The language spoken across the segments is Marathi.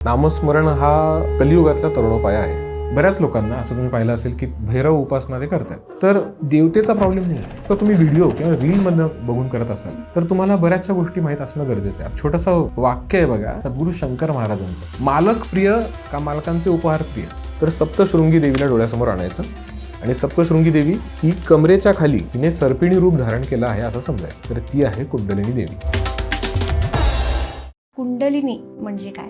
नामस्मरण हा कलियुगातला तरुणोपाय आहे. बऱ्याच लोकांना असं तुम्ही पाहिलं असेल की भैरव उपासना ते करतात. तर देवतेचा प्रॉब्लेम नाही आहे. तर तुम्ही व्हिडिओ किंवा रीलमधनं बघून करत असाल तर तुम्हाला बऱ्याचशा गोष्टी माहीत असणं गरजेचं आहे. छोटंसं वाक्य आहे बघा सद्गुरू शंकर महाराजांचं, मालक प्रिय का मालकांचे उपहार प्रिय. तर सप्तशृंगी देवीला डोळ्यासमोर आणायचं आणि सप्तशृंगी देवी ही कमरेच्या खाली तिने सर्पिणी रूप धारण केलं आहे असं समजायचं. तर ती आहे कुंडलिनी देवी. कुंडलिनी म्हणजे काय?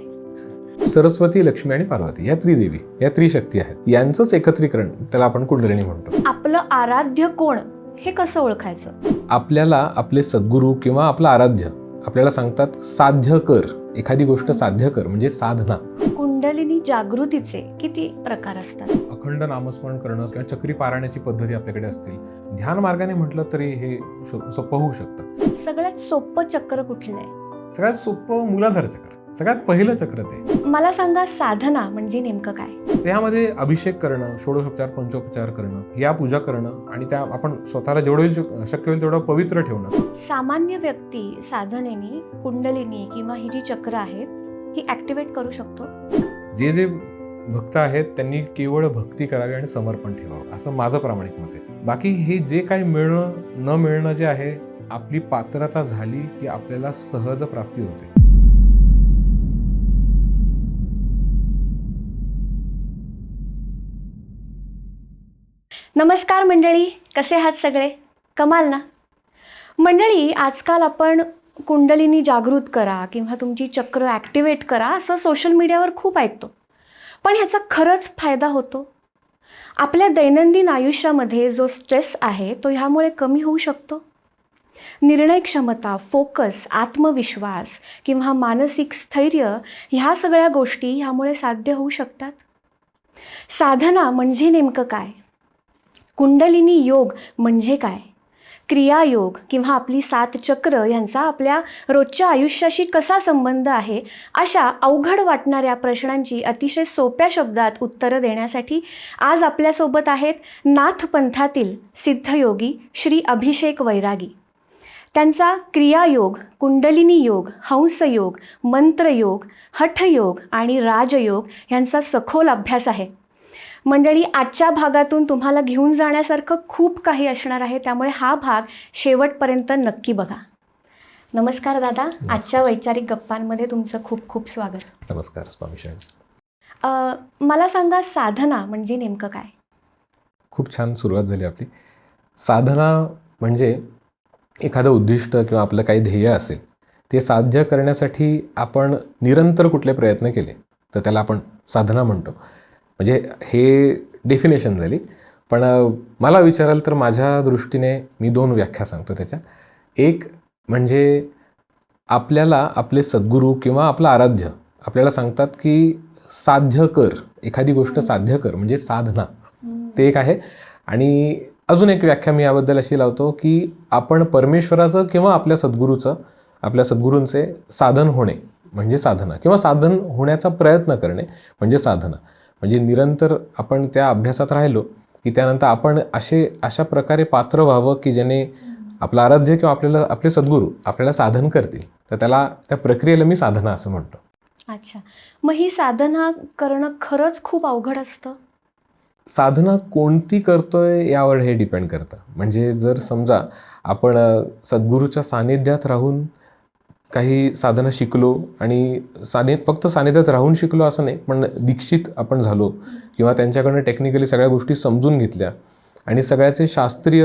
सरस्वती, लक्ष्मी आणि पार्वती या त्रिदेवी, या त्रिशक्ती आहेत. यांचंच एकत्रीकरण त्याला आपण कुंडलिनी म्हणतो. आपलं आराध्य कोण हे कसं ओळखायचं? आपल्याला आपले सद्गुरू किंवा आपलं आराध्य आपल्याला सांगतात साध्य कर, एखादी गोष्ट साध्य कर म्हणजे साधना. कुंडलिनी जागृतीचे किती प्रकार असतात? अखंड नामस्मरण करणं किंवा चक्री पारायणाची पद्धती आपल्याकडे असतील. ध्यान मार्गाने म्हटलं तरी हे सोपं होऊ शकतं. सगळ्यात सोपं चक्र कुठलं आहे? सगळ्यात सोपं मूलाधार चक्र, सगळ्यात पहिलं चक्र ते. मला सांगा, साधना म्हणजे नेमकं काय? त्यामध्ये अभिषेक करणं, षोडशोपचार, पंचोपचार करणं, या पूजा करणं आणि त्या आपण स्वतःला जेवढं शक्य होईल तेवढं पवित्र ठेवणं. सामान्य व्यक्ती साधनेने कुंडलिनी किंवा ही जी चक्र आहेत ही ऍक्टिव्हेट करू शकतो? जे भक्त आहेत त्यांनी केवळ भक्ती करावी आणि समर्पण ठेवावं असं माझं प्रामाणिक मत आहे. बाकी हे जे काही मिळणं न मिळणं जे आहे, आपली पात्रता झाली की आपल्याला सहज प्राप्ती होते. नमस्कार मंडळी, कसे आहात सगळे? कमाल ना? मंडळी, आजकाल आपण कुंडलिनी जागृत करा किंवा तुमची चक्र ॲक्टिवेट करा असं सोशल मीडियावर खूप ऐकतो. पण ह्याचा खरंच फायदा होतो? आपल्या दैनंदिन आयुष्यामध्ये जो स्ट्रेस आहे तो ह्यामुळे कमी होऊ शकतो? निर्णय क्षमता, फोकस, आत्मविश्वास किंवा मानसिक स्थैर्य ह्या सगळ्या गोष्टी ह्यामुळे साध्य होऊ शकतात. साधना म्हणजे नेमकं काय? कुंडलिनी योग म्हणजे काय? क्रियायोग किंवा आपली 7 चक्र यांचा आपल्या रोजच्या आयुष्याशी कसा संबंध आहे, अशा अवघड वाटणाऱ्या प्रश्नांची अतिशय सोप्या शब्दात उत्तरं देण्यासाठी आज आपल्यासोबत आहेत नाथपंथातील सिद्धयोगी श्री अभिषेक वैरागी. त्यांचा क्रियायोग, कुंडलिनी योग, हंसयोग, मंत्रयोग, हठयोग आणि राजयोग यांचा सखोल अभ्यास आहे. मंडळी, आजच्या भागातून तुम्हाला घेऊन जाण्यासारखं खूप काही असणार आहे, त्यामुळे हा भाग शेवटपर्यंत नक्की बघा. नमस्कार दादा, आजच्या वैचारिक गप्पांमध्ये तुमचं खूप खूप स्वागत. नमस्कार स्वामी शरण. मला सांगा, साधना म्हणजे नेमकं काय? खूप छान सुरुवात झाली आपली. साधना म्हणजे एखादं उद्दिष्ट किंवा आपलं काही ध्येय असेल ते साध्य करण्यासाठी आपण निरंतर कुठले प्रयत्न केले तर त्याला आपण साधना म्हणतो. म्हणजे हे डेफिनेशन झाली. पण मला विचाराल तर माझ्या दृष्टीने मी 2 व्याख्या सांगतो त्याच्या. एक म्हणजे आपल्याला आपले सद्गुरू किंवा आपलं आराध्य आपल्याला सांगतात की साध्य कर, एखादी गोष्ट साध्य कर म्हणजे साधना, ते एक आहे. आणि अजून एक व्याख्या मी याबद्दल अशी लावतो की आपण परमेश्वराचं किंवा आपल्या सद्गुरूंचे साधन होणे म्हणजे साधना, किंवा साधन होण्याचा प्रयत्न करणे म्हणजे साधना. म्हणजे निरंतर आपण त्या अभ्यासात राहिलो की त्यानंतर आपण अशा प्रकारे पात्र व्हावं की ज्याने आपलं आराध्य किंवा आपले सद्गुरू आपल्याला साधन करतील. तर त्या प्रक्रियेला मी साधना असं म्हणतो. अच्छा, मग ही साधना करणं खरंच खूप अवघड असतं? साधना कोणती करतोय यावर हे डिपेंड करतं. म्हणजे जर समजा आपण सद्गुरूच्या सानिध्यात राहून काही साधना शिकलो आणि फक्त सानिध्यात राहून शिकलो असं नाही, पण दीक्षित आपण झालो किंवा त्यांच्याकडनं टेक्निकली सगळ्या गोष्टी समजून घेतल्या आणि सगळ्याचे शास्त्रीय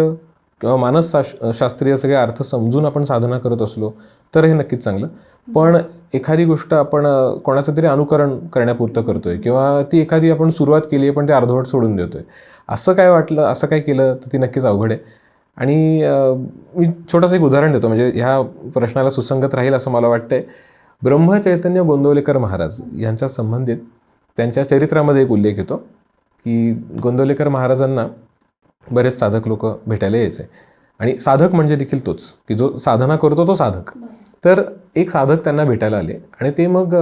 किंवा मानसशास्त्रीय सगळे अर्थ समजून आपण साधना करत असलो तर हे नक्कीच चांगलं. पण एखादी गोष्ट आपण कोणाचं तरी अनुकरण करण्यापुरतं करतोय किंवा ती एखादी आपण सुरुवात केली आहे पण ते अर्धवट सोडून देतोय, असं काय केलं तर ती नक्कीच अवघड आहे. आणि मी छोटंसं एक उदाहरण देतो म्हणजे ह्या प्रश्नाला सुसंगत राहील असं मला वाटतंय. ब्रह्मचैतन्य गोंदवलेकर महाराज यांच्या संबंधित त्यांच्या चरित्रामध्ये एक उल्लेख येतो की गोंदवलेकर महाराजांना बरेच साधक लोक भेटायला यायचे आणि साधक म्हणजे देखील तोच की जो साधना करतो तो साधक. तर एक साधक त्यांना भेटायला आले आणि ते मग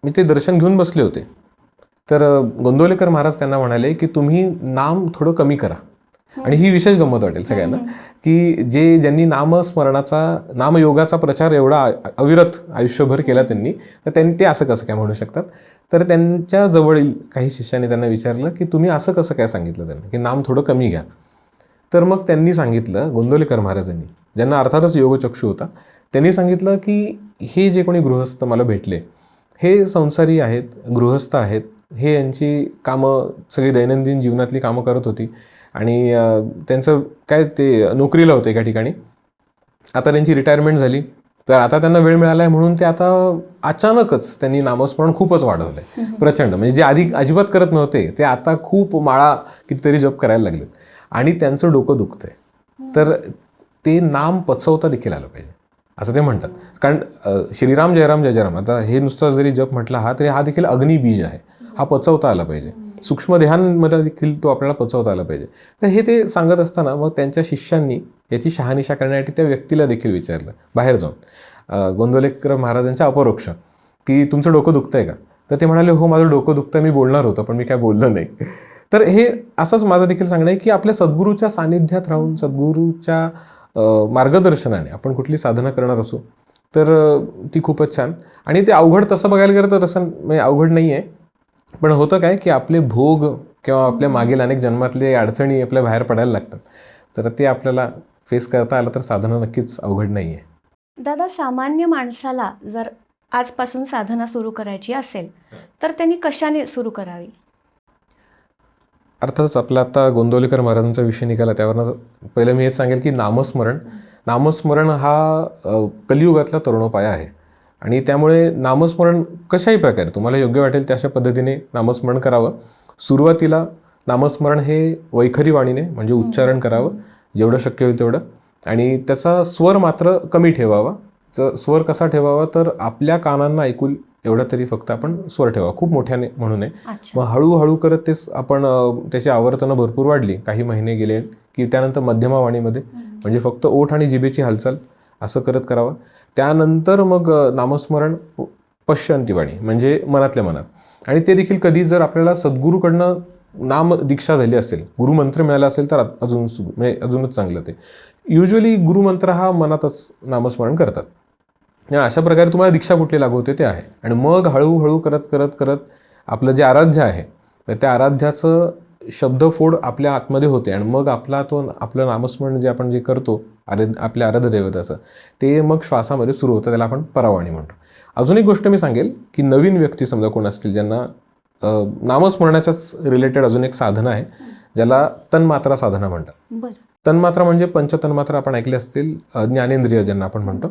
मी ते दर्शन घेऊन बसले होते. तर गोंदवलेकर महाराज त्यांना म्हणाले की तुम्ही नाम थोडं कमी करा आणि ही विशेष गंमत वाटेल सगळ्यांना की ज्यांनी नामयोगाचा प्रचार एवढा अविरत आयुष्यभर केला त्यांनी, तर ते असं कसं काय म्हणू शकतात. तर त्यांच्या जवळील काही शिष्यांनी त्यांना विचारलं की तुम्ही असं कसं काय सांगितलं त्यांना की नाम थोडं कमी घ्या. तर मग त्यांनी सांगितलं, गोंदवलेकर महाराजांनी, ज्यांना अर्थातच योगचक्षू होता, त्यांनी सांगितलं की हे जे कोणी गृहस्थ मला भेटले हे संसारी आहेत, गृहस्थ आहेत, हे यांची कामं सगळी दैनंदिन जीवनातली कामं करत होती आणि त्यांचं काय ते नोकरीला होते एका ठिकाणी. आता त्यांची रिटायरमेंट झाली, तर आता त्यांना वेळ मिळाला आहे म्हणून ते आता अचानकच त्यांनी नामस्मरण खूपच वाढवलं आहे प्रचंड. म्हणजे जे आधी अजिबात करत नव्हते ते आता खूप माळा कितीतरी जप करायला लागलेत आणि त्यांचं डोकं दुखतंय. तर ते नाम पचवता देखील आलं पाहिजे असं ते म्हणतात. कारण श्रीराम जयराम जय जयराम, आता हे नुसतं जरी जप म्हटला तरी हा देखील अग्निबीज आहे, हा पचवता आला पाहिजे. सूक्ष्म देहांमध्ये देखील तो आपल्याला पचवता आला पाहिजे. तर हे ते सांगत असताना मग त्यांच्या शिष्यांनी याची शहानिशा करण्यासाठी त्या व्यक्तीला देखील विचारलं बाहेर जाऊन, गोंदवलेकर महाराजांच्या अपरोक्ष, की तुमचं डोकं दुखतंय का? तर ते म्हणाले हो माझं डोकं दुखतंय, मी बोलणार होतं पण मी काय बोललो नाही. तर हे असंच माझं देखील सांगणं आहे की आपल्या सद्गुरूच्या सानिध्यात राहून सद्गुरूच्या मार्गदर्शनाने आपण कुठली साधना करणार असू तर ती खूपच छान. आणि ते अवघड तसं बघायला गेलं तर तसं म्हणजे अवघड नाही आहे. पण होतं काय की आपले भोग किंवा आपल्या मागील अनेक जन्मातले अडचणी आपल्या बाहेर पडायला लागतात, तर ते आपल्याला फेस करता आलं तर साधना नक्कीच अवघड नाही आहे. दादा, सामान्य माणसाला जर आजपासून साधना सुरू करायची असेल तर त्यांनी कशाने सुरू करावी? अर्थातच आपला आता गोंदवलेकर महाराजांचा विषय निघाला त्यावरनं पहिलं मी हेच सांगेल की नामस्मरण हा कलियुगातला तरुणोपाय आहे. आणि त्यामुळे नामस्मरण कशाही प्रकारे तुम्हाला योग्य वाटेल त्या पद्धतीने नामस्मरण करावं. सुरुवातीला नामस्मरण हे वैखरी वाणीने म्हणजे उच्चारण करावं जेवढं शक्य होईल तेवढं, आणि त्याचा स्वर मात्र कमी ठेवावा. स्वर कसा ठेवावा तर आपल्या कानांना ऐकूल एवढा तरी फक्त आपण स्वर ठेवा, खूप मोठ्याने म्हणू नये. मग हळूहळू करत तेच आपण त्याची आवर्तनं भरपूर वाढली, काही महिने गेले की त्यानंतर मध्यमा वाणीमध्ये म्हणजे फक्त ओठ आणि जिभेची हालचाल असं करत करावं. त्यानंतर मग नामस्मरण पश्यंती वाणी म्हणजे मनातल्या मनात. आणि ते देखील कधी जर आपल्याला सद्गुरूकडनं नाम दीक्षा झाली असेल, गुरुमंत्र मिळाला असेल तर अजूनच चांगलं. ते युजली गुरुमंत्र हा मनातच नामस्मरण करतात. आणि अशा प्रकारे तुम्हाला दीक्षा कुठली लागू होते ते आहे. आणि मग हळूहळू करत आपलं जे आराध्य आहे तर त्या आराध्याचं शब्दफोड आपल्या आतमध्ये होते आणि मग आपलं नामस्मरण जे आपण करतो आपल्या आराध्य देवताचं ते मग श्वासामध्ये सुरू होतं, त्याला आपण परावाणी म्हणतो. अजून एक गोष्ट मी सांगेल की नवीन व्यक्ती समजा कोण असतील ज्यांना नामस्मरणाच्याच रिलेटेड अजून एक साधना आहे ज्याला तन्मात्रा साधना म्हणतात. तन्मात्रा म्हणजे पंचतन्मात्रा आपण ऐकले असतील, ज्ञानेंद्रिय ज्यांना आपण म्हणतो.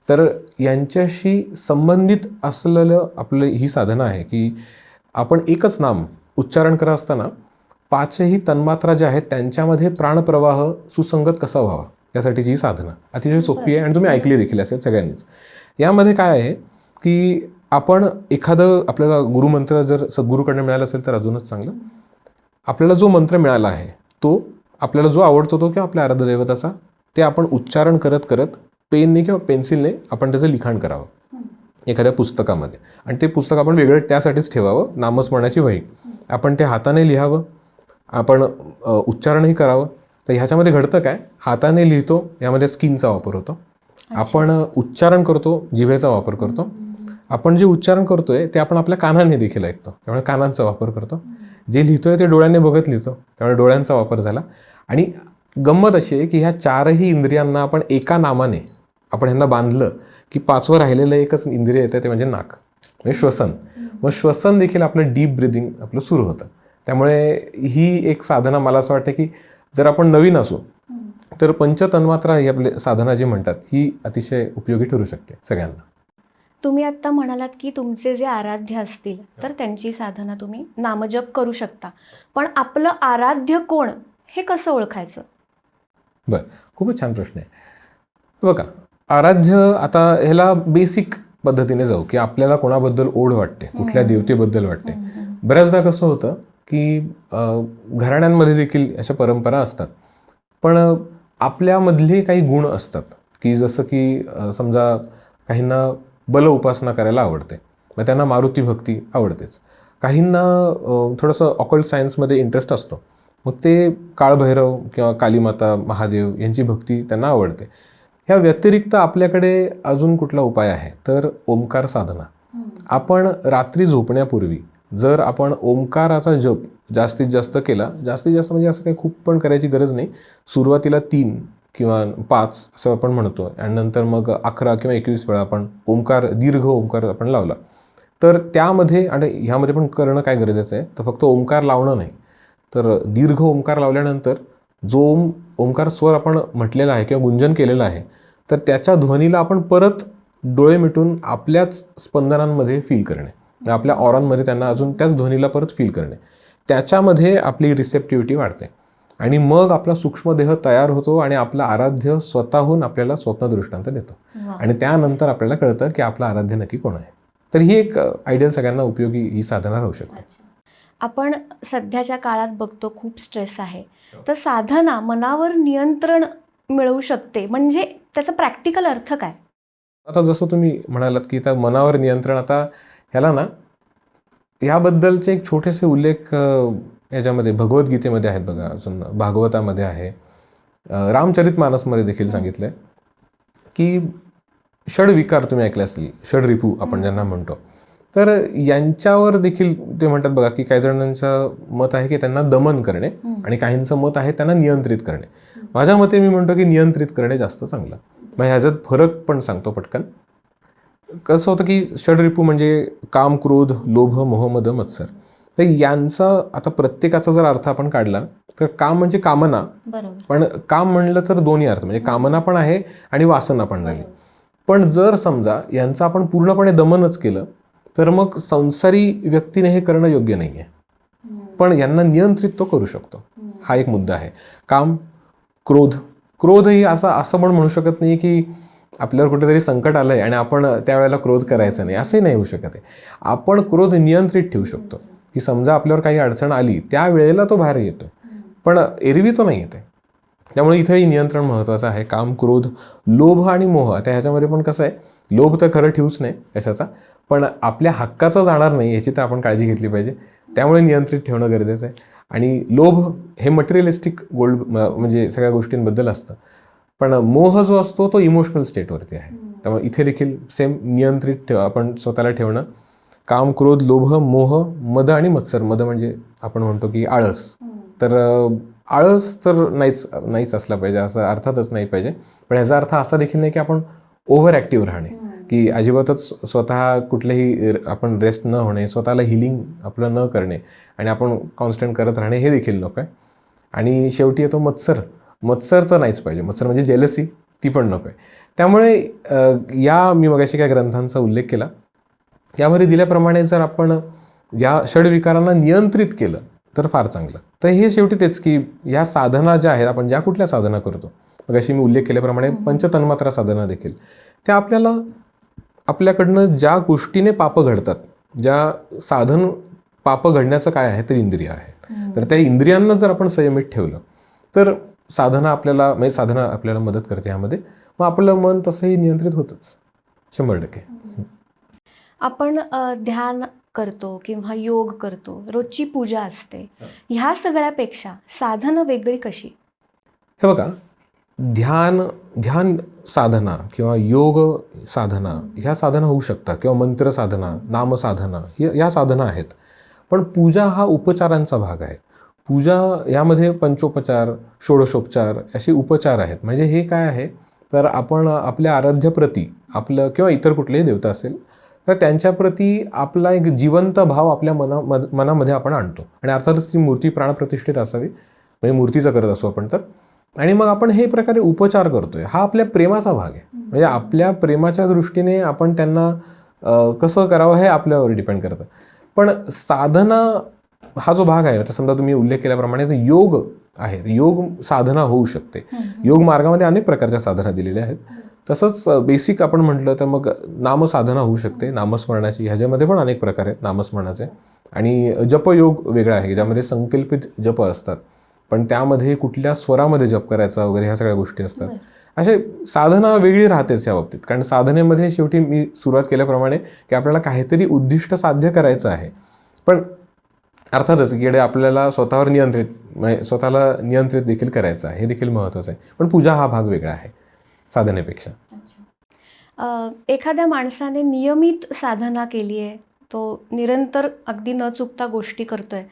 तर यांच्याशी संबंधित असलेलं आपलं ही साधना आहे की आपण एकच नाम उच्चारण करत असताना पाचही तन्मात्रा ज्या आहेत त्यांच्यामध्ये प्राणप्रवाह सुसंगत कसा व्हावा यासाठीची ही साधना अतिशय सोपी आहे आणि तुम्ही ऐकली देखील असेल सगळ्यांनीच. यामध्ये काय आहे की आपण एखादं आपल्याला गुरुमंत्र जर सद्गुरूकडनं मिळाला असेल तर अजूनच चांगलं. आपल्याला जो मंत्र मिळाला आहे तो आपल्याला जो आवडतो तो किंवा आपल्या आराध्य देवताचा ते आपण उच्चारण करत पेनने किंवा पेन्सिलने आपण त्याचं लिखाण करावं एखाद्या पुस्तकामध्ये. आणि ते पुस्तक आपण वेगळं त्यासाठीच ठेवावं, नामस्मरणाची वही. आपण ते हाताने लिहावं, आपण उच्चारणही करावं. तर ह्याच्यामध्ये घडतं काय, हाताने लिहितो यामध्ये स्किनचा वापर होतो, आपण उच्चारण करतो जिभेचा वापर करतो, आपण जे उच्चारण करतोय ते आपण आपल्या कानाने देखील ऐकतो त्यामुळे कानांचा वापर करतो, जे लिहितोय ते डोळ्याने बघत लिहितो त्यामुळे डोळ्यांचा वापर झाला. आणि गंमत अशी आहे की ह्या चारही इंद्रियांना आपण एका नामाने आपण ह्यांना बांधलं की पाचवं राहिलेलं एकच इंद्रिय येतं ते म्हणजे नाक, म्हणजे श्वसन. मग श्वसन देखील आपलं डीप ब्रिदिंग आपलं सुरू होतं. त्यामुळे ही एक साधना मला असं वाटतं की जर आपण नवीन असू तर पंचतन्मात्रा ही आपली साधना जी म्हणतात ही अतिशय उपयोगी ठरू शकते सगळ्यांना. तुम्ही आत्ता म्हणालात की तुमचे जे आराध्य असतील तर त्यांची साधना तुम्ही नामजप करू शकता, पण आपलं आराध्य कोण हे कसं ओळखायचं? बरं, खूपच छान प्रश्न आहे. बघा, आराध्य आता ह्याला बेसिक पद्धतीने जाऊ की आपल्याला कोणाबद्दल ओढ वाटते, कुठल्या देवतेबद्दल वाटते. बऱ्याचदा कसं होतं की घराण्यांमध्ये देखील अशा परंपरा असतात, पण आपल्यामधले काही गुण असतात की जसं की समजा काहींना बल उपासना करायला आवडते, मग त्यांना मारुती भक्ती आवडतेच. काहींना थोडंसं ऑकल्ट सायन्समध्ये इंटरेस्ट असतो, मग ते काळभैरव किंवा कालीमाता, महादेव यांची भक्ती त्यांना आवडते. ह्या व्यतिरिक्त आपल्याकडे अजून कुठला उपाय आहे तर ओंकार साधना. आपण रात्री झोपण्यापूर्वी जर आपण ओंकाराचा जप जास्तीत जास्त केला, जास्तीत जास्त म्हणजे असं काही खूप पण करायची गरज नाही, सुरुवातीला 3 किंवा 5 असं आपण म्हणतो आणि नंतर मग 11 किंवा 21 वेळा आपण ओंकार, दीर्घ ओंकार आपण लावला, तर त्यामध्ये आणि ह्यामध्ये पण करणं काय गरजेचं आहे तर फक्त ओंकार लावणं नाही, तर दीर्घ ओंकार लावल्यानंतर जो ओंकार स्वर आपण म्हटलेला आहे किंवा गुंजन केलेलं आहे तर त्याच्या ध्वनीला आपण परत डोळे मिटून आपल्याच स्पंदनांमध्ये फील करणे, आपल्या ऑरांमध्ये त्यांना अजून त्याच ध्वनीला परत फील करणे, त्याच्यामध्ये आपली रिसेप्टिव्हिटी वाढते आणि मग आपला सूक्ष्मदेह तयार होतो आणि आपला आराध्य स्वतःहून आपल्याला स्वप्नदृष्टांत देतो आणि त्यानंतर आपल्याला कळतं की आपला आराध्य नक्की कोण आहे. तर ही एक आयडियल सगळ्यांना उपयोगी ही साधना राहू शकते. आपण सध्याच्या काळात बघतो खूप स्ट्रेस आहे, तर साधना मनावर नियंत्रण मिळवू शकते, म्हणजे त्याचा प्रॅक्टिकल अर्थ काय? आता जसं तुम्ही म्हणालात की त्या मनावर नियंत्रण, आता ह्याला ना ह्याबद्दलचे एक छोटेसे उल्लेख याच्यामध्ये भगवद्गीतेमध्ये आहेत बघा, अजून भागवतामध्ये आहे, रामचरितमानसमध्ये देखील सांगितलं आहे की षडविकार तुम्ही ऐकले असतील, षडरिपू आपण ज्यांना म्हणतो, तर यांच्यावर देखील ते म्हणतात बघा की काही जणांचं मत आहे की त्यांना दमन करणे आणि काहींचं मत आहे त्यांना नियंत्रित करणे. माझ्या मते मी म्हणतो की नियंत्रित करणे जास्त चांगलं. मग ह्याच्यात फरक पण सांगतो पटकन. कसं होतं की षडरिपू म्हणजे काम, क्रोध, लोभ, मोह, मद, मत्सर. तर यांचा आता प्रत्येकाचा जर अर्थ आपण काढला तर काम म्हणजे कामना, पण काम म्हणलं तर दोन्ही अर्थ, म्हणजे कामना पण आहे आणि वासना पण झाली. पण जर समजा यांचं आपण पूर्णपणे दमनच केलं तर मग संसारी व्यक्तीने हे करणं योग्य नाही आहे, पण यांना नियंत्रित तो करू शकतो. हा एक मुद्दा आहे. काम, क्रोध ही असं पण म्हणू शकत नाही की आपल्यावर कुठेतरी संकट आलं आहे आणि आपण त्यावेळेला क्रोध करायचा नाही, असंही नाही होऊ शकत आहे. आपण क्रोध नियंत्रित ठेवू शकतो की समजा आपल्यावर काही अडचण आली त्यावेळेला तो बाहेर येतो, पण एरवी तो नाही येते. त्यामुळे इथंही नियंत्रण महत्त्वाचं आहे. काम, क्रोध, लोभ आणि मोह. आता ह्याच्यामध्ये पण कसं आहे, लोभ तर खरं ठेवूच नाही कशाचा, पण आपल्या हक्काचं जाणार नाही याची तर आपण काळजी घेतली पाहिजे, त्यामुळे नियंत्रित ठेवणं गरजेचं आहे. आणि लोभ हे मटेरियलिस्टिक म्हणजे सगळ्या गोष्टींबद्दल असतं, पण मोह जो असतो तो इमोशनल स्टेटवरती आहे. त्यामुळे इथे देखील सेम नियंत्रित आपण स्वतःला ठेवणं. काम, क्रोध, लोभ, मोह, मद आणि मत्सर. मद म्हणजे आपण म्हणतो की आळस, तर आळस तर नाहीच असला पाहिजे, असं अर्थातच नाही पाहिजे. पण ह्याचा अर्थ असा देखील नाही की आपण ओव्हर ॲक्टिव्ह राहणे, की अजिबातच स्वतः कुठलेही आपण रेस्ट न होणे, स्वतःला हिलिंग आपलं न करणे आणि आपण कॉन्स्टंट करत राहणे, हे देखील नको आहे. आणि शेवटी येतो मत्सर तर नाहीच पाहिजे. मत्सर म्हणजे जेलसी, ती पण नको आहे. त्यामुळे मी मगाशी काय ग्रंथांचा उल्लेख केला, यामध्ये दिल्याप्रमाणे जर आपण या षडविकारांना नियंत्रित केलं तर फार चांगलं. तर हे शेवटी तेच की ह्या साधना ज्या आहेत, आपण ज्या कुठल्या साधना करतो, मगाशी मी उल्लेख केल्याप्रमाणे पंचतन्मात्रा साधना देखील, त्या आपल्याकडनं ज्या गोष्टीने पाप घडतात, ज्या साधन पाप घडण्याचं काय आहे तर इंद्रिय आहे. तर त्या इंद्रियांना जर आपण संयमित ठेवलं तर साधना आपल्याला मदत करते ह्यामध्ये. मग आपलं मन तसंही नियंत्रित होतंच 100%. आपण ध्यान करतो किंवा योग करतो, रोजची पूजा असते, ह्या सगळ्यापेक्षा साधना वेगळी कशी? हे बघा, ध्यान साधना किंवा योग साधना ह्या साधना होऊ शकतात, किंवा मंत्र साधना, नामसाधना या साधना आहेत. पण पूजा हा उपचारांचा भाग आहे. पूजा यामध्ये पंचोपचार, षोडशोपचार असे उपचार आहेत. म्हणजे हे काय आहे तर आपण आपल्या आराध्यप्रती, आपलं किंवा इतर कुठलेही देवता असेल तर त्यांच्याप्रती आपला एक जिवंत भाव आपल्या मनामध्ये आपण आणतो. आणि अर्थातच ती मूर्ती प्राणप्रतिष्ठित असावी, म्हणजे मूर्तीचं करत असो आपण तर. आणि मग आपण हे प्रकारे उपचार करतोय, हा आपल्या प्रेमाचा भाग आहे. म्हणजे आपल्या प्रेमाच्या दृष्टीने आपण त्यांना कसं करावं हे आपल्यावर डिपेंड करतं. पण साधना हा जो भाग आहे, आता समजा तुम्ही उल्लेख केल्याप्रमाणे तर योग आहे, योग साधना होऊ शकते. योग मार्गामध्ये अनेक प्रकारच्या साधना दिलेल्या आहेत. तसंच बेसिक आपण म्हटलं तर मग नामसाधना होऊ शकते, नामस्मरणाची. ह्याच्यामध्ये पण अनेक प्रकार आहेत नामस्मरणाचे. आणि जपयोग वेगळा आहे, ज्यामध्ये संकल्पित जप असतात, पण त्यामध्ये कुठल्या स्वरामध्ये जप करायचा वगैरे ह्या सगळ्या गोष्टी असतात. असे साधना वेगळी राहतेच या बाबतीत. कारण साधनेमध्ये शेवटी मी सुरुवात केल्याप्रमाणे की आपल्याला काहीतरी उद्दिष्ट साध्य करायचं आहे. पण अर्थातच की आपल्याला स्वतःवर म्हणजे स्वतःला नियंत्रित देखील करायचं आहे, हे देखील महत्त्वाचं आहे. पण पूजा हा भाग वेगळा आहे साधनेपेक्षा. एखाद्या माणसाने नियमित साधना केली आहे, तो निरंतर अगदी न चुकता गोष्टी करतोय,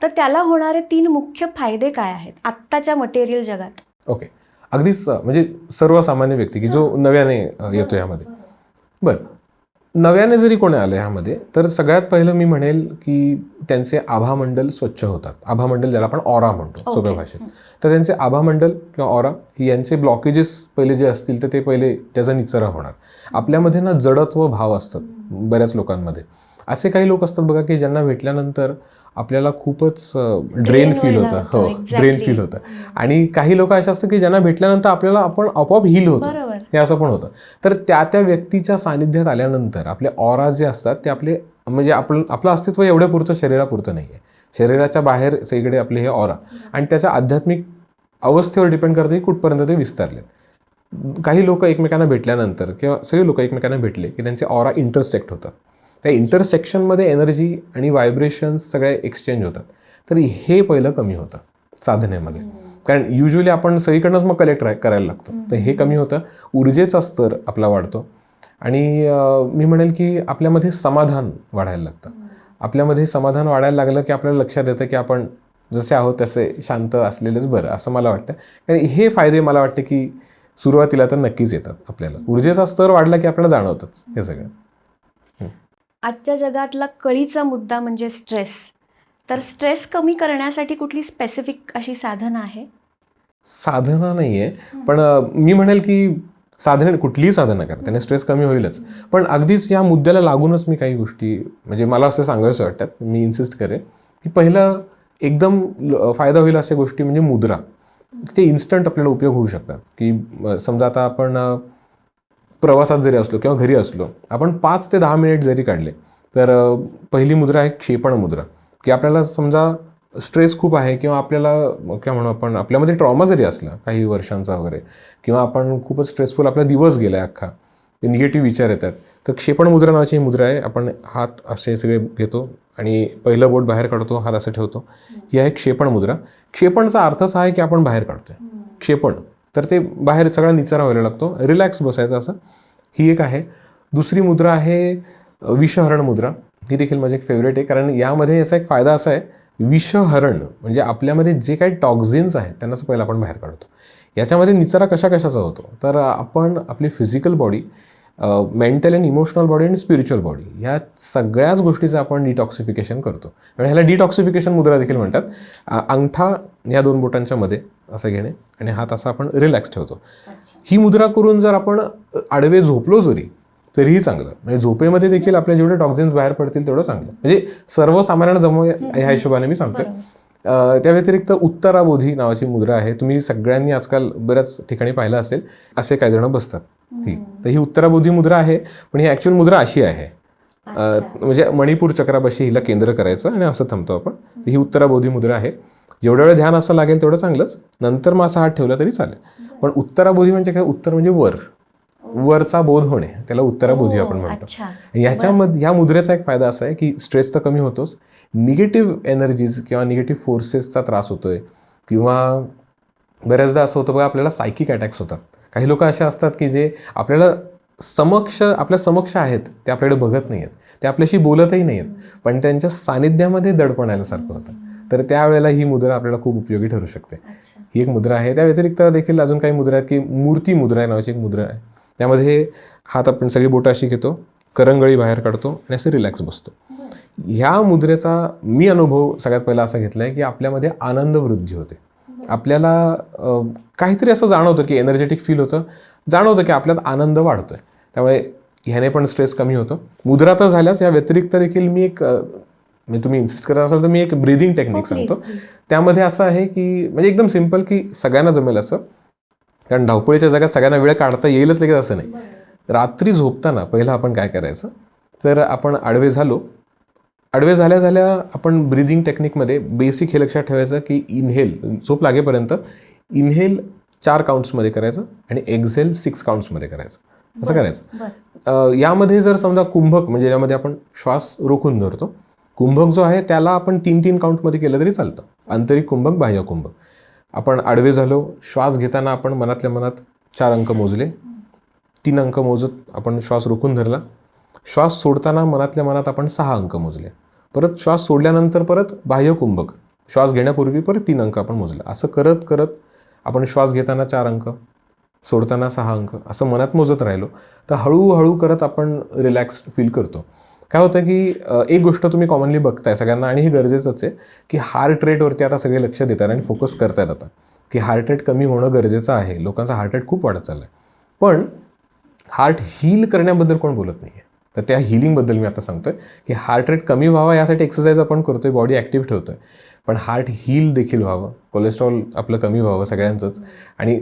तर त्याला होणारे 3 मुख्य फायदे काय आहेत आत्ताच्या मटेरियल जगात? ओके, अगदीच म्हणजे सर्वसामान्य व्यक्ती की जो नव्याने येतो यामध्ये. बरं, नव्याने जरी कोणी आलं ह्यामध्ये, तर सगळ्यात पहिलं मी म्हणेल की त्यांचे आभामंडल स्वच्छ होतात. आभामंडल ज्याला आपण ऑरा म्हणतो सोप्या भाषेत. तर त्यांचे आभामंडल किंवा ऑरा यांचे ब्लॉकेजेस पहिले जे असतील तर ते पहिले त्याचा निचरा होणार. आपल्यामध्ये ना जडत्व भाव असतात बऱ्याच लोकांमध्ये. असे काही लोक असतात बघा की ज्यांना भेटल्यानंतर आपल्याला खूपच ड्रेन फील होतं. हो, ड्रेन फील होतं. आणि काही लोक असे असतात की ज्यांना भेटल्यानंतर आपल्याला आपण आपोआप हील होतो, हे असं पण होतं. तर त्या व्यक्तीच्या सानिध्यात आल्यानंतर आपले ऑरा जे असतात ते आपले म्हणजे आपलं अस्तित्व एवढ्या पुरतं शरीरापुरतं नाही आहे. शरीराच्या बाहेर सगळीकडे आपले हे ऑरा आणि त्याच्या आध्यात्मिक अवस्थेवर डिपेंड करतं की कुठपर्यंत ते विस्तारलेत. काही लोक एकमेकांना भेटल्यानंतर किंवा सगळे लोक एकमेकांना भेटले की त्यांचे ऑरा इंटरसेक्ट होतात. त्या इंटरसेक्शनमध्ये एनर्जी आणि व्हायब्रेशन्स सगळे एक्सचेंज होतात. तर हे पहिलं कमी होतं साधनेमध्ये, कारण युजली आपण सगळीकडनंच मग कलेक्ट करायला लागतो. तर हे कमी होतं, ऊर्जेचा स्तर आपला वाढतो आणि मी म्हणेल की आपल्यामध्ये समाधान वाढायला लागतं. आपल्यामध्ये समाधान वाढायला लागलं की आपल्याला लक्षात येतं की आपण जसे आहोत तसे शांत असलेलेच बरं, असं मला वाटतं. कारण हे फायदे मला वाटते की सुरुवातीला तर नक्कीच येतात आपल्याला. ऊर्जेचा स्तर वाढला की आपल्याला जाणवतंच हे सगळं. आजच्या जगातला कळीचा मुद्दा म्हणजे स्ट्रेस. तर स्ट्रेस कमी करण्यासाठी कुठली स्पेसिफिक अशी साधना आहे? साधना नाही आहे, पण मी म्हणेल की कुठलीही साधना करा, त्याने स्ट्रेस कमी होईलच. पण अगदीच या मुद्द्याला लागूनच मी काही गोष्टी म्हणजे मला असं सांगायचं वाटतात, मी इन्सिस्ट करेन की पहिलं एकदम फायदा होईल अशा गोष्टी म्हणजे मुद्रा. ते इन्स्टंट आपल्याला उपयोग होऊ शकतात. की समजा आता आपण प्रवासात जरी असलो किंवा घरी असलो, आपण 5 ते 10 मिनिट जरी काढले तर पहिली मुद्रा आहे क्षेपण मुद्रा. की आपल्याला समजा स्ट्रेस खूप आहे किंवा आपल्याला काय म्हणू आपण आपल्यामध्ये ट्रॉमा जरी असला काही वर्षांचा वगैरे, किंवा आपण खूपच स्ट्रेसफुल आपला दिवस गेला आहे अख्खा, ते निगेटिव्ह विचार येतात, तर क्षेपण मुद्रा नावाची ही मुद्रा आहे. आपण हात असे सगळे घेतो आणि पहिलं बोट बाहेर काढतो, हात असं ठेवतो. ही आहे क्षेपण मुद्रा. क्षेपणचा अर्थच हा आहे की आपण बाहेर काढतोय क्षेपण, तर ते बाहेर सगळा निचारा व्हायला लागतो, रिलॅक्स बसायचं असं. ही एक आहे. दुसरी मुद्रा आहे विषहरण मुद्रा. ही देखील माझी एक फेवरेट आहे, कारण यामध्ये याचा एक फायदा असा आहे, विषहरण म्हणजे आपल्यामध्ये जे काही टॉक्झिन्स आहेत त्यांनाच पहिला आपण बाहेर काढतो. याच्यामध्ये निचारा कशाचा होतो, तर आपण आपली physical body, mental and emotional body आणि स्पिरिच्युअल बॉडी ह्या सगळ्याच गोष्टीचं आपण डिटॉक्सिफिकेशन करतो. आणि ह्याला डिटॉक्सिफिकेशन मुद्रा देखील म्हणतात. अंगठा ह्या 2 बोटांच्या मध्ये असं घेणे आणि हात असा आपण रिलॅक्स ठेवतो. ही मुद्रा करून जर आपण आडवे झोपलो जरी तरीही चांगलं. म्हणजे झोपेमध्ये देखील आपले जेवढे टॉक्झिन्स बाहेर पडतील तेवढं चांगलं. म्हणजे सर्वसामान्यांना जमव ह्या हिशोबाने मी सांगतोय. त्या व्यतिरिक्त उत्तराबोधी नावाची मुद्रा आहे. तुम्ही सगळ्यांनी आजकाल बऱ्याच ठिकाणी पाहिलं असेल, असे काही जण बसतात. तर ही उत्तराबोधी मुद्रा आहे, पण ही ॲक्च्युअल मुद्रा अशी आहे, म्हणजे मणिपूर चक्रापाशी हिला केंद्र करायचं आणि असं थांबतो आपण. ही उत्तराबोधी मुद्रा आहे. जेवढ्या वेळ ध्यान असं लागेल तेवढं चांगलंच, नंतर मग असा हात ठेवला तरी चालेल. पण उत्तराबोधी म्हणजे काय, उत्तर म्हणजे वरचा बोध होणे, त्याला उत्तराबोधी आपण म्हणतो. याच्यामध्ये ह्या मुद्रेचा एक फायदा असा आहे की स्ट्रेस तर कमी होतोच, निगेटिव्ह एनर्जीज किंवा निगेटिव्ह फोर्सेसचा त्रास होतोय, किंवा बऱ्याचदा असं होतं बघा आपल्याला सायकिक अटॅक्स होतात. काही लोक असे असतात की जे आपल्या समक्ष आहेत, ते आपल्याकडे बघत नाही आहेत, ते आपल्याशी बोलतही नाही आहेत, पण त्यांच्या सानिध्यामध्ये दडपण आल्यासारखं होतं. तर त्यावेळेला ही मुद्रा आपल्याला खूप उपयोगी ठरू शकते. ही एक मुद्रा आहे. त्या व्यतिरिक्त देखील अजून काही मुद्रा आहेत की मूर्ती मुद्रा नावाची एक मुद्रा आहे. त्यामध्ये हात आपण सगळी बोटं अशी घेतो, करंगळी बाहेर काढतो आणि असं रिलॅक्स बसतो. ह्या मुद्रेचा मी अनुभव सगळ्यात पहिला असा घेतला आहे की आपल्यामध्ये आनंद वृद्धी होते. आपल्याला काहीतरी असं जाणवतं की एनर्जेटिक फील होतं, जाणवतं की आपल्यात आनंद वाढतोय. त्यामुळे ह्याने पण स्ट्रेस कमी होतो. मुद्रा तर झाल्यास या व्यतिरिक्त देखील मी एक म्हणजे तुम्ही इन्सिस्ट करत असाल तर मी एक ब्रीदिंग टेक्निक सांगतो. त्यामध्ये असं आहे की म्हणजे एकदम सिम्पल की सगळ्यांना जमेल असं, कारण धावपळीच्या जगात सगळ्यांना वेळ काढता येईलच लगेच असं नाही. रात्री झोपताना पहिलं आपण काय करायचं, तर आपण आडवे झाल्या आपण ब्रीदिंग टेक्निकमध्ये बेसिक हे लक्षात ठेवायचं की इनहेल झोप लागेपर्यंत इनहेल 4 काउंट्समध्ये करायचं आणि एक्झेल 6 काउंट्समध्ये करायचं, असं करायचं. यामध्ये जर समजा कुंभक म्हणजे यामध्ये आपण श्वास रोखून धरतो कुंभक जो आहे त्याला आपण 3-3 काउंटमध्ये केलं तरी चालतं. आंतरिक कुंभक, बाह्य कुंभक. आपण आडवे झालो, श्वास घेताना आपण मनातल्या मनात 4 अंक मोजले, 3 अंक मोजत आपण श्वास रोखून धरला. श्वास सोडताना मनातल्या मनात आपण 6 अंक मोजले. परत श्वास सोडल्यानंतर परत बाह्य कुंभक, श्वास घेण्यापूर्वी परत 3 अंक आपण मोजले. असं करत करत आपण श्वास घेताना 4 अंक, सोडताना 6 अंक असं मनात मोजत राहिलो तर हळूहळू करत आपण रिलॅक्स फील करतो. काय होतं की एक गोष्ट तुम्ही कॉमनली बघताय सगळ्यांना, आणि हे गरजेचंच आहे की हार्ट रेटवरती आता सगळे लक्ष देतात आणि फोकस करतायत आता की हार्ट रेट कमी होणं गरजेचं आहे. लोकांचा हार्ट रेट खूप वाढत चालला आहे. पण हार्ट हील करण्याबद्दल कोण बोलत नाही आहे. तर त्या हिलिंगबद्दल मी आता सांगतोय की हार्ट रेट कमी व्हावा यासाठी एक्सरसाइज आपण करतोय, बॉडी ॲक्टिव्ह ठेवतोय. पण हार्ट हील देखील व्हावं, कोलेस्ट्रॉल आपलं कमी व्हावं सगळ्यांचंच, आणि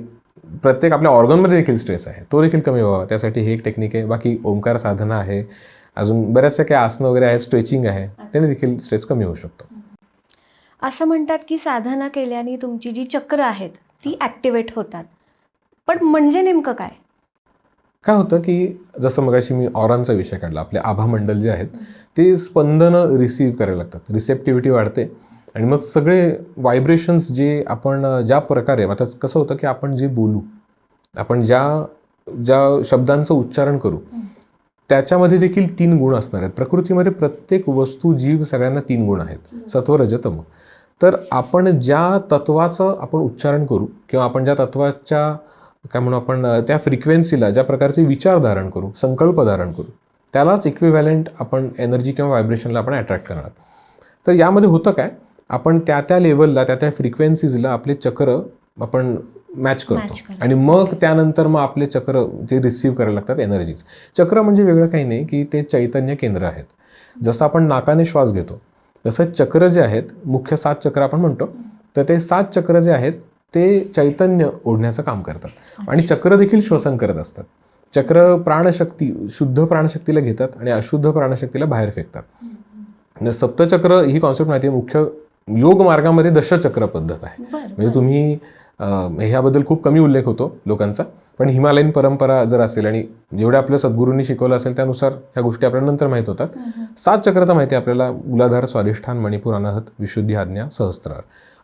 प्रत्येक आपल्या ऑर्गनमध्ये देखील स्ट्रेस आहे तो देखील कमी व्हावा, त्यासाठी ही एक टेक्निक आहे. बाकी ओंकार साधना आहे, अजून बऱ्याचशा काही आसनं वगैरे आहे, स्ट्रेचिंग आहे, त्याने देखील स्ट्रेस कमी होऊ शकतो. असं म्हणतात की साधना केल्याने तुमची जी चक्र आहेत ती ॲक्टिवेट होतात, पण म्हणजे नेमकं काय? काय होतं की जसं मगाशी मी ऑरांचा विषय काढला, आपले आभामंडल जे आहेत ते स्पंदनं रिसीव्ह करायला लागतात, रिसेप्टिव्हिटी वाढते, आणि मग सगळे व्हायब्रेशन्स जे आपण ज्या प्रकारे, आता कसं होतं की आपण जे बोलू, आपण ज्या शब्दांचं उच्चारण करू त्याच्यामध्ये देखील 3 गुण असणार आहेत. प्रकृतीमध्ये प्रत्येक वस्तू, जीव सगळ्यांना 3 गुण आहेत, सत्व, रज, तम. तर आपण ज्या तत्वाचं आपण उच्चारण करू किंवा आपण ज्या तत्वाच्या काय म्हणू आपण त्या फ्रिक्वेन्सीला ज्या प्रकारचे विचार धारण करू, संकल्प धारण करू, त्यालाच इक्विव्हॅलंट आपण एनर्जी किंवा व्हायब्रेशनला आपण अट्रॅक्ट करणार. तर यामध्ये होतं काय, आपण त्या लेवलला, त्या फ्रिक्वेन्सीजला आपले चक्र आपण मॅच करतो, आणि मग त्यानंतर मग आपले चक्र जे रिसीव्ह करायला लागतात एनर्जीज. चक्र म्हणजे वेगळं काही नाही की ते चैतन्य केंद्र आहेत. जसं आपण नाकाने श्वास घेतो तसं चक्र जे आहेत, मुख्य 7 चक्र आपण म्हणतो, तर ते 7 चक्र जे आहेत ते चैतन्य ओढण्याचं काम करतात, आणि चक्र देखील श्वसन करत असतात. चक्र प्राणशक्ती, शुद्ध प्राणशक्तीला घेतात आणि अशुद्ध प्राणशक्तीला बाहेर फेकतात. सप्तचक्र ही कॉन्सेप्ट माहिती आहे, मुख्य योग मार्गामध्ये दशचक्र पद्धत आहे. म्हणजे तुम्ही ह्याबद्दल खूप कमी उल्लेख होतो लोकांचा, पण हिमालयन परंपरा जर असेल आणि जेवढ्या आपल्या सद्गुरूंनी शिकवलं असेल त्यानुसार ह्या गोष्टी आपल्याला नंतर माहीत होतात. 7 चक्र तर माहिती आहे आपल्याला, मूलाधार, स्वाधिष्ठान, मणिपूर, अनाहत, विशुद्धी, आज्ञा, सहस्त्रार.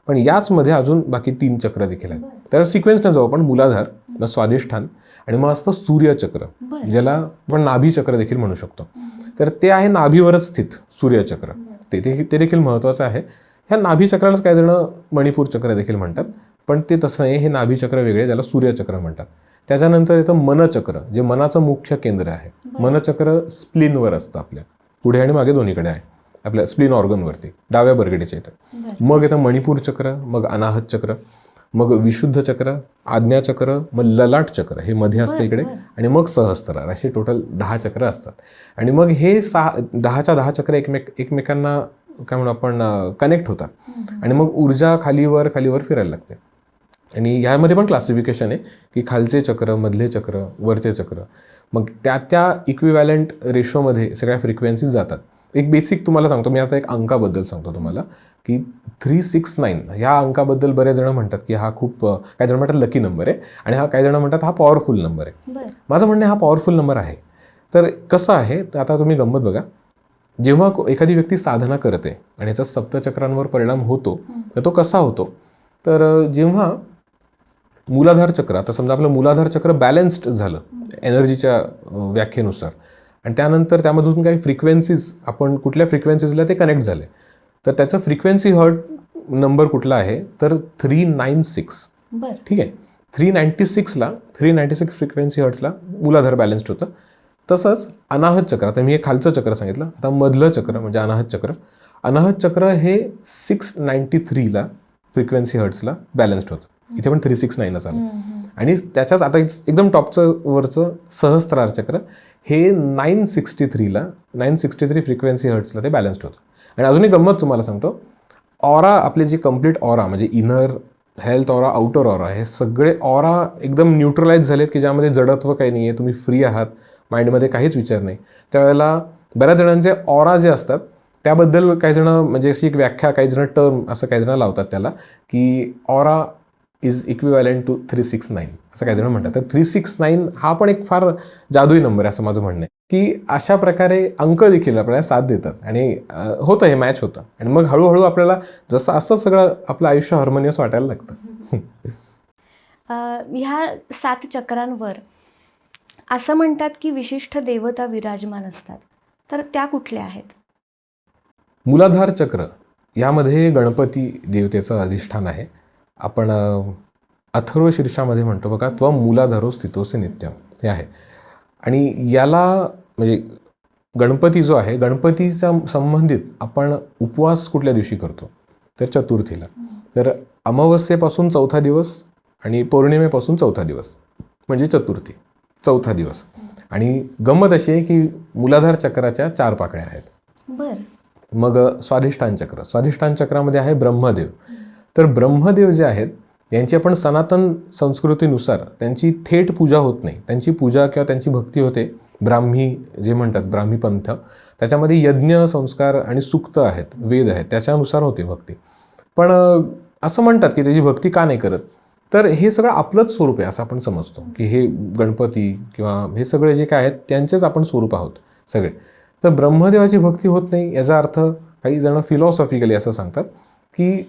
पण याचमध्ये अजून बाकी 3 चक्र देखील आहेत. त्याला सिक्वेन्सनं जाऊ आपण, मूलाधार, मग स्वाधिष्ठान, आणि मग असतं सूर्यचक्र, ज्याला आपण नाभीचक्र देखील म्हणू शकतो. तर ते आहे नाभीवरच स्थित सूर्यचक्र, ते देखील महत्त्वाचं आहे. ह्या नाभीचक्रालाच काही जण मणिपूर चक्र देखील म्हणतात, पण ते तसं नाही, हे नाभीचक्र वेगळे, त्याला सूर्यचक्र म्हणतात. त्याच्यानंतर येतं मनचक्र, जे मनाचं मुख्य केंद्र आहे. मनचक्र स्प्लिनवर असतं, आपल्या पुढे आणि मागे दोन्हीकडे आहे, आपल्या स्प्लिन ऑर्गनवरती, डाव्या बरगडीच्या इथं. मग येतं मणिपूर चक्र, मग अनाहत चक्र, मग विशुद्ध चक्र, आज्ञा चक्र, मग ललाट चक्र हे मध्ये असतं इकडे, आणि मग सहस्त्रार. असे टोटल 10 चक्र असतात. आणि मग हे 10च्या 10 चक्र एकमेकांना काय म्हणू आपण कनेक्ट होतात, आणि मग ऊर्जा खालीवर फिरायला लागते. आणि ह्यामध्ये पण क्लासिफिकेशन आहे की खालचे चक्र, मधले चक्र, वरचे चक्र, मग त्या इक्विव्हॅलंट रेशोमध्ये सगळ्या फ्रिक्वेन्सीज जातात. एक बेसिक तुम्हाला सांगतो मी, आता एक अंकाबद्दल सांगतो तुम्हाला की 369 ह्या अंकाबद्दल बरेच जण म्हणतात की हा खूप, काही जण म्हणतात लकी नंबर आहे, आणि काही जण म्हणतात हा पॉवरफुल नंबर आहे. माझं म्हणणं हा पॉवरफुल नंबर आहे. तर कसं आहे, तर आता तुम्ही गंमत बघा, जेव्हा एखादी व्यक्ती साधना करते आणि याचा सप्तचक्रांवर परिणाम होतो, तर तो कसा होतो, तर जेव्हा मूलाधार चक्र, आता समजा आपलं मूलाधार चक्र बॅलन्स्ड झालं एनर्जीच्या व्याख्येनुसार, आणि त्यानंतर त्यामधून काही फ्रिक्वेन्सीज, आपण कुठल्या फ्रिक्वेन्सीजला ते कनेक्ट झाले, तर त्याचा फ्रिक्वेन्सी हर्ट नंबर कुठला आहे, तर 396. ठीक आहे, 396 फ्रिक्वेन्सी हर्ट्सला मूलाधार बॅलन्स्ड होतं. तसंच अनाहत चक्र, आता मी हे खालचं चक्र सांगितलं, आता मधलं चक्र म्हणजे अनाहत चक्र हे 693ला फ्रिक्वेन्सी हर्ट्सला बॅलन्स्ड होतं. इथे पण 369 आलं. आणि त्याच्याच आता एकदम टॉपचं वरचं सहस्त्रार चक्र हे 963 फ्रिक्वेन्सी हर्ट्सला ते बॅलन्स्ड होतं. आणि अजून एक गंमत तुम्हाला सांगतो, ऑरा, आपले जे कम्प्लीट ऑरा म्हणजे inner health aura, outer aura, हे सगळे ऑरा एकदम न्यूट्रलाइज झालेत की ज्यामध्ये जडत्व काही नाही आहे, तुम्ही फ्री आहात, माइंडमध्ये काहीच विचार नाही. त्यावेळेला बऱ्याच जणांचे ऑरा जे असतात त्याबद्दल काही जण, म्हणजे अशी एक व्याख्या, काही जण टर्म असं काही जण लावतात त्याला, की ऑरा इज इक्विव्हॅलंट टू 369 असं काही जण म्हणतात. तर 369 हा पण एक फार जादुई नंबर आहे असं माझं म्हणणं आहे. की अशा प्रकारे अंक देखील आपल्याला साथ देतात आणि होतं हे मॅच होतं आणि मग हळूहळू आपल्याला जसं असं सगळं आपलं आयुष्य हार्मोनियस वाटायला लागतं. ह्या 7 चक्रांवर असं म्हणतात की विशिष्ट देवता विराजमान असतात, तर त्या कुठल्या आहेत? मूलाधार चक्र यामध्ये गणपती देवतेचं अधिष्ठान आहे. आपण अथर्व शीर्षामध्ये म्हणतो बघा, त्वं मूलाधारो स्थितोसी नित्यम हे आहे. आणि याला म्हणजे गणपती जो आहे, गणपतीचा संबंधित आपण उपवास कुठल्या दिवशी करतो तर चतुर्थीला. तर अमावस्येपासून 4था दिवस आणि पौर्णिमेपासून 4था दिवस म्हणजे चतुर्थी 4था दिवस. आणि गंमत अशी आहे की मूलाधार चक्राच्या 4 पाकळ्या आहेत. बरं. मग स्वाधिष्ठान चक्र, स्वाधिष्ठान चक्रामध्ये आहे ब्रह्मदेव. तर ब्रह्मदेव जे आहेत यांची आपण सनातन संस्कृतीनुसार त्यांची थेट पूजा होत नाही. त्यांची पूजा किंवा त्यांची भक्ती होते ब्राह्मी जे म्हणतात, ब्राह्मी पंथ, त्याच्यामध्ये यज्ञ संस्कार आणि सूक्त आहेत, वेद आहेत, त्याच्यानुसार होते भक्ती. पण असं म्हणतात की त्याची भक्ती का नाही करत, तर हे सगळं आपलंच स्वरूप आहे असं आपण समजतो की हे गणपती किंवा हे सगळे जे काय आहेत त्यांचेच आपण स्वरूप आहोत सगळे. तर ब्रह्मदेवाची भक्ती होत नाही याचा अर्थ काही जण फिलॉसॉफिकली असं सांगतात की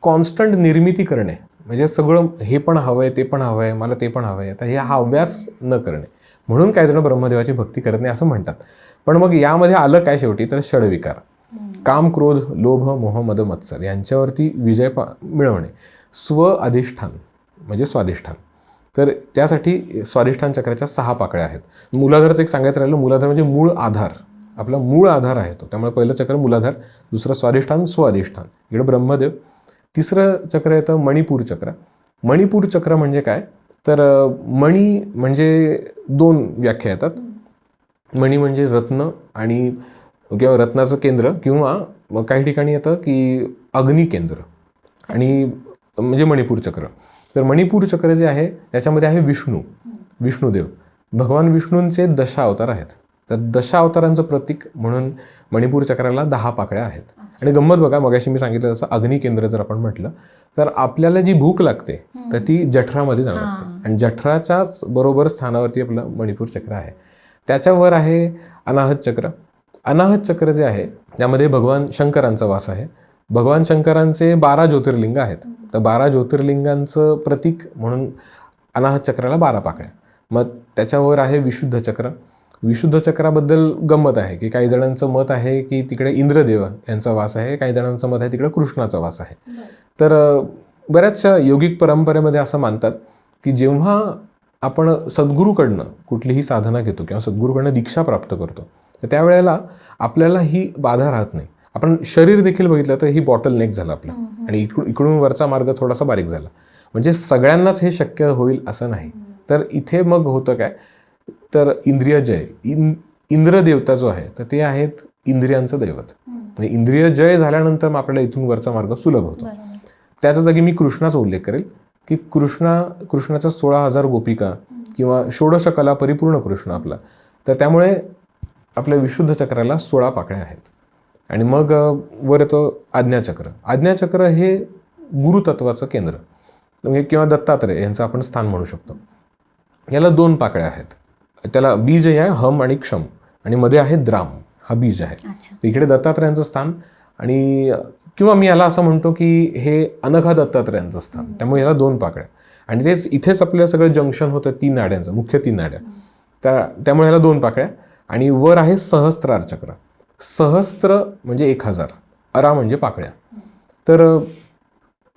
कॉन्स्टंट निर्मिती करणे, म्हणजे सगळं हे पण हवं आहे, ते पण हवं आहे, मला ते पण हवं आहे, तर हे हा अभ्यास न करणे, म्हणून काही जण ब्रह्मदेवाची भक्ती करत नाही असं म्हणतात. पण मग यामध्ये आलं काय शेवटी तर षडविकार, काम, क्रोध, लोभ, मोह, मद, मत्सर यांच्यावरती विजय मिळवणे, स्व अधिष्ठान म्हणजे स्वाधिष्ठान. तर त्यासाठी स्वाधिष्ठान चक्राच्या 6 पाकळ्या आहेत. मूलाधारचं एक सांगायचं राहिलं, मूलाधार म्हणजे मूळ आधार, आपला मूळ आधार आहे तो. त्यामुळे पहिलं चक्र मूलाधार, दुसरं स्वाधिष्ठान, स्वाधिष्ठान, इकडे ब्रह्मदेव. तिसरं चक्र येतं मणिपूर चक्र. मणिपूर चक्र म्हणजे काय तर मणी म्हणजे 2 व्याख्या येतात. मणी म्हणजे रत्न आणि किंवा रत्नाचं केंद्र, किंवा मग काही ठिकाणी येतं की अग्नी केंद्र आणि म्हणजे मणिपूर चक्र. तर मणिपूर चक्र जे आहे त्याच्यामध्ये आहे विष्णुदेव. भगवान विष्णूंचे 10 अवतार आहेत. तर 10 अवतारांचं प्रतीक म्हणून मणिपूर चक्राला 10 पाकळ्या आहेत. आणि गंमत बघा, मगाशी मी सांगितलं तसं अग्नी केंद्र जर आपण म्हटलं तर आपल्याला जी भूक लागते तर ती जठरामध्ये जाणं लागते आणि जठराच्याच बरोबर स्थानावरती आपलं मणिपूर चक्र आहे. त्याच्यावर आहे अनाहत चक्र. अनाहत चक्र जे आहे त्यामध्ये भगवान शंकरांचा वास आहे. भगवान शंकरांचे 12 ज्योतिर्लिंग आहेत. तर 12 ज्योतिर्लिंगांचं प्रतीक म्हणून अनाहत चक्राला 12 पाकळ्या. मग त्याच्यावर आहे विशुद्ध चक्र. विशुद्ध चक्राबद्दल गंमत आहे की काही जणांचं मत आहे की तिकडे इंद्रदेव यांचा वास आहे, काही जणांचं मत आहे तिकडे कृष्णाचा वास आहे. तर बऱ्याचशा योगिक परंपरेमध्ये असं मानतात की जेव्हा आपण सद्गुरूकडनं कुठलीही साधना घेतो किंवा सद्गुरूकडनं दीक्षा प्राप्त करतो तर त्यावेळेला आपल्याला ही बाधा राहत नाही. आपण शरीर देखील बघितलं तर ही बॉटल नेक झालं आपलं आणि इकडून वरचा मार्ग थोडासा बारीक झाला. म्हणजे सगळ्यांनाच हे शक्य होईल असं नाही. तर इथे मग होतं काय तर इंद्रियजय, इंद्रदेवता जो आहे तर ते आहेत इंद्रियांचं दैवत. म्हणजे इंद्रिय जय झाल्यानंतर मग आपल्याला इथून वरचा मार्ग सुलभ होतो. त्याच्या जागी मी कृष्णाचा उल्लेख करेल की कृष्णाच्या 16,000 गोपिका किंवा षोडश कला परिपूर्ण कृष्ण आपला. तर त्यामुळे आपल्या विशुद्ध चक्राला 16 पाकळ्या आहेत. आणि मग वर येतो आज्ञाचक्र. आज्ञाचक्र हे गुरुतत्वाचं केंद्र म्हणजे किंवा दत्तात्रय यांचं आपण स्थान म्हणू शकतो. याला 2 पाकळ्या आहेत. त्याला बीज आहे हम आणि क्षम आणि मध्ये आहे द्राम, हा बीज आहे. इकडे दत्तात्रयांचं स्थान आणि किंवा मी याला असं म्हणतो की हे अनघा दत्तात्रयांचं स्थान. त्यामुळे याला 2 पाकळ्या आणि तेच इथेच आपलं सगळं जंक्शन होतं 3 नाड्यांचं, मुख्य 3 नाड्या. त्यामुळे याला 2 पाकळ्या. आणि वर आहे सहस्त्रार चक्र. सहस्त्र म्हणजे 1000, अरा म्हणजे पाकळ्या. तर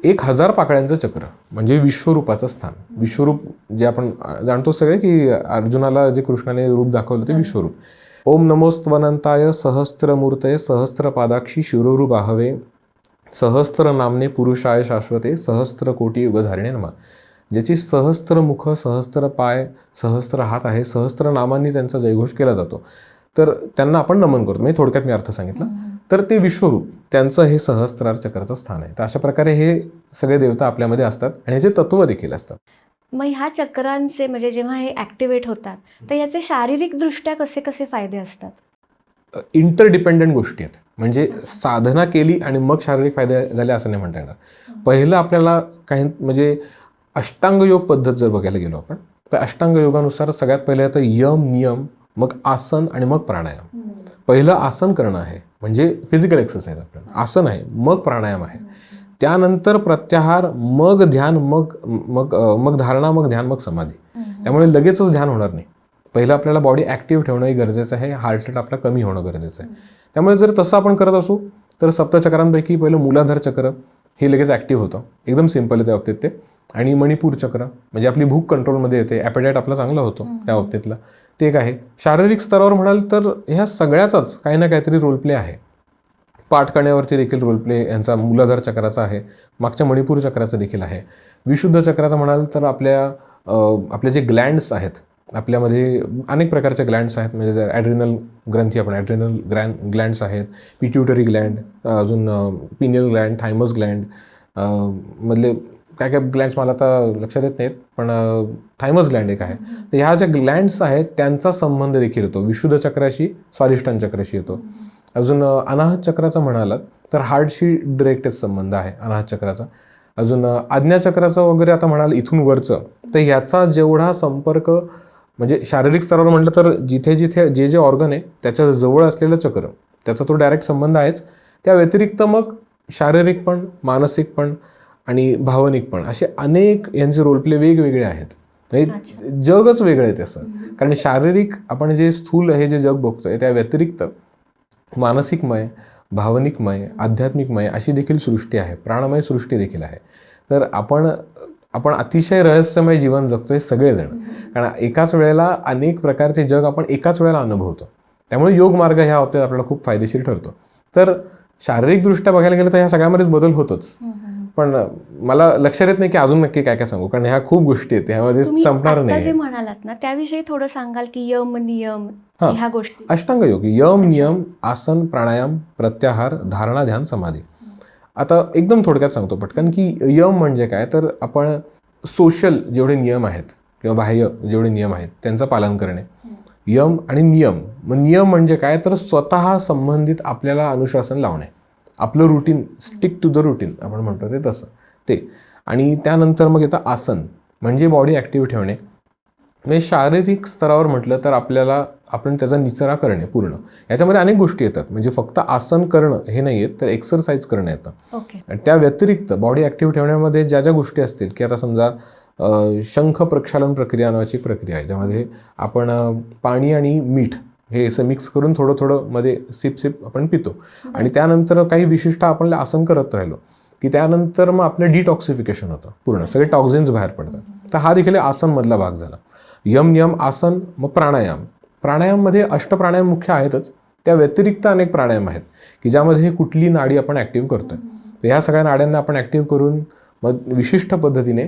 1000 पाकळ्यांचं चक्र म्हणजे विश्वरूपाचं स्थान. विश्वरूप जे आपण जाणतो सगळे की अर्जुनाला जे कृष्णाने रूप दाखवलं ते विश्वरूप. ओम नमोस्त्वनंताय सहस्त्रमूर्तये सहस्त्रपादाक्षी शिरोरुबाहवे सहस्त्र नामने पुरुषाय शाश्वते सहस्त्र कोटी युगधारिणे नमः. ज्याची सहस्त्र मुख, सहस्त्र पाय, सहस्त्र हात आहे, सहस्त्र नामांनी त्यांचा जयघोष केला जातो, तर त्यांना आपण नमन करतो. म्हणजे थोडक्यात मी अर्थ सांगितला. तर ते विश्वरूप त्यांचं हे सहस्त्रार चक्राचं स्थान आहे. तर अशा प्रकारे हे सगळे देवता आपल्यामध्ये असतात आणि ह्याचे तत्व देखील असतात. मग ह्या चक्रांचे म्हणजे जेव्हा हे ॲक्टिवेट होतात तर याचे शारीरिकदृष्ट्या कसे कसे फायदे असतात? इंटरडिपेंडंट गोष्टी आहेत. म्हणजे साधना केली आणि मग शारीरिक फायदे झाले असं नाही म्हणता येणार. पहिलं आपल्याला काही म्हणजे अष्टांग योग पद्धत जर बघायला गेलो आपण तर अष्टांग योगानुसार सगळ्यात पहिलं येतं यम, नियम मग आसन आणि मग प्राणायाम. पहिलं आसन करणं आहे म्हणजे फिजिकल एक्सरसाइज आपल्याला, आसन आहे, मग प्राणायाम आहे, त्यानंतर प्रत्याहार, मग ध्यान, मग मग मग धारणा, मग ध्यान, मग समाधी. त्यामुळे लगेचच ध्यान होणार नाही. पहिलं आपल्याला बॉडी ॲक्टिव्ह ठेवणंही गरजेचं आहे, हार्ट रेट आपला कमी होणं गरजेचं आहे. त्यामुळे जर तसं आपण करत असू तर सप्तचक्रांपैकी पहिलं मूलाधार चक्र हे लगेच ॲक्टिव्ह होतं, एकदम सिम्पल आहे त्या बाबतीत ते. आणि मणिपूर चक्र म्हणजे आपली भूक कंट्रोलमध्ये येते, ॲपेटाईट आपला चांगला होतो त्या बाबतीतला, ते एक आहे. शारीरिक स्तरावर म्हणाल तर ह्या सगळ्याचाच काही ना काहीतरी रोल प्ले आहे. पाठ करण्यावरती देखील रोल प्ले यांचा मूलाधार चक्राचा आहे, मागच्या मणिपूर चक्राचा देखील आहे. विशुद्ध चक्राचा म्हणाल तर आपले जे ग्लँड्स आहेत, आपल्यामध्ये अनेक प्रकारचे ग्लँड्स आहेत. म्हणजे जर ॲड्रिनल ग्रंथी, आपण ॲड्रिनल ग्लँड्स आहेत, पिट्युटरी ग्लँड, अजून पिनियल ग्लँड, थायमस ग्लँड, मधले काय काय ग्लँड्स मला आता लक्षात येत नाहीत, पण थायमस ग्लँड एक आहे. तर ह्या ज्या ग्लँड्स आहेत त्यांचा संबंध देखील येतो विशुद्ध चक्राशी, स्वादिष्टान चक्राशी येतो. अजून अनाहत चक्राचा म्हणालात तर हार्टशी डिरेक्टच संबंध आहे अनाहत चक्राचा. अजून आज्ञाचक्राचं वगैरे आता म्हणाल इथून वरचं, तर ह्याचा जेवढा संपर्क म्हणजे शारीरिक स्तरावर म्हटलं तर जिथे जिथे जे ऑर्गन आहे त्याच्या जवळ असलेलं चक्र, त्याचा तो डायरेक्ट संबंध आहेच. त्या व्यतिरिक्त मग शारीरिक पण, मानसिक पण आणि भावनिक पण, असे अनेक यांचे रोलप्ले वेगवेगळे आहेत. म्हणजे जगच वेगळं आहे तसं. कारण शारीरिक आपण जे स्थूल हे जे जग बघतोय त्या व्यतिरिक्त मानसिकमय, भावनिकमय, आध्यात्मिकमय अशी देखील सृष्टी आहे, प्राणमय सृष्टी देखील आहे. तर आपण अतिशय रहस्यमय जीवन जगतोय सगळेजण, कारण एकाच वेळेला अनेक प्रकारचे जग आपण एकाच वेळेला अनुभवतो. त्यामुळे योग मार्ग ह्या बाबतीत आपल्याला खूप फायदेशीर ठरतो. तर शारीरिकदृष्ट्या बघायला गेलं तर ह्या सगळ्यामध्येच बदल होतोच. पण मला लक्षात येत नाही की अजून नक्की काय काय सांगू, कारण ह्या खूप गोष्टी आहेत, ह्यामध्ये संपणार तुम्ही नाही. जे म्हणालात ना त्याविषयी थोडं सांगाल की यम नियम ह्या गोष्टी? अष्टांग योग, यम नियम, आसन, प्राणायाम, प्रत्याहार, धारणा, ध्यान, समाधी. आता एकदम थोडक्यात सांगतो पटकन की यम म्हणजे काय. तर आपण सोशल जेवढे नियम आहेत किंवा बाह्य जेवढे नियम आहेत त्यांचं पालन करणे, यम आणि नियम. मग नियम म्हणजे काय तर स्वतः संबंधित आपल्याला अनुशासन लावणे, आपलं routine, stick to the routine आपण म्हणतो ते तसं ते. आणि त्यानंतर मग येतं आसन म्हणजे बॉडी ॲक्टिव्ह ठेवणे. म्हणजे शारीरिक स्तरावर म्हटलं तर आपण त्याचा निचरा करणे पूर्ण. याच्यामध्ये अनेक गोष्टी येतात, म्हणजे फक्त आसन करणं हे नाही येत, तर एक्सरसाइज करणं येतं. आणि त्या व्यतिरिक्त बॉडी ॲक्टिव्ह ठेवण्यामध्ये ज्या ज्या गोष्टी असतील की आता समजा शंख प्रक्षालन प्रक्रिया नावाची प्रक्रिया आहे, ज्यामध्ये आपण पाणी आणि मीठ हे असं मिक्स करून थोडं थोडं मध्ये सिप आपण पितो. आणि त्यानंतर काही विशिष्ट आपण आसन करत राहिलो की त्यानंतर मग आपलं डिटॉक्सिफिकेशन होतं पूर्ण, सगळे टॉक्झिन्स बाहेर पडतात. तर हा देखील आसनमधला भाग झाला. यम नियम आसन. मग प्राणायाम. प्राणायाममध्ये अष्टप्राणायाम मुख्य आहेतच, त्या व्यतिरिक्त अनेक प्राणायाम आहेत की ज्यामध्ये कुठली नाडी आपण ॲक्टिव्ह करतोय. तर ह्या सगळ्या नाड्यांना आपण ॲक्टिव्ह करून मग विशिष्ट पद्धतीने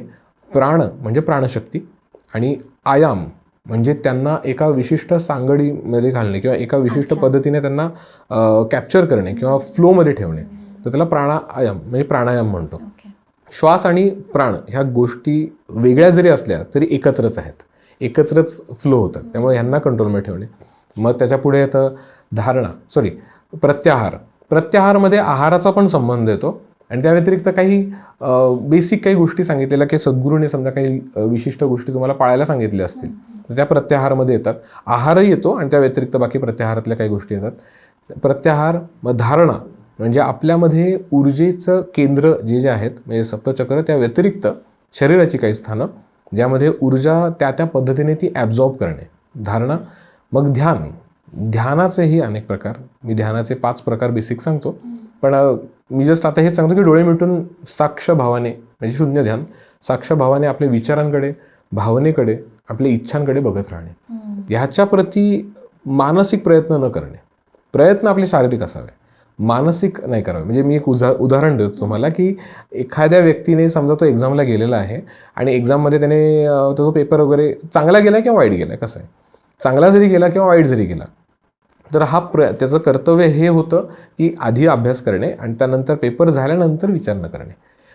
प्राण म्हणजे प्राणशक्ती आणि आयाम म्हणजे त्यांना एका विशिष्ट सांगडीमध्ये घालणे किंवा एका विशिष्ट पद्धतीने त्यांना कॅप्चर करणे किंवा फ्लोमध्ये ठेवणे, तर त्याला प्राणायाम म्हणजे प्राणायाम म्हणतो. श्वास आणि प्राण ह्या गोष्टी वेगळ्या जरी असल्या तरी एकत्रच आहेत, एकत्रच फ्लो होतात, त्यामुळे ह्यांना कंट्रोलमध्ये ठेवणे. मग त्याच्या पुढे येतं प्रत्याहार. प्रत्याहारमध्ये आहाराचा पण संबंध येतो आणि त्या व्यतिरिक्त काही बेसिक काही गोष्टी सांगितलेल्या की सद्गुरूने समजा काही विशिष्ट गोष्टी तुम्हाला पाळायला सांगितल्या असतील तर त्या प्रत्याहारमध्ये येतात. आहारही येतो आणि त्या व्यतिरिक्त बाकी प्रत्याहारातल्या काही गोष्टी येतात. प्रत्याहार. मग धारणा म्हणजे आपल्यामध्ये ऊर्जेचं केंद्र जे आहेत म्हणजे सप्तचक्र, त्या व्यतिरिक्त शरीराची काही स्थानं ज्यामध्ये ऊर्जा त्या पद्धतीने ती ॲब्झॉर्ब करणे, धारणा. मग ध्यानाचेही अनेक प्रकार, मी ध्यानाचे 5 प्रकार बेसिक सांगतो, पण मी जस्ट आता हेच सांगतो की डोळे मिटून साक्ष भावाने म्हणजे शून्य ध्यान, साक्ष भावाने आपल्या विचारांकडे, भावनेकडे, आपल्या इच्छांकडे बघत राहणे. ह्याच्या प्रती मानसिक प्रयत्न न करणे. प्रयत्न आपले शारीरिक असावे, मानसिक नाही करावे. म्हणजे मी एक उदाहरण देतो तुम्हाला की एखाद्या व्यक्तीने समजा तो एक्झामला गेलेला आहे आणि एक्झाममध्ये त्याने तो पेपर वगैरे चांगला गेला किंवा वाईट गेला, कसं आहे, चांगला जरी गेला किंवा वाईट जरी गेला तर त्याचं कर्तव्य हे होतं की आधी अभ्यास करणे आणि त्यानंतर पेपर झाल्यानंतर विचार न करणे.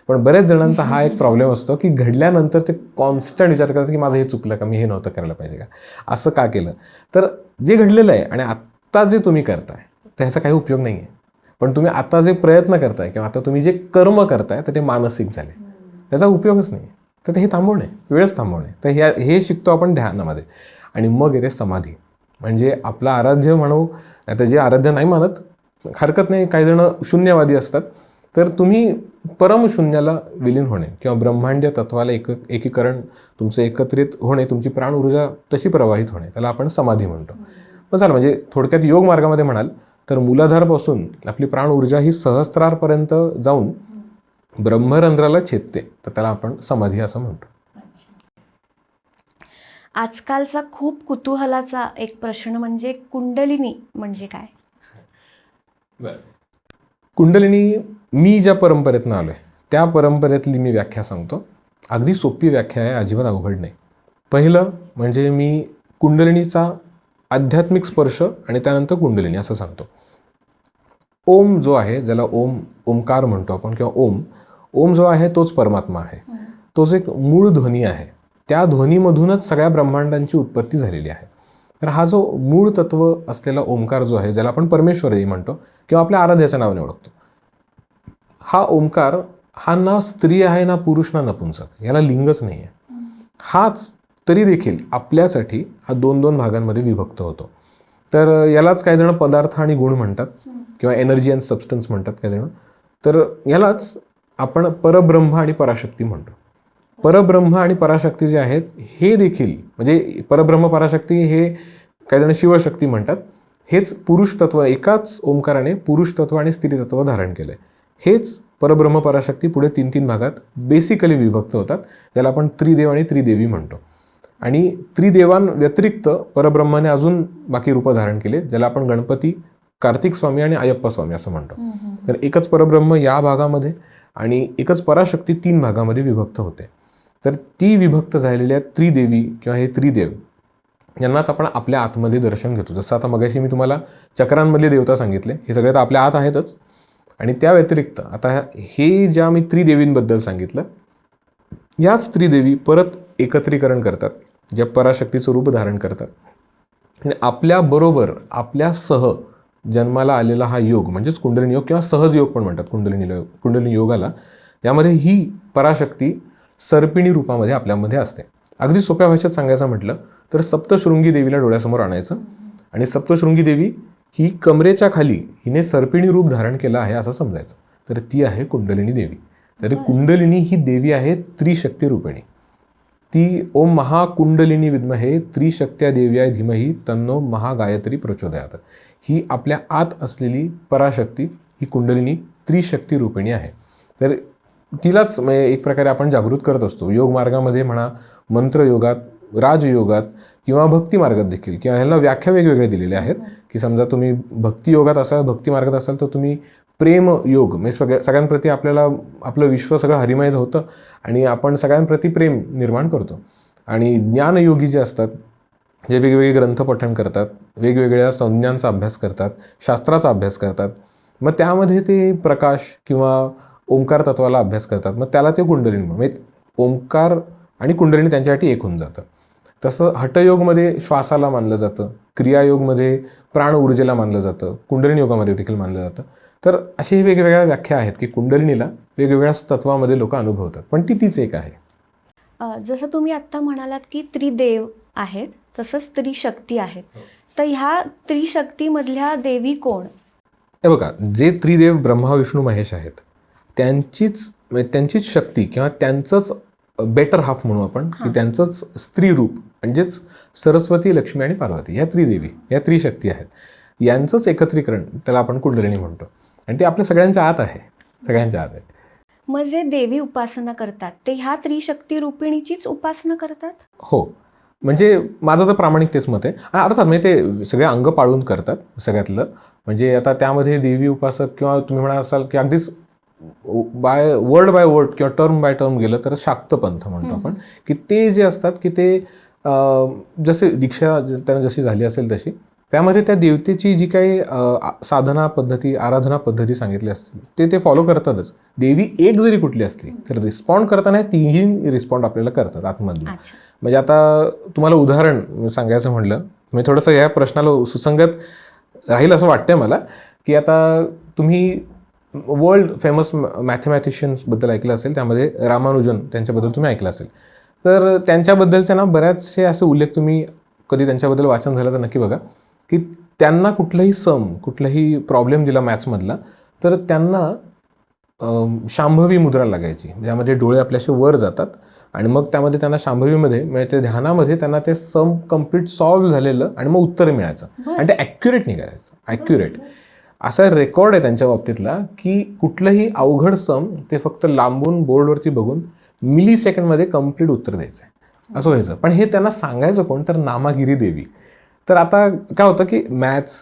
पण बऱ्याच जणांचा हा एक प्रॉब्लेम असतो की घडल्यानंतर ते कॉन्स्टंट विचार करतात की माझं हे चुकलं का, मी हे नव्हतं करायला पाहिजे का, असं का केलं. तर जे घडलेलं आहे आणि आत्ता जे तुम्ही करताय तर ह्याचा काही उपयोग नाही आहे. पण तुम्ही आता जे प्रयत्न करताय किंवा आता तुम्ही जे कर्म करताय तर ते मानसिक झाले, त्याचा उपयोगच नाही. तर हे थांबवणे, वेळच थांबवणे. तर हे शिकतो आपण ध्यानामध्ये. आणि मग येते समाधी. म्हणजे आपलं आराध्य म्हणू, आता जे आराध्य नाही मानत हरकत नाही, काही जण शून्यवादी असतात, तर तुम्ही परमशून्याला विलीन होणे किंवा ब्रह्मांडीय तत्वाला एकीकरण, तुमचं एकत्रित होणे, तुमची प्राण ऊर्जा तशी प्रवाहित होणे, त्याला आपण समाधी म्हणतो. मग झालं, म्हणजे थोडक्यात योग मार्गामध्ये म्हणाल तर मूलाधारपासून आपली प्राण ऊर्जा ही सहस्त्रारपर्यंत जाऊन ब्रह्मरंध्राला छेदते, तर त्याला आपण समाधी असं म्हणतो. आजकालचा खूप कुतूहलाचा एक प्रश्न म्हणजे कुंडलिनी म्हणजे काय? कुंडलिनी, मी ज्या परंपरेतनं आलोय त्या परंपरेतली मी व्याख्या सांगतो. अगदी सोपी व्याख्या आहे, अजिबात अवघड नाही. पहिलं म्हणजे मी कुंडलिनीचा आध्यात्मिक स्पर्श आणि त्यानंतर कुंडलिनी असं सांगतो. ओम जो आहे, ज्याला ओमकार म्हणतो आपण किंवा ओम जो आहे तोच परमात्मा आहे. तोच एक मूळ ध्वनी आहे. त्या ध्वनीमधूनच सगळ्या ब्रह्मांडांची उत्पत्ती झालेली आहे. तर हा जो मूळ तत्व असलेला ओमकार जो आहे, ज्याला आपण परमेश्वरही म्हणतो किंवा आपल्या आराध्याच्या नावाने ओळखतो, हा ओमकार हा ना स्त्री आहे, ना पुरुष, ना नपुंसक, याला लिंगच नाही आहे. हाच तरी देखील आपल्यासाठी हा 2 भागांमध्ये विभक्त होतो. तर यालाच काही जण पदार्थ आणि गुण म्हणतात किंवा एनर्जी अँड सबस्टन्स म्हणतात काही जण. तर यालाच आपण परब्रह्म आणि पराशक्ती म्हणतो. परब्रह्म आणि पराशक्ती जे आहेत हे देखील, म्हणजे परब्रह्म पराशक्ती हे काही जण शिवशक्ती म्हणतात, हेच पुरुष तत्व, एकाच ओंकाराने पुरुष तत्व आणि स्त्री तत्व धारण केलंय. हेच परब्रह्म पराशक्ती पुढे 3 भागात बेसिकली विभक्त होतात, ज्याला आपण त्रिदेव आणि त्रिदेवी म्हणतो. आणि त्रिदेवांव्यतिरिक्त परब्रह्माने अजून बाकी रूपं धारण केले, ज्याला आपण गणपती, कार्तिक स्वामी आणि अय्यप्पा स्वामी असं म्हणतो. तर एकच परब्रह्म या भागामध्ये आणि एकच पराशक्ती 3 भागामध्ये विभक्त होते. तर ती विभक्त झालेल्या त्रिदेवी किंवा हे त्रिदेव यांनाच आपण आपल्या आतमध्ये दर्शन घेतो. जसं आता मगाशी मी तुम्हाला चक्रांमधले देवता सांगितले, हे सगळे तर आपल्या आत आहेतच. आणि त्या व्यतिरिक्त आता हे ज्या मी त्रिदेवींबद्दल सांगितलं, याच त्रिदेवी परत एकत्रीकरण करतात, ज्या पराशक्तीचं रूप धारण करतात. आणि आपल्याबरोबर, आपल्यासह जन्माला आलेला हा योग म्हणजेच कुंडलिनी योग किंवा सहज योग पण म्हणतात कुंडलिनी योगाला, यामध्ये ही पराशक्ती सर्पिणी रूपामध्ये आपल्यामध्ये असते. अगदी सोप्या भाषेत सांगायचं म्हटलं तर सप्तशृंगी देवीला डोळ्यासमोर आणायचं आणि सप्तशृंगी देवी ही कमरेच्या खाली हिने सर्पिणी रूप धारण केलं आहे असं समजायचं. तर ती आहे कुंडलिनी देवी. तर कुंडलिनी ही देवी आहे त्रिशक्ती रूपिणी. ती ओम महाकुंडलिनी विद्महे त्रिशक्त्या देव्याय धीमहि तन्नो महागायत्री प्रचोदयात, ही आपल्या आत असलेली पराशक्ती, ही कुंडलिनी त्रिशक्ती रूपिणी आहे. तर तिलाच एक प्रकारे आपण जागृत करत असतो. योग मार्गामध्ये म्हणा, मंत्रयोगात, राजयोगात किंवा भक्ती मार्गात देखील, किंवा ह्याला व्याख्या वेगवेगळ्या दिलेल्या आहेत. की समजा तुम्ही भक्ती योगात असाल, भक्ती मार्गात असाल, तर तुम्ही प्रेम योग, म्हणजे सगळ्यांप्रती आपल्याला आपलं विश्व सगळं हरिमय होतं आणि आपण सगळ्यांप्रती प्रेम निर्माण करतो. आणि ज्ञानयोगी जे असतात, जे वेगवेगळे ग्रंथ पठण करतात, वेगवेगळ्या संज्ञांचा अभ्यास करतात, शास्त्राचा अभ्यास करतात, मग त्यामध्ये ते प्रकाश किंवा ओंकार तत्वाला अभ्यास करतात, मग त्याला ते कुंडलिनी म्हणजे ओंकार आणि कुंडलिनी त्यांच्यासाठी एक होऊन जातं. तसं हठयोगमध्ये श्वासाला मानलं जातं, क्रियायोगमध्ये प्राण ऊर्जेला मानलं जातं, कुंडलिनी योगामध्ये देखील मानलं जातं. तर अशी ही वेगवेगळ्या व्याख्या आहेत की कुंडलिनीला वेगवेगळ्या तत्वामध्ये लोक अनुभवतात, पण ती तीच एक आहे. जसं तुम्ही आत्ता म्हणालात की त्रिदेव आहेत, तसंच त्रिशक्ती आहेत, तर ह्या त्रिशक्तीमधल्या देवी कोण? हे बघा, जे त्रिदेव ब्रह्मा विष्णू महेश आहेत त्यांचीच शक्ती किंवा त्यांचंच बेटर हाफ म्हणू आपण, की त्यांचंच स्त्री रूप म्हणजेच सरस्वती, लक्ष्मी आणि पार्वती, ह्या त्रिदेवी, ह्या त्रिशक्ती आहेत. यांचंच एकत्रीकरण त्याला आपण कुंडलिनी म्हणतो. आणि ते आपल्या सगळ्यांच्या आत आहे, सगळ्यांच्या आत आहे. मग जे देवी उपासना करतात ते ह्या त्रिशक्ती रूपिणीचीच उपासना करतात? हो, म्हणजे माझं तर प्रामाणिक तेच मत आहे. आणि अर्थात म्हणजे ते सगळे अंग पाळून करतात सगळ्यातलं. म्हणजे आता त्यामध्ये देवी उपासक किंवा तुम्ही म्हणा असाल की अगदीच बाय वर्ड किंवा टर्म बाय टर्म गेलं तर शाक्त पंथ म्हणतो आपण, की ते जे असतात की ते जसे दीक्षा त्यांना जशी झाली असेल तशी, त्यामध्ये त्या देवतेची जी काही साधना पद्धती, आराधना पद्धती सांगितली असतील ते फॉलो करतातच. देवी एक जरी कुठली असली तर रिस्पॉन्ड करताना तीही रिस्पॉन्ड आपल्याला करतात आतमधून. म्हणजे आता तुम्हाला उदाहरण सांगायचं म्हटलं, म्हणजे थोडंसं या प्रश्नाला सुसंगत राहील असं वाटतंय मला, की आता तुम्ही वर्ल्ड फेमस मॅथमॅटिशियन्सबद्दल ऐकलं असेल, त्यामध्ये रामानुजन त्यांच्याबद्दल तुम्ही ऐकलं असेल. तर त्यांच्याबद्दलचे ना बऱ्याचसे असे उल्लेख तुम्ही कधी त्यांच्याबद्दल वाचन झालं तर नक्की बघा, की त्यांना कुठलाही कुठलाही प्रॉब्लेम दिला मॅथ्समधला तर त्यांना शांभवी मुद्रा लागायची, ज्यामध्ये डोळे आपल्याशी वर जातात आणि मग त्यामध्ये त्यांना शांभवीमध्ये म्हणजे ते ध्यानामध्ये त्यांना ते सम कम्प्लीट सॉल्व्ह झालेलं आणि मग उत्तर मिळायचं आणि ते ॲक्युरेट निघायचं. ॲक्युरेट असा रेकॉर्ड आहे त्यांच्या बाबतीतला, की कुठलंही अवघड सम ते फक्त लांबून बोर्डवरती बघून मिली सेकंडमध्ये कम्प्लीट उत्तर द्यायचं आहे, असं व्हायचं. पण हे त्यांना सांगायचं कोण, तर नामागिरी देवी. तर आता काय होतं की मॅथ्स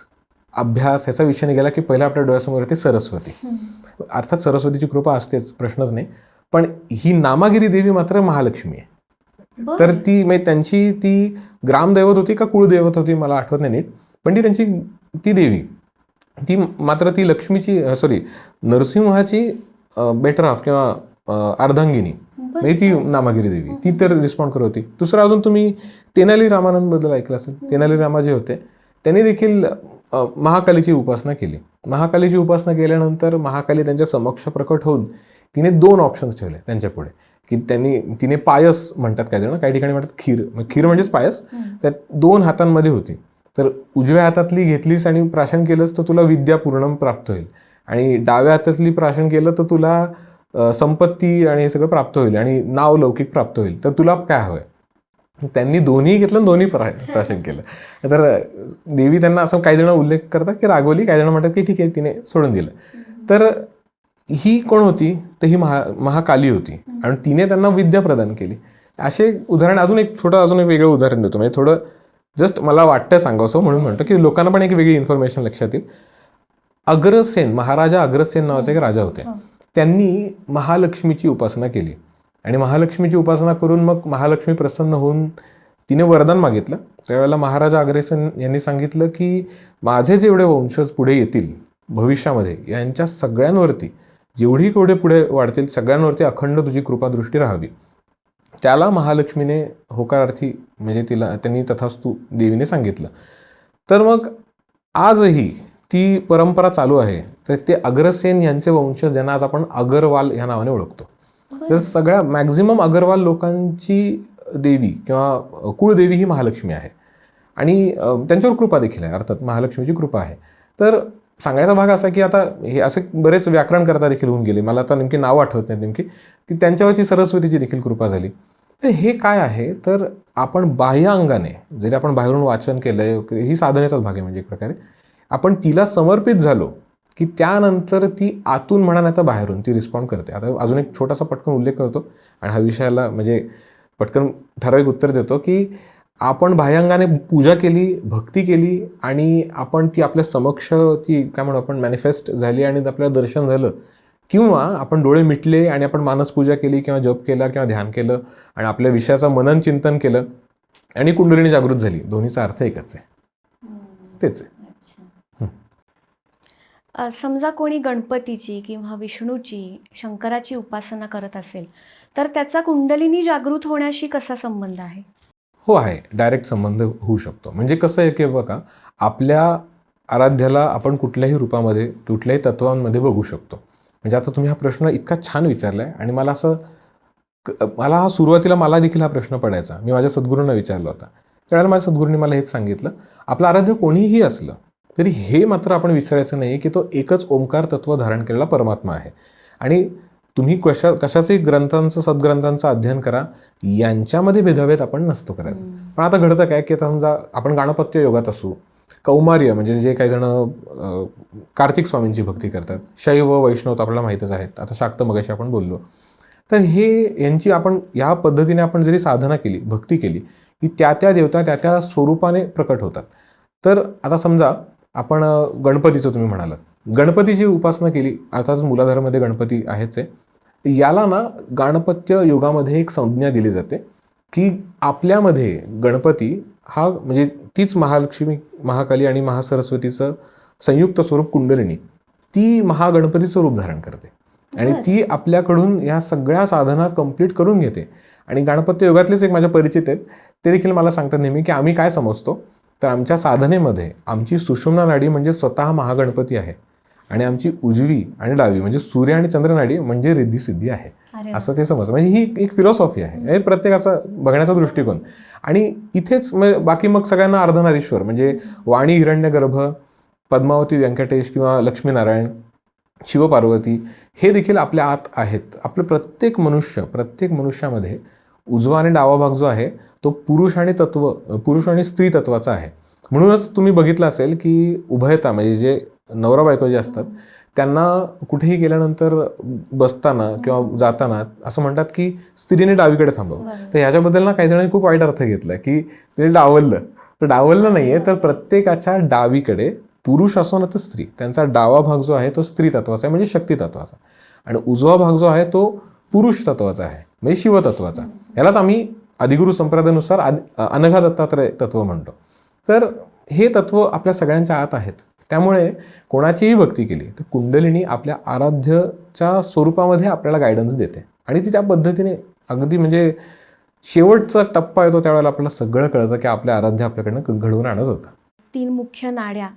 अभ्यास ह्याचा विषय निघाला की पहिला आपल्या डोळ्यासमोर येते सरस्वती. अर्थात सरस्वतीची कृपा असतेच, प्रश्नच नाही, पण ही नामागिरी देवी मात्र महालक्ष्मी आहे. तर ती म्हणजे त्यांची ती ग्रामदैवत होती का कुळदैवत होती मला आठवत नाही नीट, पण ती देवी ती मात्र ती लक्ष्मीची नरसिंहाची बेटर हाफ किंवा अर्धांगिनी म्हणजे ती नामागिरी देवी, ती तर रिस्पॉन्ड करत होती. दुसरं अजून तुम्ही तेनाली रामानंदबद्दल ऐकलं असेल. तेनाली रामा जे होते त्यांनी देखील महाकालीची उपासना केली. महाकालीची उपासना केल्यानंतर महाकाली त्यांच्या समक्ष प्रकट होऊन तिने 2 ऑप्शन्स ठेवले त्यांच्या पुढे, की तिने पायस म्हणतात काही जण, काही ठिकाणी म्हणतात खीर. खीर म्हणजेच पायस. त्यात 2 हातांमध्ये होती. तर उजव्या हातातली घेतलीस आणि प्राशन केलंस तर तुला विद्या पूर्ण प्राप्त होईल, आणि डाव्या हातातली प्राशन केलं तर तुला संपत्ती आणि हे सगळं प्राप्त होईल आणि नाव लौकिक प्राप्त होईल. तर तुला काय हवंय? त्यांनी दोन्ही घेतलं आणि दोन्ही प्राशन केलं. तर देवी त्यांना असं काही जण उल्लेख करतात की रागवली, काही जण म्हणतात की ठीक आहे तिने सोडून दिलं. तर ही कोण होती? तर ही महाकाली होती आणि तिने त्यांना विद्या प्रदान केली. असे उदाहरण अजून एक वेगळं उदाहरण देतो, म्हणजे थोडं जस्ट मला वाटतं सांगावं म्हणून म्हणतो की लोकांना पण एक वेगळी इन्फॉर्मेशन लक्षात येईल. अग्रसेन, महाराजा अग्रसेन नावाचे एक राजा होते. त्यांनी महालक्ष्मीची उपासना केली आणि महालक्ष्मीची उपासना करून मग महालक्ष्मी प्रसन्न होऊन तिने वरदान मागितलं. त्यावेळेला महाराजा अग्रसेन यांनी सांगितलं की माझे जेवढे वंशज पुढे येतील भविष्यामध्ये यांच्या सगळ्यांवरती जेवढी केवढे पुढे वाढतील सगळ्यांवरती अखंड तुझी कृपादृष्टी राहावी. त्याला महालक्ष्मीने होकारार्थी म्हणजे त्यांनी तथास्तु देवीने सांगितलं. तर मग आजही ती परंपरा चालू आहे. तर ते अग्रसेन यांचे वंशज ज्यांना आज आपण अगरवाल ह्या नावाने ओळखतो. तर सगळ्या मॅक्झिमम अगरवाल लोकांची देवी किंवा कुळदेवी ही महालक्ष्मी आहे आणि त्यांच्यावर कृपा देखील आहे. अर्थात महालक्ष्मीची कृपा आहे. तर सांगायचा भाग असा की आता हे असे बरेच व्याकरणकर्ता देखील होऊन गेले, मला आता नेमकी नाव आठवत नाही नेमकी, की त्यांच्यावरती सरस्वतीची देखील कृपा झाली. तर हे काय आहे, तर आपण बाह्य अंगाने जरी आपण बाहेरून वाचन केलंय, ही साधनेचाच भाग आहे म्हणजे एक प्रकारे, आपण तिला समर्पित झालो की त्यानंतर ती आतून म्हणा नाही तर बाहेरून ती रिस्पॉन्ड करते. आता अजून एक छोटासा पटकन उल्लेख करतो आणि हा विषयाला म्हणजे पटकन ठराविक उत्तर देतो की आपण बाह्यांगाने पूजा केली, भक्ती केली आणि आपण ती आपल्या समक्ष ती काय म्हणू आपण मॅनिफेस्ट झाली आणि आपल्याला दर्शन झालं, किंवा आपण डोळे मिटले आणि आपण मानसपूजा केली किंवा जप केला किंवा ध्यान केलं आणि आपल्या विषयाचं मनन चिंतन केलं आणि कुंडलिनी जागृत झाली. दोन्हीचा अर्थ एकच आहे, तेच आहे. समजा कोणी गणपतीची किंवा विष्णूची, शंकराची उपासना करत असेल तर त्याचा कुंडलिनी जागृत होण्याशी कसा संबंध आहे? हो आहे, डायरेक्ट संबंध होऊ शकतो. म्हणजे कसं आहे की बघा, आपल्या आराध्याला आपण कुठल्याही रूपामध्ये कुठल्याही तत्वांमध्ये बघू शकतो. म्हणजे आता तुम्ही हा प्रश्न इतका छान विचारला आहे आणि मला सुरुवातीला मला देखील हा प्रश्न पडायचा. मी माझ्या सद्गुरूंना विचारला होता. त्यावेळेला माझ्या सद्गुरूंनी मला हेच सांगितलं, आपलं आराध्य कोणीही असलं तरी हे मात्र आपण विचारायचं नाही की तो एकच ओंकार तत्व धारण केलेला परमात्मा आहे. आणि तुम्ही कशाचंही सद्ग्रंथांचं अध्ययन करा, यांच्यामध्ये भेदाभेद आपण नसतो करायचा. पण आता घडतं काय की समजा आपण गाणपत्य योगात असू, कौमार्य म्हणजे जे काही जण कार्तिक स्वामींची भक्ती करतात, शैव वैष्णव तर आपल्याला माहीतच आहेत, आता शाक्त मगाशी आपण बोललो. तर हे यांची आपण या पद्धतीने आपण जरी साधना केली, भक्ती केली की त्या देवता त्या स्वरूपाने प्रकट होतात. तर आता समजा आपण गणपतीचं तुम्ही म्हणालात, गणपतीची उपासना केली, अर्थात मूलाधारामध्ये गणपती आहेच आहे. याला ना गाणपत्य योगामध्ये एक संज्ञा दिली जाते की आपल्यामध्ये गणपती हा म्हणजे तीच महालक्ष्मी, महाकाली आणि महासरस्वतीचं संयुक्त स्वरूप कुंडलिनी, ती महागणपतीचं रूप धारण करते आणि ती आपल्याकडून या सगळ्या साधना कंप्लीट करून घेते. आणि गणपत्य योगातलेच एक माझ्या परिचित आहेत, ते देखील मला सांगतात नेहमी की आम्ही काय समजतो, तर आमच्या साधनेमध्ये आमची सुषुम्ना नाडी म्हणजे स्वतः महागणपती आहे आणि आमची उजवी आणि डावी म्हणजे सूर्य आणि चंद्र नाडी म्हणजे रिद्धी सिद्धी आहे. अरे वा. असं ते समजतं. म्हणजे ही एक फिलॉसॉफी आहे, हे प्रत्येकाचा बघण्याचा दृष्टिकोन. आणि इथेच बाकी मग सगळ्यांना अर्धनारीश्वर म्हणजे वाणी हिरण्यगर्भ, पद्मावती व्यंकटेश किंवा लक्ष्मीनारायण, शिवपार्वती हे देखील आपल्या आत आहेत. आपलं प्रत्येक मनुष्यामध्ये उजवा आणि डावा भाग जो आहे तो पुरुष आणि स्त्री तत्वाचा आहे. म्हणूनच तुम्ही बघितलं असेल की उभयता म्हणजे जे नवरा बायको जे असतात त्यांना कुठेही गेल्यानंतर बसताना किंवा जाताना असं म्हणतात की स्त्रीने डावीकडे थांबावं. तर ह्याच्याबद्दल ना काही जणांनी खूप वाईट अर्थ घेतला की तिने डावललं. तर डावललं नाहीये, तर प्रत्येकाच्या डावीकडे पुरुष असो ना तर स्त्री, त्यांचा डावा भाग जो आहे तो स्त्री तत्वाचा आहे म्हणजे शक्ती तत्वाचा, आणि उजवा भाग जो आहे तो पुरुष तत्वाचा आहे म्हणजे शिवतत्वाचा. यालाच आम्ही आदिगुरु संप्रदायानुसार अनघा दत्तात्रय तत्व म्हणतो. तर हे तत्व आपल्या सगळ्यांच्या आत आहेत. त्यामुळे कोणाचीही भक्ती केली तर कुंडलिनी आपल्या आराध्यच्या स्वरूपामध्ये आपल्याला गायडन्स देते, आणि ती त्या पद्धतीने अगदी म्हणजे शेवटचा टप्पा येतो त्यावेळेला आपल्याला सगळं कळतं की आपल्या आराध्य आपल्याकडनं घडवून आणत होतं. 3 मुख्य नाड्या,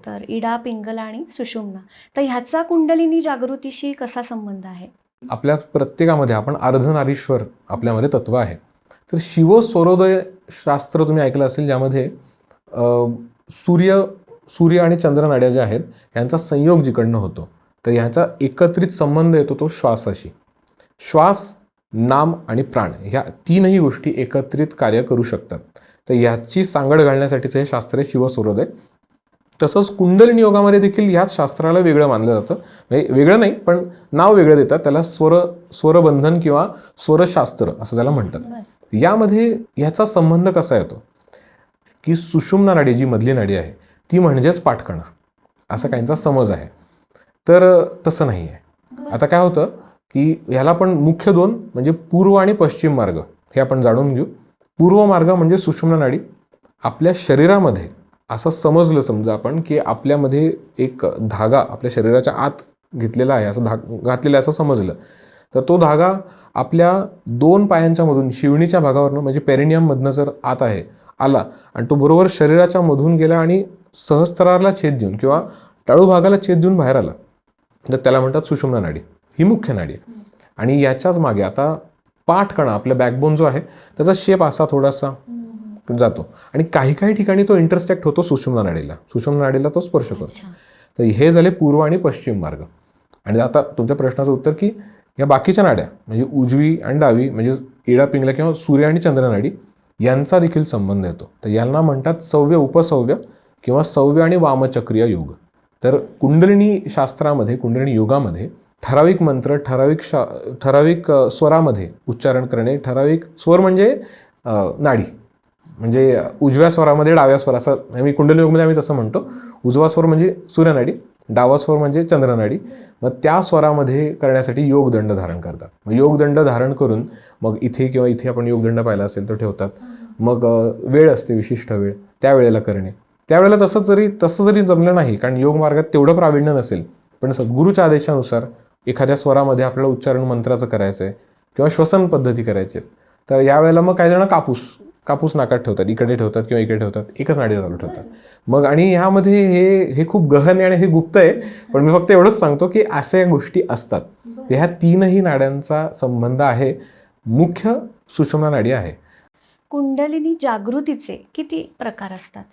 तर इडा, पिंगला आणि सुषुम्ना. तर ह्याचा कुंडलिनी जागृतीशी कसा संबंध आहे? आपल्या प्रत्येकामध्ये आपण अर्धनारीश्वर आपल्यामध्ये तत्व आहे. तर शिव स्वरोदय शास्त्र तुम्ही ऐकलं असेल, ज्यामध्ये सूर्य आणि चंद्र नाड्या ज्या आहेत यांचा संयोग जिकडनं होतो, तर ह्याचा एकत्रित संबंध येतो तो श्वासाशी. श्वास, नाम आणि प्राण ह्या 3ही गोष्टी एकत्रित कार्य करू शकतात. तर ह्याची सांगड घालण्यासाठीचं हे शास्त्र आहे शिव स्वरोदय. तसंच कुंडलिनी योगामध्ये देखील ह्याच शास्त्राला वेगळं मानलं जातं. म्हणजे वेगळं नाही, पण नाव वेगळं देतात त्याला. स्वरबंधन किंवा स्वरशास्त्र असं त्याला म्हणतात. यामध्ये ह्याचा संबंध कसा येतो की सुषुम्ना नाडी जी मधली नाडी आहे ती म्हणजेच पाठकणा, असा काहींचा समज आहे. तर तसं नाही आहे. आता काय होतं की ह्याला पण मुख्य 2 म्हणजे पूर्व आणि पश्चिम मार्ग हे आपण जाणून घेऊ. पूर्व मार्ग म्हणजे सुषुम्ना नाडी. आपल्या शरीरामध्ये असं समजा आपण की आपल्यामध्ये एक धागा आपल्या शरीराच्या आत घेतलेला आहे, असं घातलेला असं समजलं, तर तो धागा आपल्या 2 पायांच्या मधून शिवणीच्या भागावरनं म्हणजे पेरिनियममधनं जर आत आला आणि तो बरोबर शरीराच्या मधून गेला आणि सहस्त्राला छेद देऊन किंवा टाळू भागाला छेद देऊन बाहेर आला, तर त्याला म्हणतात सुषुम्ना नाडी. ही मुख्य नाडी आहे. आणि याच्याच मागे आता पाठकणा आपला बॅकबोन जो आहे त्याचा शेप असा थोडासा जातो, आणि काही ठिकाणी तो इंटरसेक्ट होतो सुषुम्ना नाडीला तो स्पर्श करतो. तर हे झाले पूर्व आणि पश्चिम मार्ग. आणि आता तुमच्या प्रश्नाचं उत्तर की या बाकीच्या नाड्या म्हणजे उजवी आणि डावी म्हणजे इडा, पिंगला किंवा सूर्य आणि चंद्र नाडी यांचा देखील संबंध येतो. तर यांना म्हणतात सव्य, उपसव्य किंवा सव्य आणि वामचक्रीय योग. तर कुंडलिनी शास्त्रामध्ये, कुंडलिनी योगामध्ये ठराविक मंत्र, ठराविक स्वरामध्ये उच्चारण करणे. ठराविक स्वर म्हणजे नाडी, म्हणजे उजव्या स्वरामध्ये डाव्या स्वर, असं आम्ही कुंडलिनी योगमध्ये आम्ही तसं म्हणतो. उजवा स्वर म्हणजे सूर्यनाडी, डावा स्वर म्हणजे चंद्रनाडी. मग त्या स्वरामध्ये करण्यासाठी योगदंड धारण करतात. मग योगदंड धारण करून मग इथे किंवा इथे आपण योगदंड पाहिला असेल तर ठेवतात. मग वेळ असते, विशिष्ट वेळ, त्या वेळेला करणे. त्यावेळेला तसं जरी जमलं नाही, कारण योग मार्गात तेवढं प्रावीण्य नसेल, पण सद्गुरूच्या आदेशानुसार एखाद्या स्वरामध्ये आपल्याला उच्चारण मंत्राचं करायचं आहे किंवा श्वसन पद्धती करायची आहे, तर यावेळेला मग काही जण कापूस नाकात ठेवतात, इकडे ठेवतात किंवा इकडे ठेवतात, एकच नाडी चालू ठेवतात. मग आणि ह्यामध्ये हे खूप गहन आहे आणि हे गुप्त आहे, पण मी फक्त एवढंच सांगतो की अशा गोष्टी असतात. ह्या 3ही नाड्यांचा संबंध आहे. मुख्य सुषुम्ना नाडी आहे. कुंडलिनी जागृतीचे किती प्रकार असतात?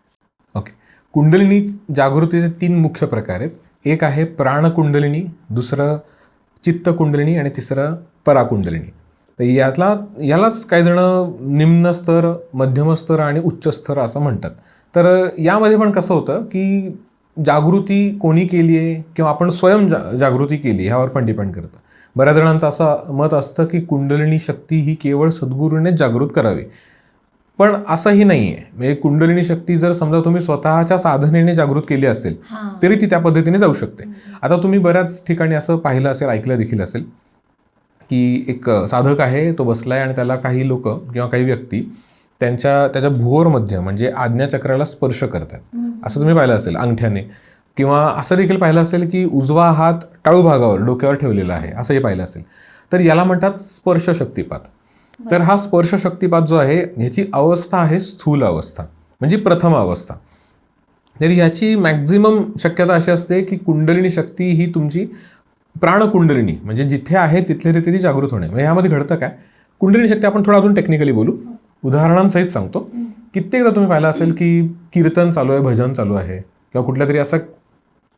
ओके, कुंडलिनी जागृतीचे 3 मुख्य प्रकार आहेत. एक आहे प्राणकुंडलिनी, दुसरं चित्तकुंडलिनी आणि तिसरं पराकुंडलिनी. तर यालाच काही जण निम्न स्तर, मध्यम स्तर आणि उच्च स्तर असं म्हणतात. तर यामध्ये पण कसं होतं की जागृती कोणी केली आहे किंवा आपण स्वयं जागृती केली ह्यावर पण डिपेंड करतं. बऱ्याच जणांचं असं मत असतं की कुंडलिनी शक्ती ही केवळ सद्गुरूने जागृत करावी, पण असंही नाही आहे. म्हणजे कुंडलिनी शक्ती जर समजा तुम्ही स्वतःच्या साधनेने जागृत केली असेल तरी ती त्या पद्धतीने जाऊ शकते. आता तुम्ही बऱ्याच ठिकाणी असं पाहिलं असेल, ऐकलं देखील असेल की एक साधक आहे, तो बसलाय आणि त्याला काही लोक किंवा काही व्यक्ती त्याच्या भुवरमध्ये म्हणजे आज्ञाचक्राला स्पर्श करतात. असं तुम्ही पाहिलं असेल अंगठ्याने, किंवा असं देखील पाहिलं असेल की उजवा हात टाळू भागावर डोक्यावर ठेवलेला आहे, असंही पाहिलं असेल. तर याला म्हणतात स्पर्श शक्तिपात. तर हा स्पर्श शक्तिपात जो आहे ह्याची अवस्था आहे स्थूल अवस्था म्हणजे प्रथम अवस्था. तर ह्याची मॅक्झिमम शक्यता अशी असते की कुंडलिनी शक्ती ही तुमची प्राणकुंडलिनी म्हणजे जिथे आहे तिथले तिथे ती जागृत होणे. म्हणजे ह्यामध्ये घडतं काय, कुंडलिनी शक्ती आपण थोडं अजून टेक्निकली बोलू, उदाहरणांसहित सांगतो. कित्येकदा तुम्ही पाहिलं असेल की कीर्तन चालू आहे, भजन चालू आहे, किंवा कुठल्या तरी असं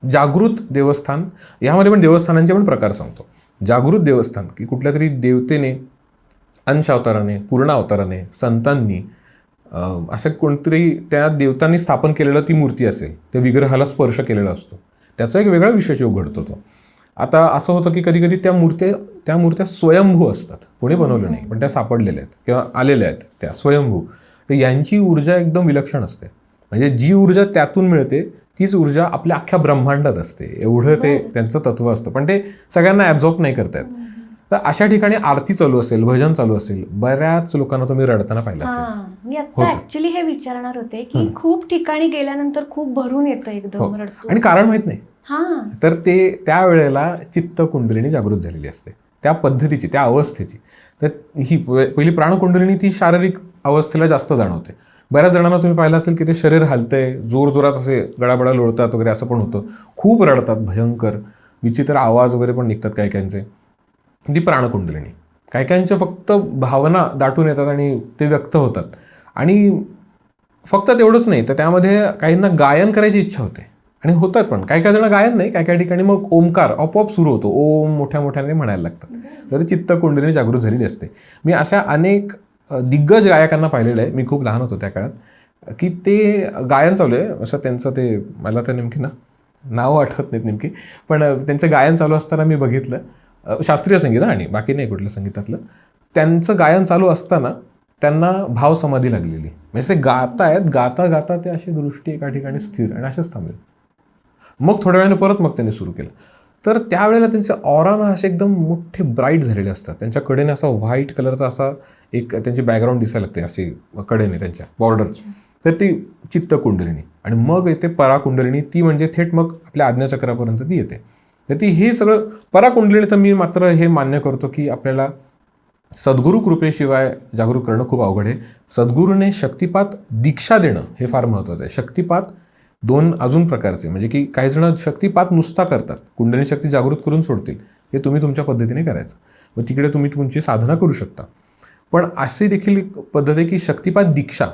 जागृत देवस्थान, यामध्ये पण देवस्थानांचे पण प्रकार सांगतो. जागृत देवस्थान की कुठल्या तरी देवतेने, अंश अवताराने, पूर्ण अवताराने, संतांनी असं कोणतरी त्या देवतांनी स्थापन केलेलं ती मूर्ती असेल, त्या विग्रहाला स्पर्श केलेला असतो, त्याचा एक वेगळा विशेषयोग घडतो तो. आता असं होतं की कधी कधी त्या मूर्त्या स्वयंभू असतात, कोणी बनवलं नाही, पण त्या सापडलेल्या आहेत किंवा आलेल्या आहेत त्या स्वयंभू. तर यांची ऊर्जा एकदम विलक्षण असते. म्हणजे जी ऊर्जा त्यातून मिळते तीच ऊर्जा आपल्या अख्ख्या ब्रह्मांडात असते, एवढं ते त्यांचं तत्व असतं. पण ते सगळ्यांना ॲब्झॉर्ब नाही करता येत. तर अशा ठिकाणी आरती चालू असेल, भजन चालू असेल, बऱ्याच लोकांना तुम्ही रडताना पाहिलं असेल. मी आता ऍक्च्युली हे विचारणार होते की खूप ठिकाणी गेल्यानंतर खूप भरून येतं एकदम रडतो, आणि कारण माहित नाही. तर ते त्यावेळेला चित्त कुंडलिनी जागृत झालेली असते, त्या पद्धतीची, त्या अवस्थेची. तर ही पहिली प्राणकुंडलिनी ती शारीरिक अवस्थेला जास्त जाणवते. बऱ्याच जणांना तुम्ही पाहिलं असेल की ते शरीर हलतंय, जोरजोरात असे गडाबडा लोळतात वगैरे, असं पण होतं. खूप रडतात, भयंकर विचित्र आवाज वगैरे पण निघतात काही काहींचे. ती प्राणकुंडलिनी. काही काहींच्या फक्त भावना दाटून येतात आणि ते व्यक्त होतात. आणि फक्त तेवढंच नाही, तर त्यामध्ये काहींना गायन करायची इच्छा होते आणि होतात पण. काही काही जण गायन नाही, काही काही ठिकाणी मग ओमकार आपोआप सुरू होतो, ओम मोठ्या मोठ्याने म्हणायला लागतात. तर चित्त कुंडलिनी जागृत झालेली असते. मी अशा अनेक दिग्गज गायकांना पाहिलेलं आहे, मी खूप लहान होतो त्या काळात, की ते गायन चालू आहे असं त्यांचं, ते मला तर नेमकी नावं आठवत नाहीत नेमकी, पण त्यांचं गायन चालू असताना मी बघितलं, शास्त्रीय संगीत आणि बाकी नाही कुठल्या संगीतातलं, त्यांचं गायन चालू असताना त्यांना भाव समाधी लागलेली. म्हणजे ते गाता गाता ते अशी दृष्टी एका ठिकाणी स्थिर आणि असेच थांबले. मग थोड्या वेळाने परत मग त्यांनी सुरू केलं. तर त्यावेळेला त्यांचे ऑरा ना असे एकदम मोठे ब्राईट झालेले असतात. त्यांच्या कडेने असा व्हाईट कलरचा असा एक त्यांची बॅकग्राऊंड दिसायला लागते अशी कडेने त्यांच्या बॉर्डर. तर ती चित्त कुंडलिनी. आणि मग येते पराकुंडलिनी, ती म्हणजे थेट मग आपल्या आज्ञाचक्रापर्यंत ती येते. तर ती हे सगळं पराकुंडलिनी. तर मी मात्र हे मान्य करतो की आपल्याला सद्गुरू कृपेशिवाय जागरूक करणं खूप अवघड आहे. सद्गुरूने शक्तिपात दीक्षा देणं हे फार महत्त्वाचं आहे. शक्तिपात दोन अजून प्रकारचे, म्हणजे की काही जण शक्तिपात नुसता करतात, कुंडलिनी शक्ती जागृत करून सोडतील, हे तुम्ही तुमच्या पद्धतीने करायचं. मग तिकडे तुम्ही तुमची साधना करू शकता. पण अशी देखील पद्धत आहे की शक्तिपात दीक्षा,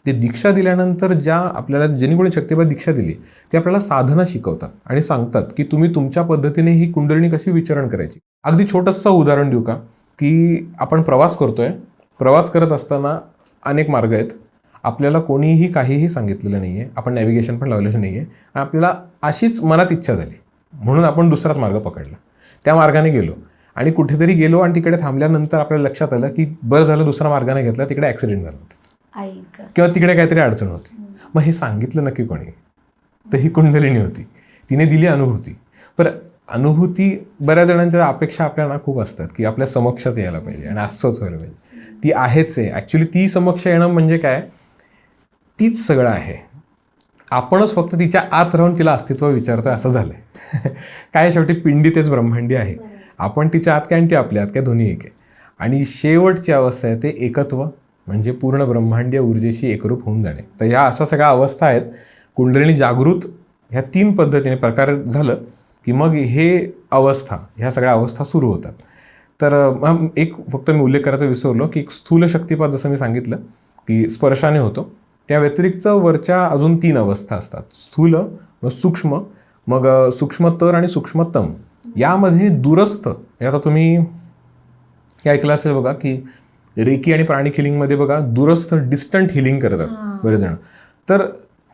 ते दीक्षा दिल्यानंतर ज्या आपल्याला ज्यांनी कोणी शक्तिपात दीक्षा दिली ते आपल्याला साधना शिकवतात आणि सांगतात की तुम्ही तुमच्या पद्धतीने ही कुंडलिनी कशी विचरण करायची. अगदी छोटंसं उदाहरण देऊ का, की आपण प्रवास करतोय, प्रवास करत असताना अनेक मार्ग आहेत, आपल्याला कोणीही काहीही सांगितलेलं नाही आहे, आपण नॅव्हिगेशन पण लावलेलं नाही आहे, आपल्याला अशीच मनात इच्छा झाली म्हणून आपण दुसराच मार्ग पकडला, त्या मार्गाने गेलो आणि कुठेतरी गेलो आणि तिकडे थांबल्यानंतर आपल्याला लक्षात आलं की बरं झालं दुसरा मार्गाने घेतला, तिकडे ॲक्सिडेंट झाला होता किंवा तिकडे काहीतरी अडचण होती. मग हे सांगितलं नक्की कोणी? तर ही कुंडलिनी होती, तिने दिली अनुभूती. पण अनुभूती बऱ्याच जणांच्या अपेक्षा आपल्याला खूप असतात की आपल्या समक्षच यायला पाहिजे आणि असंच व्हायला पाहिजे. ती आहेच आहे ॲक्च्युली. ती समक्ष येणं म्हणजे काय, तीच सगळं आहे. आपणच फक्त तिच्या आत राहून तिला अस्तित्व विचारतोय असं झालंय. काय शेवटी पिंडी तेच ब्रह्मांडी आहे. आपण तिच्या आत काय आणि ती आपल्या आत काय, दोन्ही एक आहे. आणि शेवटची अवस्था आहे ते एकत्व, म्हणजे पूर्ण ब्रह्मांडीय ऊर्जेशी एकरूप होऊन जाणे. तर ह्या अशा सगळ्या अवस्था आहेत. कुंडलिनी जागृत ह्या 3 पद्धतीने प्रकार झालं की मग ह्या सगळ्या अवस्था सुरू होतात. तर एक फक्त मी उल्लेख करायचा विसरलो की स्थूल शक्तिपात जसं मी सांगितलं की स्पर्शाने होतो, त्या व्यतिरिक्त वरच्या अजून 3 अवस्था असतात. स्थूल, मग सूक्ष्म, मग सूक्ष्मतर आणि सूक्ष्मतम. यामध्ये दूरस्थ, आता तुम्ही हे ऐकलं असेल बघा की रेकी आणि प्राणिक हिलिंगमध्ये बघा दूरस्थ डिस्टंट हिलिंग करतात बरेच जण. तर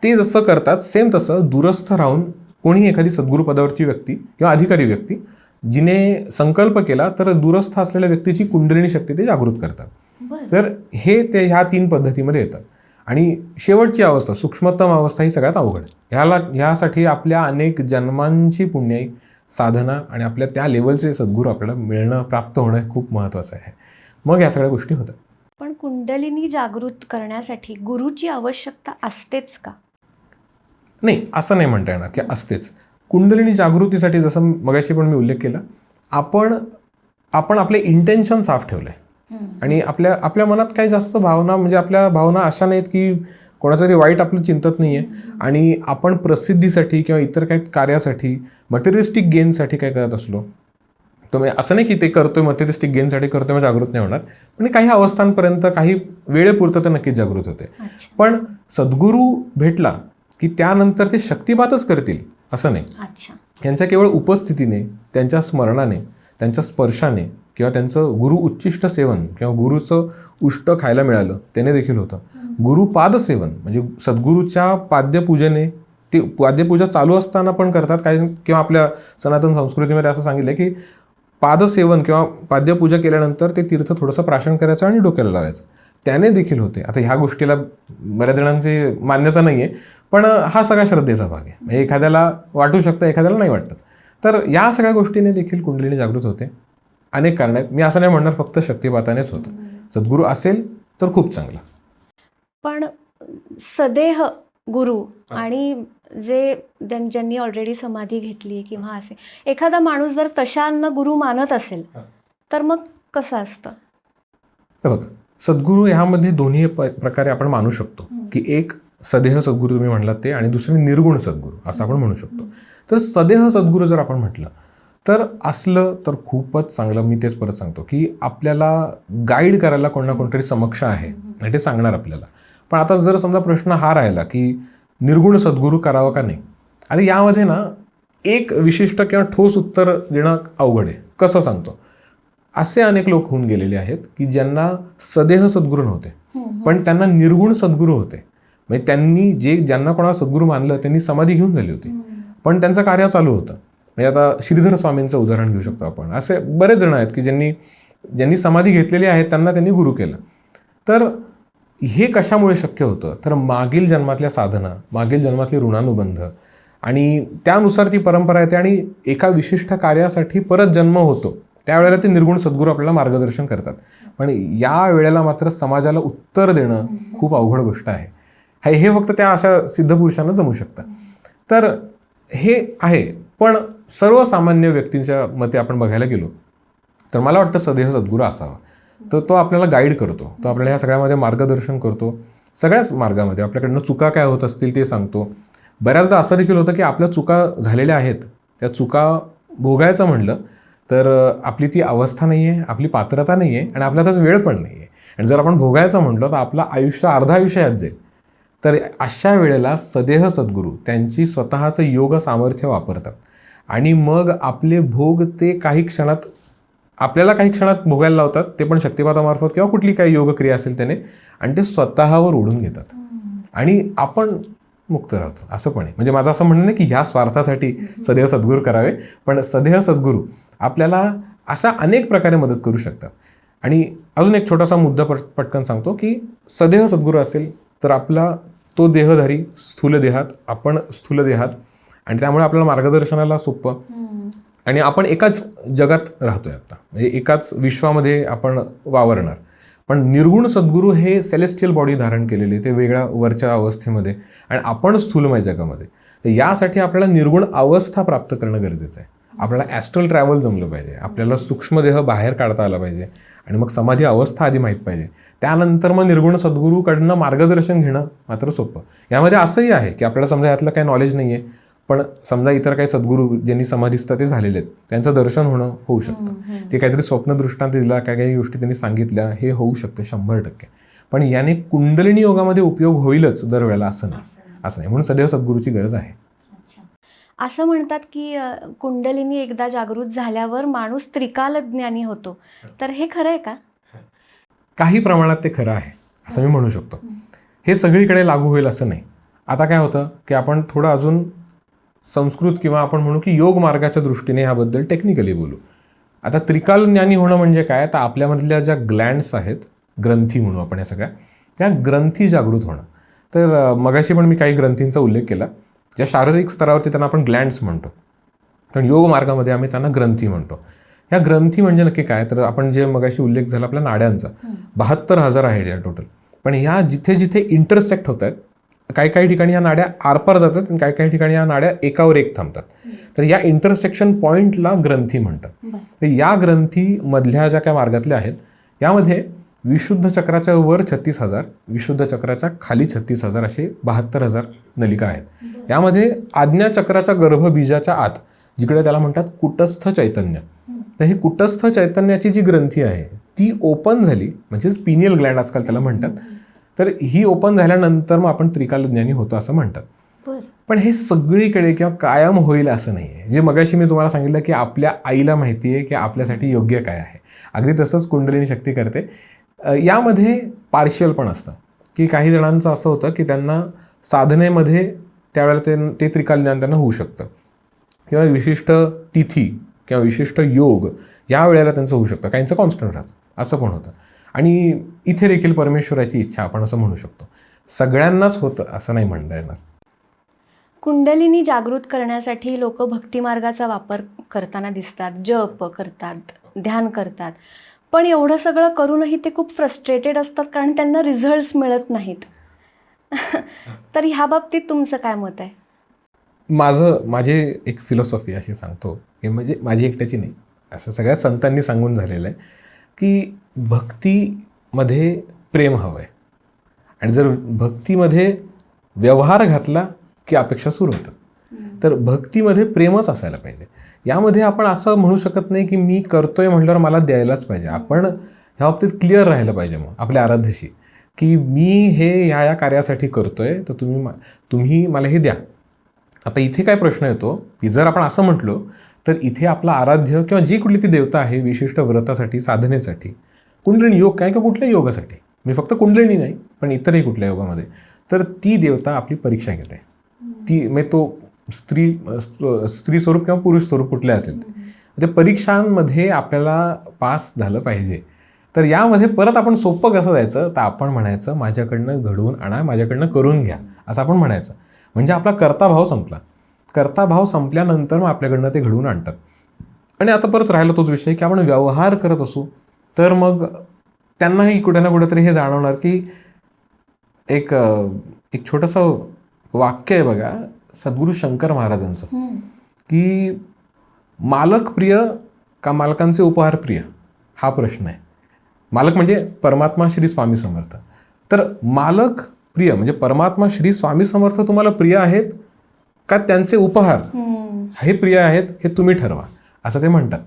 ते जसं करतात सेम तसं दूरस्थ राहून कोणी एखादी सद्गुरू पदावरची व्यक्ती किंवा अधिकारी व्यक्ती जिने संकल्प केला तर दूरस्थ असलेल्या व्यक्तीची कुंडलिनी शक्ती ते जागृत करतात. तर हे ते ह्या 3 पद्धतीमध्ये येतात. आणि शेवटची अवस्था सूक्ष्मतम अवस्था ही सगळ्यात अवघड. ह्यासाठी आपल्या अनेक जन्मांची पुण्याई साधना आणि आपल्या त्या लेवलचे सद्गुरू आपल्याला मिळणं, प्राप्त होणं खूप महत्त्वाचं आहे. मग ह्या सगळ्या गोष्टी होतात. पण कुंडलिनी जागृत करण्यासाठी गुरुची आवश्यकता असतेच का? नाही, असं नाही म्हणता येणार की असतेच. कुंडलिनी जागृतीसाठी जसं मगाशी पण मी उल्लेख केला, आपण आपले इंटेन्शन साफ ठेवलंय आणि आपल्या मनात काही जास्त भावना, म्हणजे आपल्या भावना अशा नाहीत की कोणाचं तरी वाईट आपलं चिंतत नाही आहे आणि आपण प्रसिद्धीसाठी किंवा इतर काही कार्यासाठी, मटेरियलिस्टिक गेनसाठी काय करत असलो तो म्हणजे असं नाही की ते करतोय मटेरियलिस्टिक गेनसाठी करतोय मग जागृत नाही होणार, पण काही अवस्थांपर्यंत काही वेळेपुरतं तर नक्कीच जागृत होते. पण सद्गुरू भेटला की त्यानंतर ते शक्तिपातच करतील असं नाही. त्यांच्या केवळ उपस्थितीने, त्यांच्या स्मरणाने, त्यांच्या स्पर्शाने किंवा त्यांचं गुरु उच्चिष्ट सेवन किंवा गुरुचं उष्ट खायला मिळालं त्याने देखील होतं. गुरुपाद सेवन म्हणजे सद्गुरूच्या पाद्यपूजेने, ती पाद्यपूजा चालू असताना पण करतात काही, किंवा आपल्या सनातन संस्कृतीमध्ये असं सांगितलं की पादसेवन किंवा पाद्यपूजा केल्यानंतर ते तीर्थ थोडंसं प्राशन करायचं आणि डोक्याला लावायचं, त्याने देखील होते. आता ह्या गोष्टीला बऱ्याच जणांची मान्यता नाही आहे, पण हा सगळा श्रद्धेचा भाग आहे. म्हणजे एखाद्याला वाटू शकतं, एखाद्याला नाही वाटत. तर या सगळ्या गोष्टीने देखील कुंडलिनी जागृत होते. अनेक कारण आहेत, मी असं नाही म्हणणार फक्त शक्तिपातानेच होतं. सद्गुरू असेल तर खूप चांगलं. पण सदेह गुरु आणि जे ज्यांनी ऑलरेडी समाधी घेतली किंवा असे एखादा माणूस जर तशांना गुरु मानत असेल तर मग कसं असतं? बघ, सद्गुरू ह्यामध्ये दोन्ही प्रकारे आपण मानू शकतो की एक सदेह सद्गुरू तुम्ही म्हणलात ते, आणि दुसरे निर्गुण सद्गुरू असं आपण म्हणू शकतो. तर सदेह सद्गुरू जर आपण म्हटलं तर असलं तर खूपच चांगलं. मी तेच परत सांगतो की आपल्याला गाईड करायला कोण ना कोणतरी समक्ष आहे आणि ते सांगणार आपल्याला. पण आता जर समजा प्रश्न हा राहिला की निर्गुण सद्गुरू करावं का नाही, आणि यामध्ये ना एक विशिष्ट किंवा ठोस उत्तर देणं अवघड आहे. कसं सांगतो, असे अनेक लोक होऊन गेलेले आहेत की ज्यांना सदेह सद्गुरू नव्हते पण त्यांना निर्गुण सद्गुरू होते. म्हणजे त्यांनी ज्यांना कोणाला सद्गुरू मानलं त्यांनी समाधी घेऊन झाली होती, पण त्यांचं कार्य चालू होतं. म्हणजे आता श्रीधर स्वामींचं उदाहरण घेऊ शकतो आपण. असे बरेच जण आहेत की ज्यांनी समाधी घेतलेली आहे त्यांना त्यांनी गुरु केलं. तर हे कशामुळे शक्य होतं, तर मागील जन्मातल्या साधना, मागील जन्मातले ऋणानुबंध आणि त्यानुसार ती परंपरा येते आणि एका विशिष्ट कार्यासाठी परत जन्म होतो. त्यावेळेला ते निर्गुण सद्गुरू आपल्याला मार्गदर्शन करतात. पण या वेळेला मात्र समाजाला उत्तर देणं खूप अवघड गोष्ट आहे. हे फक्त त्या अशा सिद्धपुरुषांना जमू शकतं. तर हे आहे. पण सर्वसामान्य व्यक्तींच्या मते आपण बघायला गेलो तर मला वाटतं सदेह सद्गुरू असावा. तर तो आपल्याला गाईड करतो, तो आपल्याला ह्या सगळ्यामध्ये मार्गदर्शन करतो. सगळ्याच मार्गामध्ये आपल्याकडनं चुका काय होत असतील ते सांगतो. बऱ्याचदा असं देखील होतं की आपल्या चुका झालेल्या आहेत, त्या चुका भोगायचं म्हणलं तर आपली ती अवस्था नाही आहे, आपली पात्रता नाही आहे आणि आपल्याला वेळ पण नाही आहे. आणि जर आपण भोगायचं म्हटलं तर आपलं आयुष्य अर्धा आयुष्य यात जाईल. तर अशा वेळेला सदेह सद्गुरू त्यांची स्वतःचं योग सामर्थ्य वापरतात आणि मग आपले भोग ते आपल्याला काही क्षणात भोगायला लावतात, ते पण शक्तिपातामार्फत किंवा कुठली काही योगक्रिया असेल त्याने, आणि ते स्वतःवर ओढून घेतात आणि आपण मुक्त राहतो. असं पण आहे. म्हणजे माझं असं म्हणणं नाही की ह्या स्वार्थासाठी सदैव सद्गुरू करावे, पण सदैव सद्गुरू आपल्याला अशा अनेक प्रकारे मदत करू शकतात. आणि अजून एक छोटासा मुद्दा पटकन सांगतो की सदैव सद्गुरू असेल तर आपला तो देहधारी स्थूल देहात, आपण स्थूल देहात, आणि त्यामुळे आपल्याला मार्गदर्शनाला सोपं, आणि आपण एकाच जगात राहतोय आता, म्हणजे एकाच विश्वामध्ये आपण वावरणार. पण निर्गुण सद्गुरू हे सेलेस्टियल बॉडी धारण केलेले, ते वेगळ्या वरच्या अवस्थेमध्ये, आणि आपण स्थूलमय जगामध्ये. तर यासाठी आपल्याला निर्गुण अवस्था प्राप्त करणं गरजेचं आहे. आपल्याला ॲस्ट्रल ट्रॅव्हल जमलं पाहिजे, आपल्याला सूक्ष्मदेह बाहेर काढता आला पाहिजे, आणि मग समाधी अवस्था आधी माहीत पाहिजे. त्यानंतर मग निर्गुण सद्गुरूकडनं मार्गदर्शन घेणं मात्र सोपं. यामध्ये असंही आहे की आपल्याला समजा यातलं काही नॉलेज नाही आहे, पण समजा इतर काही सद्गुरू ज्यांनी समाधीस्थ ते झालेले आहेत, त्यांचं दर्शन होऊ शकतं. ते काहीतरी स्वप्न दृष्टांत दिला, काही गोष्टी त्यांनी सांगितल्या, हे होऊ शकतं 100%. पण याने कुंडलिनी योगामध्ये उपयोग होईलच दरवेळेला असं नाही. म्हणून सदैव सद्गुरूची गरज आहे. असं म्हणतात की कुंडलिनी एकदा जागृत झाल्यावर माणूस त्रिकालज्ञानी होतो, तर हे खरं आहे का? काही प्रमाणात ते खरं आहे असं मी म्हणू शकतो. हे सगळीकडे लागू होईल असं नाही. आता काय होतं की आपण थोडं अजून संस्कृत किंवा आपण म्हणू की योग मार्गाच्या दृष्टीने ह्याबद्दल टेक्निकली बोलू. आता त्रिकाल ज्ञानी होणं म्हणजे काय, तर आपल्यामधल्या ज्या ग्लँड्स आहेत, ग्रंथी म्हणू आपण या सगळ्या, त्या ग्रंथी जागृत होणं. तर मगाशी पण मी काही ग्रंथींचा उल्लेख केला, ज्या शारीरिक स्तरावरती त्यांना आपण ग्लँड्स म्हणतो, पण योग मार्गामध्ये आम्ही त्यांना ग्रंथी म्हणतो. ह्या ग्रंथी म्हणजे नक्की काय, तर आपण जे मगाशी उल्लेख झाला आपल्या नाड्यांचा, 72,000 आहेत या टोटल. पण ह्या जिथे जिथे इंटरसेक्ट होत आहेत, काही ठिकाणी या नाड्या आरपार जातात आणि काही ठिकाणी या नाड्या एकावर एक थांबतात. तर या इंटरसेक्शन पॉईंटला ग्रंथी म्हणतात. तर या ग्रंथी मधल्या ज्या काही मार्गातल्या आहेत, यामध्ये विशुद्ध चक्राच्या वर 36,000, विशुद्ध चक्राच्या खाली 36,000 असे 72,000 नलिका आहेत. यामध्ये आज्ञा चक्राच्या गर्भबीजाच्या आत, जिकडे त्याला म्हणतात कुटस्थ चैतन्य, तर ही कुटस्थ चैतन्याची जी ग्रंथी आहे ती ओपन झाली, म्हणजेच पिनियल ग्लँड आजकाल त्याला म्हणतात. तर ही ओपन झाल्यानंतर मग आपण त्रिकालज्ञानी होतो असं म्हणतात. पण हे सगळीकडे किंवा कायम होईल असं नाही आहे. जे मगाशी मी तुम्हाला सांगितलं की आपल्या आईला माहिती आहे की आपल्यासाठी योग्य काय आहे, अगदी तसंच कुंडलिनी शक्ती करते. यामध्ये पार्शियल पण असतं की काही जणांचं असं होतं की त्यांना साधनेमध्ये त्यावेळेला ते त्रिकाल ज्ञान त्यांना होऊ शकतं, किंवा विशिष्ट तिथी किंवा विशिष्ट योग या वेळेला त्यांचं होऊ शकतं, काहींचं कॉन्स्टंट राहतं, असं पण होतं. आणि इथे देखील परमेश्वराची इच्छा आपण असं म्हणू शकतो. सगळ्यांनाच होतं असं नाही म्हणता येणार. कुंडलिनी जागृत करण्यासाठी लोक भक्तिमार्गाचा वापर करताना दिसतात, जप करतात, ध्यान करतात. पण एवढं सगळं करूनही ते खूप फ्रस्ट्रेटेड असतात कारण त्यांना रिझल्ट्स मिळत नाहीत. तर ह्या बाबतीत तुमचं काय मत आहे? माझी एक फिलॉसॉफी अशी सांगतो, हे म्हणजे माझी एकट्याची नाही, असं सगळ्या संतांनी सांगून झालेलं आहे की भक्तीमध्ये प्रेम हवं आहे, आणि जर भक्तीमध्ये व्यवहार घातला की अपेक्षा सुरू होतात. तर भक्तीमध्ये प्रेमच असायला पाहिजे. यामध्ये आपण असं म्हणू शकत नाही की मी करतोय म्हटल्यावर मला द्यायलाच पाहिजे. आपण ह्या बाबतीत क्लिअर राहायला पाहिजे मग आपल्या आराध्याशी, की मी हे ह्या कार्यासाठी करतोय, तर तुम्ही मला हे द्या. आता इथे काय प्रश्न येतो की जर आपण असं म्हटलो तर इथे आपला आराध्य किंवा जी कुठली ती देवता आहे विशिष्ट व्रतासाठी, साधनेसाठी, कुंडलिनी योग काय किंवा कुठल्याही योगासाठी, मी फक्त कुंडलिनी नाही पण इतरही कुठल्या योगामध्ये, तर ती देवता आपली परीक्षा घेते. ती म्हणजे तो स्त्री स्वरूप किंवा पुरुष स्वरूप कुठले असेल ते परीक्षांमध्ये आपल्याला पास झालं पाहिजे. तर यामध्ये परत आपण सोपं कसं जायचं, तर आपण म्हणायचं माझ्याकडनं घडवून आणा, माझ्याकडनं करून घ्या, असं आपण म्हणायचं. म्हणजे आपला कर्ताभाव संपला. कर्ताभाव संपल्यानंतर मग आपल्याकडनं ते घडवून आणतात. आणि आता परत राहिला तोच विषय की आपण व्यवहार करत असू तर मग त्यांनाही कुठे ना कुठेतरी हे जाणवणार की एक छोटंसं वाक्य आहे बघा सद्गुरू शंकर महाराजांचं, की मालक प्रिय का मालकांचे उपहार प्रिय, हा प्रश्न आहे. मालक म्हणजे परमात्मा श्री स्वामी समर्थ. तर मालक प्रिय म्हणजे परमात्मा श्री स्वामी समर्थ तुम्हाला प्रिय आहेत का त्यांचे उपहार हे प्रिय आहेत, हे तुम्ही ठरवा, असं ते म्हणतात.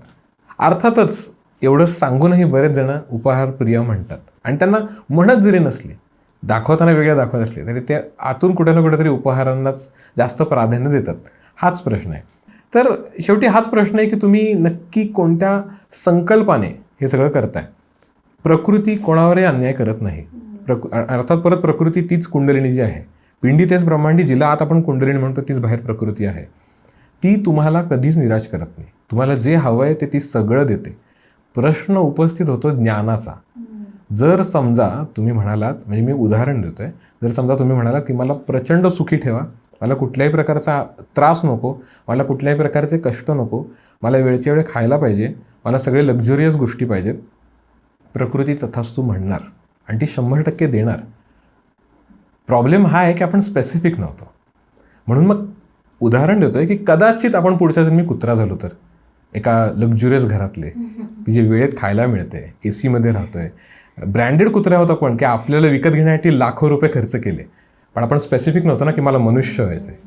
अर्थातच एवढं सांगूनही बरेच जण उपहार प्रिय म्हणतात, आणि त्यांना म्हणत जरी नसले, दाखवताना वेगळ्या दाखवत असले तरी ते आतून कुठे ना कुठेतरी उपहारांनाच जास्त प्राधान्य देतात. हाच प्रश्न आहे. तर शेवटी हाच प्रश्न आहे की तुम्ही नक्की कोणत्या संकल्पाने हे सगळं करताय. प्रकृती कोणावरही अन्याय करत नाही. अर्थात परत प्रकृती तीच कुंडलिनी जी आहे, पिंडी तेच ब्रह्मांडी, जिला आत आपण कुंडलिनी म्हणतो तीच बाहेर प्रकृती आहे. ती तुम्हाला कधीच निराश करत नाही. तुम्हाला जे हवं आहे ते ती सगळं देते. प्रश्न उपस्थित होतो ज्ञानाचा. जर समजा तुम्ही म्हणालात, म्हणजे मी उदाहरण देतोय, जर समजा तुम्ही म्हणालात की मला प्रचंड सुखी ठेवा, मला कुठल्याही प्रकारचा त्रास नको, मला कुठल्याही प्रकारचे कष्ट नको, मला वेळच्या वेळी खायला पाहिजे, मला सगळे लक्झरियस गोष्टी पाहिजेत, प्रकृती तथास्तु म्हणणार आणि ती 100% देणार. प्रॉब्लेम हा आहे की आपण स्पेसिफिक नव्हतो. म्हणून मग उदाहरण देतोय की कदाचित आपण पुढच्या जन्मी कुत्रा झालो तर, एका लक्झुरियस घरातले की जे वेळेत खायला मिळते, AC मध्ये राहतोय, ब्रँडेड कुत्रा होता पण की आपल्याला विकत घेण्यासाठी लाखो रुपये खर्च केले, पण आपण स्पेसिफिक नव्हतं ना की मला मनुष्य व्हायचं आहे.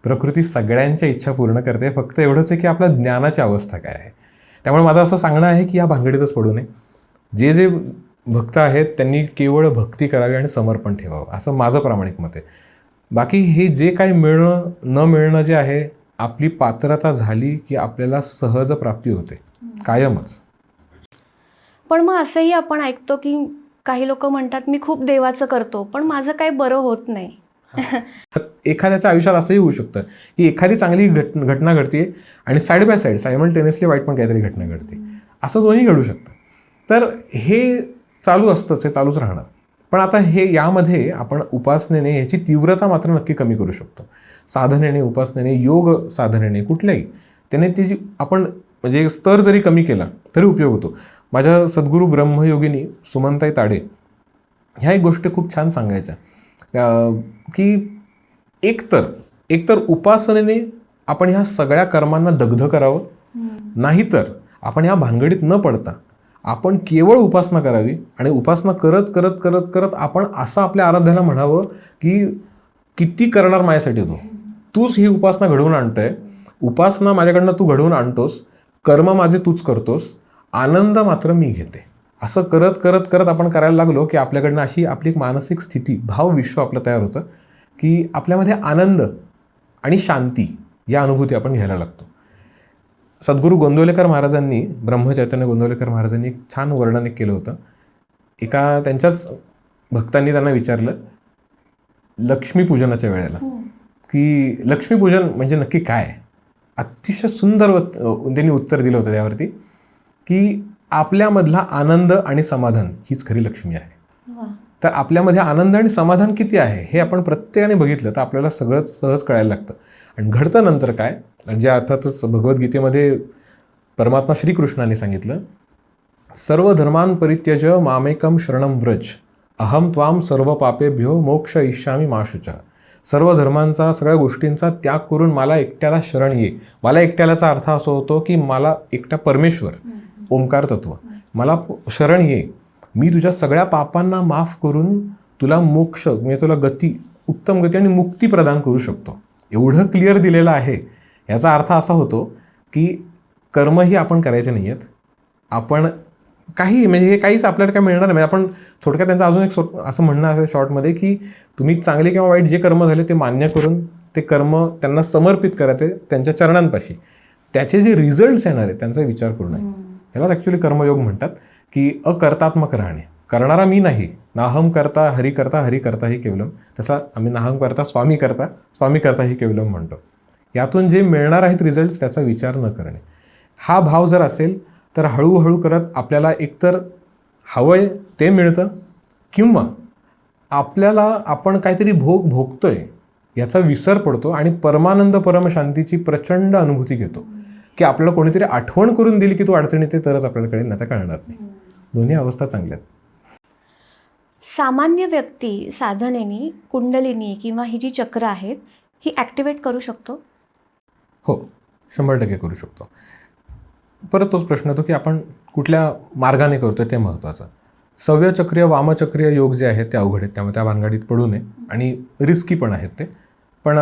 प्रकृती सगळ्यांच्या इच्छा पूर्ण करते, फक्त एवढंच आहे की आपल्या ज्ञानाची अवस्था काय आहे. त्यामुळे माझं असं सांगणं आहे की या भांगडीतच पडू नये. जे भक्त आहेत त्यांनी केवळ भक्ती करावी आणि समर्पण ठेवावं, असं माझं प्रामाणिक मत आहे. बाकी हे जे काही मिळणं न मिळणं जे आहे, आपली पात्रता झाली की आपल्याला सहज प्राप्ती होते कायमच. पण मग असंही आपण ऐकतो की काही लोक म्हणतात मी खूप देवाचं करतो पण माझं काही बरं होत नाही. एखाद्याच्या आयुष्यात असंही होऊ शकतं की एखादी चांगली घटना घडते आणि साईड बाय साईड सायमल्टेनियसली वाईट पण काहीतरी घटना घडते, असं दोन्ही घडू शकतं. तर हे चालू असतंच, हे चालूच राहणार. पण आता यामध्ये आपण उपासनेने ह्याची तीव्रता मात्र नक्की कमी करू शकतो. साधनेने, उपासनेने, योग साधनेने, कुठल्याही त्याने ती जी आपण म्हणजे स्तर जरी कमी केला तरी उपयोग होतो. माझ्या सद्गुरू ब्रह्मयोगिनी सुमनताई ताडे ह्या एक गोष्ट खूप छान सांगायच्या की एकतर उपासनेने आपण ह्या सगळ्या कर्मांना दग्ध करावं, नाहीतर आपण ह्या भानगडीत न पडता आपण केवळ उपासना करावी आणि उपासना करत करत करत करत आपण असं आपल्या आराध्याला म्हणावं की किती करणार माझ्यासाठी तूच ही उपासना घडवून आणतोय, उपासना माझ्याकडनं तू घडवून आणतोस, कर्म माझे तूच करतोस, आनंद मात्र मी घेते. असं करत करत करत आपण करायला लागलो की आपल्याकडनं अशी आपली एक मानसिक स्थिती, भावविश्व आपलं तयार होतं की आपल्यामध्ये आनंद आणि शांती या अनुभूती आपण घ्यायला लागतो. सद्गुरू गोंदवलेकर महाराजांनी, ब्रह्मचैतन्य गोंदवलेकर महाराजांनी एक छान वर्णन केलं होतं. एका त्यांच्याच भक्तांनी त्यांना विचारलं लक्ष्मीपूजनाच्या वेळेला की लक्ष्मीपूजन म्हणजे नक्की काय. अतिशय सुंदर त्यांनी उत्तर दिलं होतं त्यावरती की आपल्यामधला आनंद आणि समाधान हीच खरी लक्ष्मी आहे. तर आपल्यामध्ये आनंद आणि समाधान किती आहे हे आपण प्रत्येकाने बघितलं तर आपल्याला सगळंच सहज कळायला लागतं. आणि घडतं नंतर काय, जे अर्थातच भगवद्गीतेमध्ये परमात्मा श्रीकृष्णाने सांगितलं, सर्व धर्मान् परित्यज मामेकम शरणं व्रज अहम त्वाम सर्व पापेभ्यो मोक्ष इष्यामी मा शुचः. सर्व धर्मांचा, सगळ्या गोष्टींचा त्याग करून मला एकट्याला शरण ये. मला एकट्यालाचा अर्थ असा होतो की मला एकटा परमेश्वर, ओंकार तत्व, मला शरण ये. मी तुझ्या सगळ्या पापांना माफ करून तुला मोक्ष, म्हणजे तुला गती, उत्तम गती आणि मुक्ती प्रदान करू शकतो. एवढं क्लिअर दिलेलं आहे. याचा अर्थ असा होतो की कर्मही आपण करायचे नाही आहेत. आपण काही म्हणजे हे काहीच आपल्याला काय मिळणार नाही. आपण थोडक्यात त्यांचं अजून एक असं म्हणणं असेल शॉर्टमध्ये की तुम्ही चांगले किंवा वाईट जे कर्म झाले ते मान्य करून ते कर्म त्यांना समर्पित करायचे त्यांच्या चरणांपाशी. त्याचे जे रिझल्ट्स येणार आहेत त्यांचा विचार करू नये. यालाच ॲक्च्युली कर्मयोग म्हणतात की अकर्तात्मक राहणे. करणारा मी नाही. नाहम करता हरी करता हरी करता ही केवलम. तसा आम्ही नाहम करता स्वामी करता ही केवलम म्हणतो. यातून जे मिळणार आहेत रिझल्ट्स त्याचा विचार न करणे. हा भाव जर असेल तर हळूहळू करत आपल्याला एकतर हवंय ते मिळतं किंवा आपल्याला आपण काहीतरी भोगतोय याचा विसर पडतो आणि परमानंद परमशांतीची प्रचंड अनुभूती घेतो की आपल्याला कोणीतरी आठवण करून दिली की तू अडचणीत आहे तरच आपल्याला कळेल, नाही तर कळणार नाही. दोन्ही अवस्था चांगल्या आहेत. सामान्य व्यक्ती साधनेने कुंडलिनी किंवा ही जी चक्र आहेत ही ॲक्टिवेट करू शकतो? हो, 100% करू शकतो. परत तोच प्रश्न येतो की आपण कुठल्या मार्गाने करतो ते महत्त्वाचं. सव्यचक्रीय वामचक्रीय योग जे आहेत ते अवघड आहेत, त्यामुळे त्या भानगडीत पडू नये आणि रिस्की पण आहेत ते. पण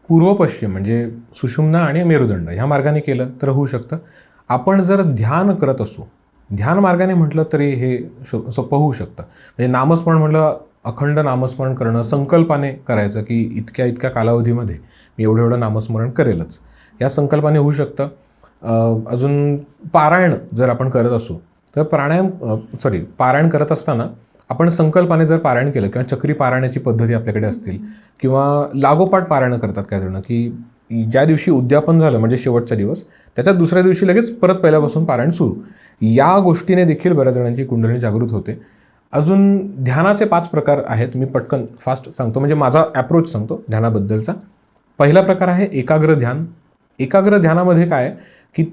पूर्व पश्चिम म्हणजे सुषुम्ना आणि मेरुदंड ह्या मार्गाने केलं तर होऊ शकतं. आपण जर ध्यान करत असू, ध्यान मार्गाने म्हटलं तरी हे सोपं होऊ शकतं. म्हणजे नामस्मरण म्हटलं, अखंड नामस्मरण करणं, संकल्पाने करायचं की इतक्या इतक्या कालावधीमध्ये मी एवढं नामस्मरण करेलच, या संकल्पाने होऊ शकतं. अजून पारायण जर आपण करत असू तर पारायण करत असताना आपण संकल्पाने जर पारायण केलं किंवा चक्री पारायणाची पद्धती आपल्याकडे असतील किंवा लागोपाठ पारायण करतात काय जण की ज्या दिवशी उद्यापन झालं म्हणजे शेवटचा दिवस त्याच्या दुसऱ्या दिवशी लगेच परत पहिल्यापासून पारायण सुरू. या गोष्टीने देखील बऱ्याच जणांची कुंडलिनी जागृत होते. अजून ध्यानाचे 5 प्रकार आहेत. मी पटकन फास्ट सांगतो, म्हणजे माझा ॲप्रोच सांगतो ध्यानाबद्दलचा. पहिला प्रकार आहे एकाग्र ध्यान. एकाग्र ध्यानामध्ये काय की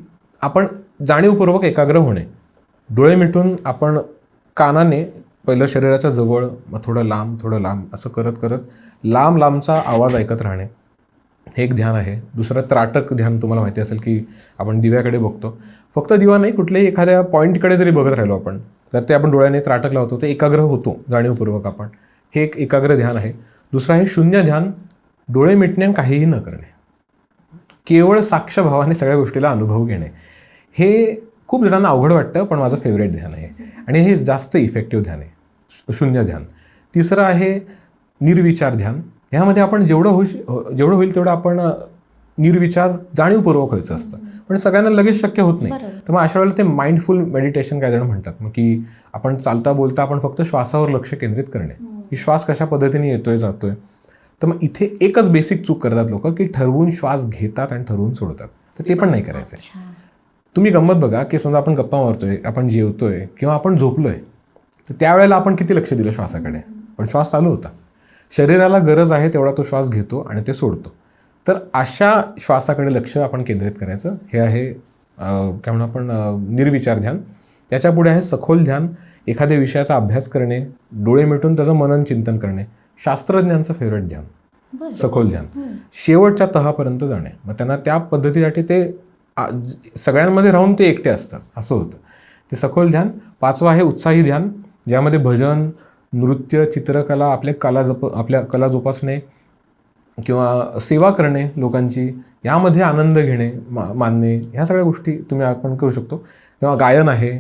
आपण जाणीवपूर्वक एकाग्र होणे. डोळे मिटून आपण कानाने पहिलं शरीराच्या जवळ, मग थोडं लांब असं करत करत लांबचा आवाज ऐकत राहणे, हे एक ध्यान आहे. दुसरं त्राटक ध्यान. तुम्हाला माहिती असेल की आपण दिव्याकडे बघतो. फक्त दिवा नाही, कुठल्याही एखाद्या पॉईंटकडे जरी बघत राहिलो आपण तर ते आपण डोळ्याने त्राटक लावतो, ते एकाग्र होतो जाणीवपूर्वक आपण. हे एक एकाग्र ध्यान आहे. दुसरं आहे शून्य ध्यान. डोळे मिटणे आणि काहीही न करणे, केवळ साक्षभावाने सगळ्या गोष्टीला अनुभव घेणे. हे खूप जणांना अवघड वाटतं पण माझं फेवरेट ध्यान आहे आणि हे जास्त इफेक्टिव्ह ध्यान आहे, शून्य ध्यान. तिसरं आहे निर्विचार ध्यान. ह्यामध्ये आपण जेवढं होईल तेवढं आपण निर्विचार जाणीवपूर्वक व्हायचं असतं, पण सगळ्यांना लगेच शक्य होत नाही. तर मग अशा वेळेला ते माइंडफुल मेडिटेशन काय जण म्हणतात, मग की आपण चालता बोलता आपण फक्त श्वासावर लक्ष केंद्रित करणे, की श्वास कशा पद्धतीने येतोय जातोय. तर मग इथे एकच बेसिक चूक करतात लोक की ठरवून श्वास घेतात आणि ठरवून सोडतात. तर ते पण नाही करायचं आहे. तुम्ही गंमत बघा की समजा आपण गप्पा मारतोय, आपण जेवतोय किंवा आपण झोपलोय, तर त्यावेळेला आपण किती लक्ष दिलं श्वासाकडे, पण श्वास चालू होता. शरीराला गरज आहे तेवढा तो श्वास घेतो आणि ते सोडतो. तर अशा श्वासाकडे लक्ष आपण केंद्रित करायचं. हे आहे काय म्हणून आपण निर्विचार ध्यान. त्याच्या पुढे आहे सखोल ध्यान. एखाद्या विषयाचा अभ्यास करणे, डोळे मिटून त्याचं मनन चिंतन करणे. शास्त्रज्ञांचं फेवरेट ध्यान सखोल ध्यान. शेवटच्या तहापर्यंत जाणे. मग त्यांना त्या पद्धतीसाठी ते सगळ्यांमध्ये राहून ते एकटे असतात असं होतं. ते सखोल ध्यान. 5वं आहे उत्साही ध्यान, ज्यामध्ये भजन, नृत्य, चित्रकला, आपल्या कला जोपासणे किंवा सेवा करणे लोकांची, यामध्ये आनंद घेणे, मानणे, ह्या सगळ्या गोष्टी आपण करू शकतो. किंवा गायन आहे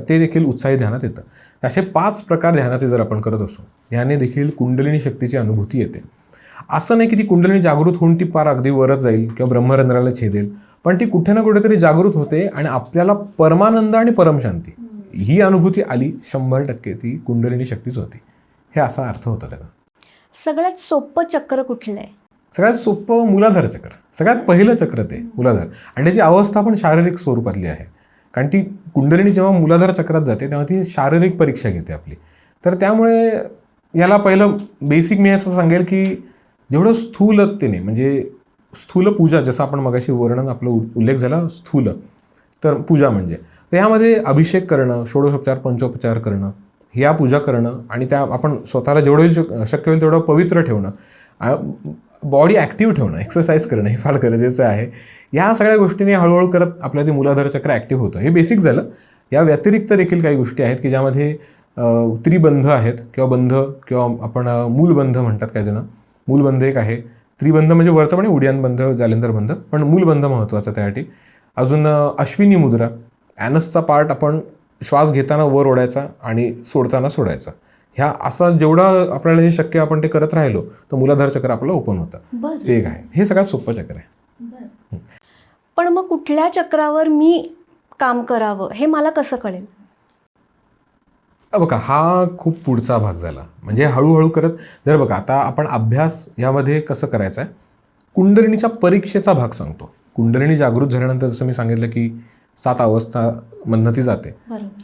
ते देखील उत्साही ध्यानात येतं. असे 5 प्रकार ध्यानाचे जर आपण करत असू, ह्याने देखील कुंडलिनी शक्तीची अनुभूती येते. असं नाही की ती कुंडलिनी जागृत होऊन ती पार अगदी वरच जाईल किंवा ब्रह्मरंध्राला छेदेल, पण ती कुठे ना कुठेतरी जागृत होते आणि आपल्याला परमानंद आणि परमशांती ही अनुभूती आली 100% ती कुंडलिनी शक्तीच होती. हे असा अर्थ होता त्याचा. सगळ्यात सोपं चक्र कुठलं आहे? सगळ्यात सोपं मूलाधार चक्र. सगळ्यात पहिलं चक्र ते मूलाधार, आणि त्याची अवस्था पण शारीरिक स्वरूपातली आहे. कारण ती कुंडलिनी जेव्हा मूलाधार चक्रात जाते तेव्हा ती शारीरिक परीक्षा घेते आपली. तर त्यामुळे याला पहिलं बेसिक मी असं सांगेल की जेवढं स्थूलतेने, म्हणजे स्थूल पूजा, जसं आपण मगाशी वर्णन आपलं उल्लेख झाला स्थूल, तर पूजा म्हणजे ह्यामध्ये अभिषेक करणं, षोडशोपचार पंचोपचार करणं, ह्या पूजा करणं, आणि त्या आपण स्वतःला जेवढं होईल शक्य होईल तेवढं पवित्र ठेवणं, बॉडी ॲक्टिव्ह ठेवणं, एक्सरसाइज करणं हे फार गरजेचं आहे. ह्या सगळ्या गोष्टींनी हळूहळू करत आपल्या ते मूलाधार चक्र ॲक्टिव्ह होतं. हे बेसिक झालं. या व्यतिरिक्त देखील काही गोष्टी आहेत की ज्यामध्ये त्रिबंध आहेत किंवा बंध, किंवा आपण मूलबंध म्हणतात काही जण. मूलबंध एक आहे. त्रिबंध म्हणजे वरचं पण उड्डाण बंध, जालेंदर बंध, पण मूलबंध महत्त्वाचा त्यासाठी. अजून अश्विनी मुद्रा, ॲनसचा पार्ट आपण श्वास घेताना वर ओढायचा आणि सोडताना सोडायचा. ह्या असा जेवढं आपल्याला हे शक्य आपण ते करत राहिलो तर मूलाधार चक्र आपलं ओपन होतं. ते एक आहे. हे सगळ्यात सोपं चक्र आहे. पण मग कुठल्या चक्रावर मी काम करावं हे मला कसं कळेल? बघा, हा खूप पुढचा भाग झाला. म्हणजे हळूहळू करत जर बघा, आता आपण अभ्यास यामध्ये कसं करायचं आहे, कुंडलिनीच्या परीक्षेचा भाग सांगतो. कुंडलिनी जागृत झाल्यानंतर जसं मी सांगितलं की 7 अवस्थामधनं ती जाते,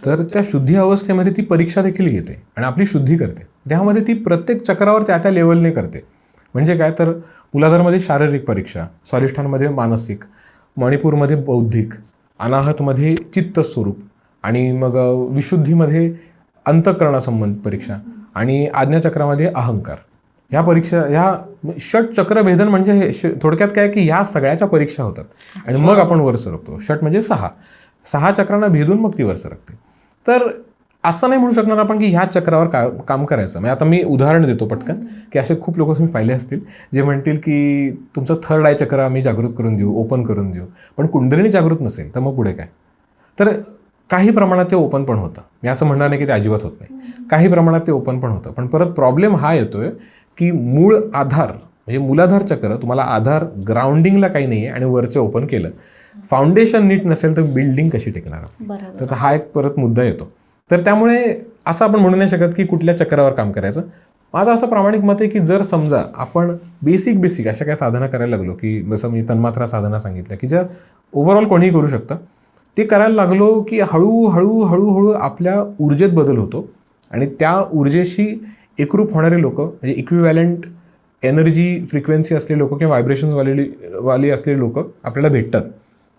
तर त्या शुद्धी अवस्थेमध्ये ती परीक्षा देखील घेते आणि आपली शुद्धी करते. त्यामध्ये ती प्रत्येक चक्रावर त्या लेवलने करते. म्हणजे काय, तर मूलाधारमध्ये शारीरिक परीक्षा, स्वाधिष्ठानमध्ये मानसिक, मणिपूरमध्ये बौद्धिक, अनाहतमध्ये चित्तस्वरूप, आणि मग विशुद्धीमध्ये अंतःकरणासंबंधित परीक्षा, आणि आज्ञाचक्रामध्ये अहंकार. ह्या परीक्षा, ह्या षट चक्रभेदन म्हणजे हे थोडक्यात काय की ह्या सगळ्याच्या परीक्षा होतात आणि मग आपण वर सरकतो. षट म्हणजे 6 चक्रांना भेदून मग ती वर सरकते. तर असं नाही म्हणू शकणार आपण की ह्या चक्रावर काम करायचं. म्हणजे आता मी उदाहरण देतो पटकन, की असे खूप लोक तुम्ही पाहिले असतील जे म्हणतील की तुमचं थर्ड आय चक्र आम्ही जागृत करून देऊ, ओपन करून देऊ, पण कुंडलिनी जागृत नसेल तर मग पुढे काय. तर काही प्रमाणात ते ओपन पण होतं. मी असं म्हणणार नाही की ते अजिबात होत नाही. काही प्रमाणात ते ओपन पण होतं. पण परत प्रॉब्लेम हा येतोय की मूळ आधार म्हणजे मूलाधार चक्र, तुम्हाला आधार ग्राउंडिंगला काही नाही आहे आणि वरचं ओपन केलं, फाउंडेशन नीट नसेल तर बिल्डिंग कशी टिकणार. तर हा एक परत मुद्दा येतो. तर त्यामुळे असं आपण म्हणू नाही शकत की कुठल्या चक्रावर काम करायचं. माझं असं प्रामाणिक मत आहे की जर समजा आपण बेसिक अशा काही साधना करायला लागलो, की जसं मी तन्मात्रा साधना सांगितलं की ज्या ओव्हरऑल कोणीही करू शकतं, ते करायला लागलो की हळूहळू आपल्या ऊर्जेत बदल होतो आणि त्या ऊर्जेशी एकरूप होणारे लोक, म्हणजे इक्विव्हॅलंट एनर्जी फ्रिक्वेन्सी असलेले लोक किंवा व्हायब्रेशन्स वाली असलेले लोक आपल्याला भेटतात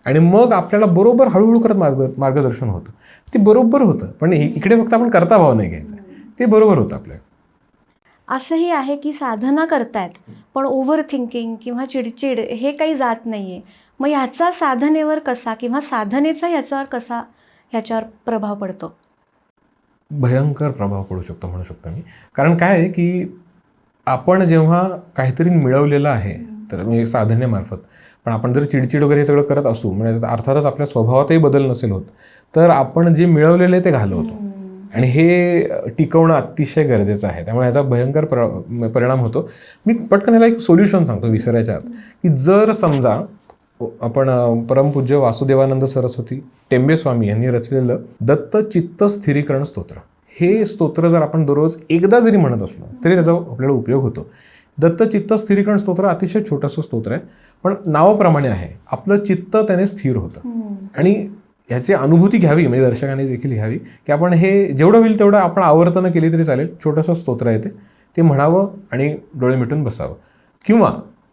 आणि मग आपल्याला बरोबर हळूहळू करत मार्गदर्शन होतं. ते बरोबर होतं, पण इकडे फक्त आपण करता भाव नाही घ्यायचा. ते बरोबर होतं आपल्या. असंही आहे की साधना करतायत पण ओव्हर थिंकिंग किंवा चिडचिड हे काही जात नाही आहे. मग ह्याचा साधनेवर कसा किंवा साधनेचा ह्याच्यावर प्रभाव पडतो? भयंकर प्रभाव पडू शकतो म्हणू शकतो मी. कारण काय आहे की आपण जेव्हा काहीतरी मिळवलेलं आहे तर म्हणजे साधनेमार्फत, पण आपण जर चिडचिड वगैरे हे सगळं करत असू, म्हणजे अर्थातच आपल्या स्वभावातही बदल नसेल होत, तर आपण जे मिळवलेलं आहे ते घालवतो आणि हे टिकवणं अतिशय गरजेचं आहे. त्यामुळे ह्याचा भयंकर परिणाम होतो. मी पटकन ह्याला एक सोल्युशन सांगतो विसरायच्या आत, की जर समजा आपण परमपूज्य वासुदेवानंद सरस्वती टेंबे स्वामी यांनी रचलेलं दत्त चित्त स्थिरीकरण स्तोत्र, हे स्तोत्र जर आपण दररोज एकदा जरी म्हणत असलो तरी त्याचा आपल्याला उपयोग होतो. दत्त चित्त स्थिरीकरण स्तोत्र अतिशय छोटंसं स्तोत्र आहे, पण नावाप्रमाणे आहे. आपलं चित्त त्याने स्थिर होतं आणि ह्याची अनुभूती घ्यावी, म्हणजे दर्शकांनी देखील घ्यावी की आपण हे जेवढं होईल तेवढं आपण आवर्तनं केली तरी चालेल. छोटंसं स्तोत्र आहे ते म्हणावं आणि डोळे मिटून बसावं. किंवा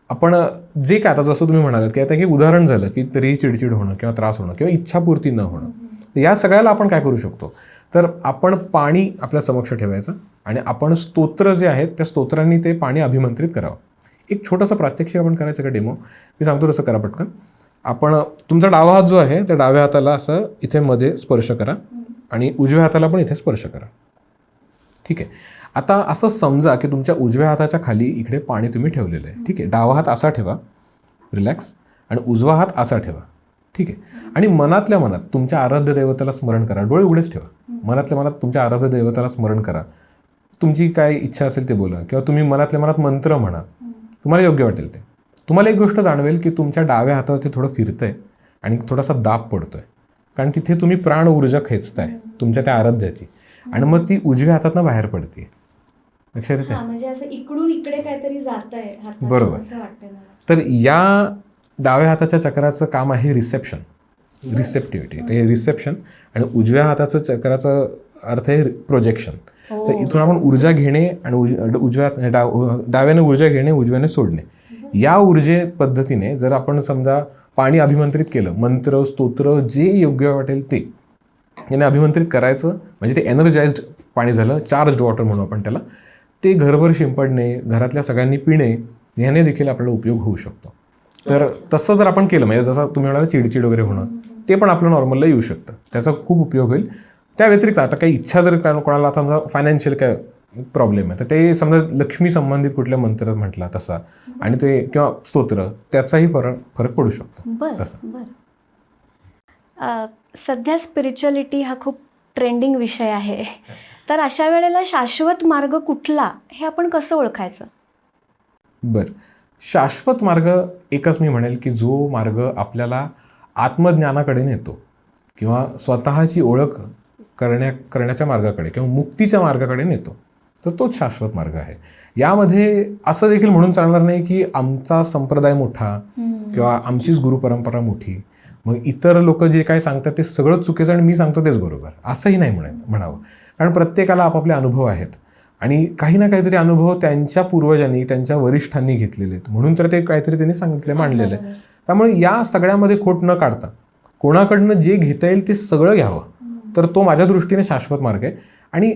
आपण जे काय आता जसं तुम्ही म्हणालात की आता हे उदाहरण झालं की तरीही चिडचिड होणं किंवा त्रास होणं किंवा इच्छापूर्ती न होणं, या सगळ्याला आपण काय करू शकतो, तर आपण पाणी आपल्या समक्ष ठेवायचं आणि आपण स्तोत्र जे आहेत त्या स्तोत्रांनी ते पाणी अभिमंत्रित करावं. एक छोटंसं प्रात्यक्षिक आपण करायचं का डेमो, मी सांगतो तसं करा पटकन. आपण तुमचा डावा हात जो आहे त्या डाव्या हाताला असं इथे मध्ये स्पर्श करा आणि उजव्या हाताला पण इथे स्पर्श करा. ठीक आहे. आता असं समजा की तुमच्या उजव्या हाताच्या खाली इकडे पाणी तुम्ही ठेवलेलं आहे. ठीक आहे. डावा हात असा ठेवा, रिलॅक्स, आणि उजवा हात असा ठेवा. ठीक आहे. आणि मनातल्या मनात तुमच्या आराध्य दैवताला स्मरण करा. डोळे उघडेच ठेवा. मनातल्या मनात तुमच्या आराध्य दैवताला स्मरण करा. तुमची काय इच्छा असेल ते बोला किंवा तुम्ही मनातल्या मनात मंत्र म्हणा, तुम्हाला योग्य वाटेल ते. तुम्हाला एक गोष्ट जाणवेल की तुमच्या डाव्या हातावरती थोडं फिरतंय आणि थोडासा दाब पडतोय, कारण तिथे तुम्ही प्राण ऊर्जा खेचताय तुमच्या त्या आराध्याची, आणि मग ती उजव्या हातातनं बाहेर पडते. लक्षात येते? म्हणजे असं इकडून इकडे काहीतरी जातंय हातात, बरोबर. असं वाटतंय मला. तर या डाव्या हाताच्या चक्राचं काम आहे रिसेप्शन, रिसेप्टिव्हिटी. ते रिसेप्शन. आणि उजव्या हाताचं चक्राचा अर्थ आहे प्रोजेक्शन. तर इथून आपण ऊर्जा घेणे आणि डाव्याने ऊर्जा घेणे, उजव्याने सोडणे. या ऊर्जे पद्धतीने जर आपण समजा पाणी अभिमंत्रित केलं, मंत्र स्तोत्र जे योग्य वाटेल ते याने अभिमंत्रित करायचं, म्हणजे ते एनर्जाइज्ड पाणी झालं, चार्ज्ड वॉटर म्हणू आपण त्याला. ते घरभर शिंपडणे, घरातल्या सगळ्यांनी पिणे, ह्याने देखील आपल्याला उपयोग होऊ शकतो. तर तसं जर आपण केलं, म्हणजे जसं तुम्ही म्हणाला चिडचिड वगैरे होणं, ते पण आपलं नॉर्मलला येऊ शकतं. त्याचा खूप उपयोग होईल. त्या व्यतिरिक्त आता काही इच्छा जर कोणाला समजा फायनान्शियल काय प्रॉब्लेम आहे, तर ते समजा लक्ष्मी संबंधित कुठल्या मंत्र म्हटला तसा आणि ते किंवा स्तोत्र, त्याचाही फरक पडू शकतो तसा. सध्या स्पिरिच्युअलिटी हा खूप ट्रेंडिंग विषय आहे. तर अशा वेळेला शाश्वत मार्ग कुठला हे आपण कसं ओळखायचं? बरं, शाश्वत मार्ग एकच मी म्हणेल की जो मार्ग आपल्याला आत्मज्ञानाकडे नेतो किंवा स्वतःची ओळख करण्याच्या मार्गाकडे किंवा मुक्तीच्या मार्गाकडे नेतो, तर तोच शाश्वत मार्ग आहे. यामध्ये असं देखील म्हणून चालणार नाही की आमचा संप्रदाय मोठा किंवा आमचीच गुरुपरंपरा मोठी, मग इतर लोक जे काय सांगतात ते सगळंच चुकीचं आणि मी सांगतो तेच बरोबर, असंही नाही म्हणावं. कारण प्रत्येकाला आपापले अनुभव आहेत आणि काही ना काहीतरी अनुभव त्यांच्या पूर्वजांनी, त्यांच्या वरिष्ठांनी घेतलेले आहेत, म्हणून तर ते काहीतरी त्यांनी सांगितले, मांडलेलं आहे. त्यामुळे या सगळ्यामध्ये खोट न काढता कोणाकडनं जे घेता येईल ते सगळं घ्यावं, तर तो माझ्या दृष्टीने शाश्वत मार्ग आहे. आणि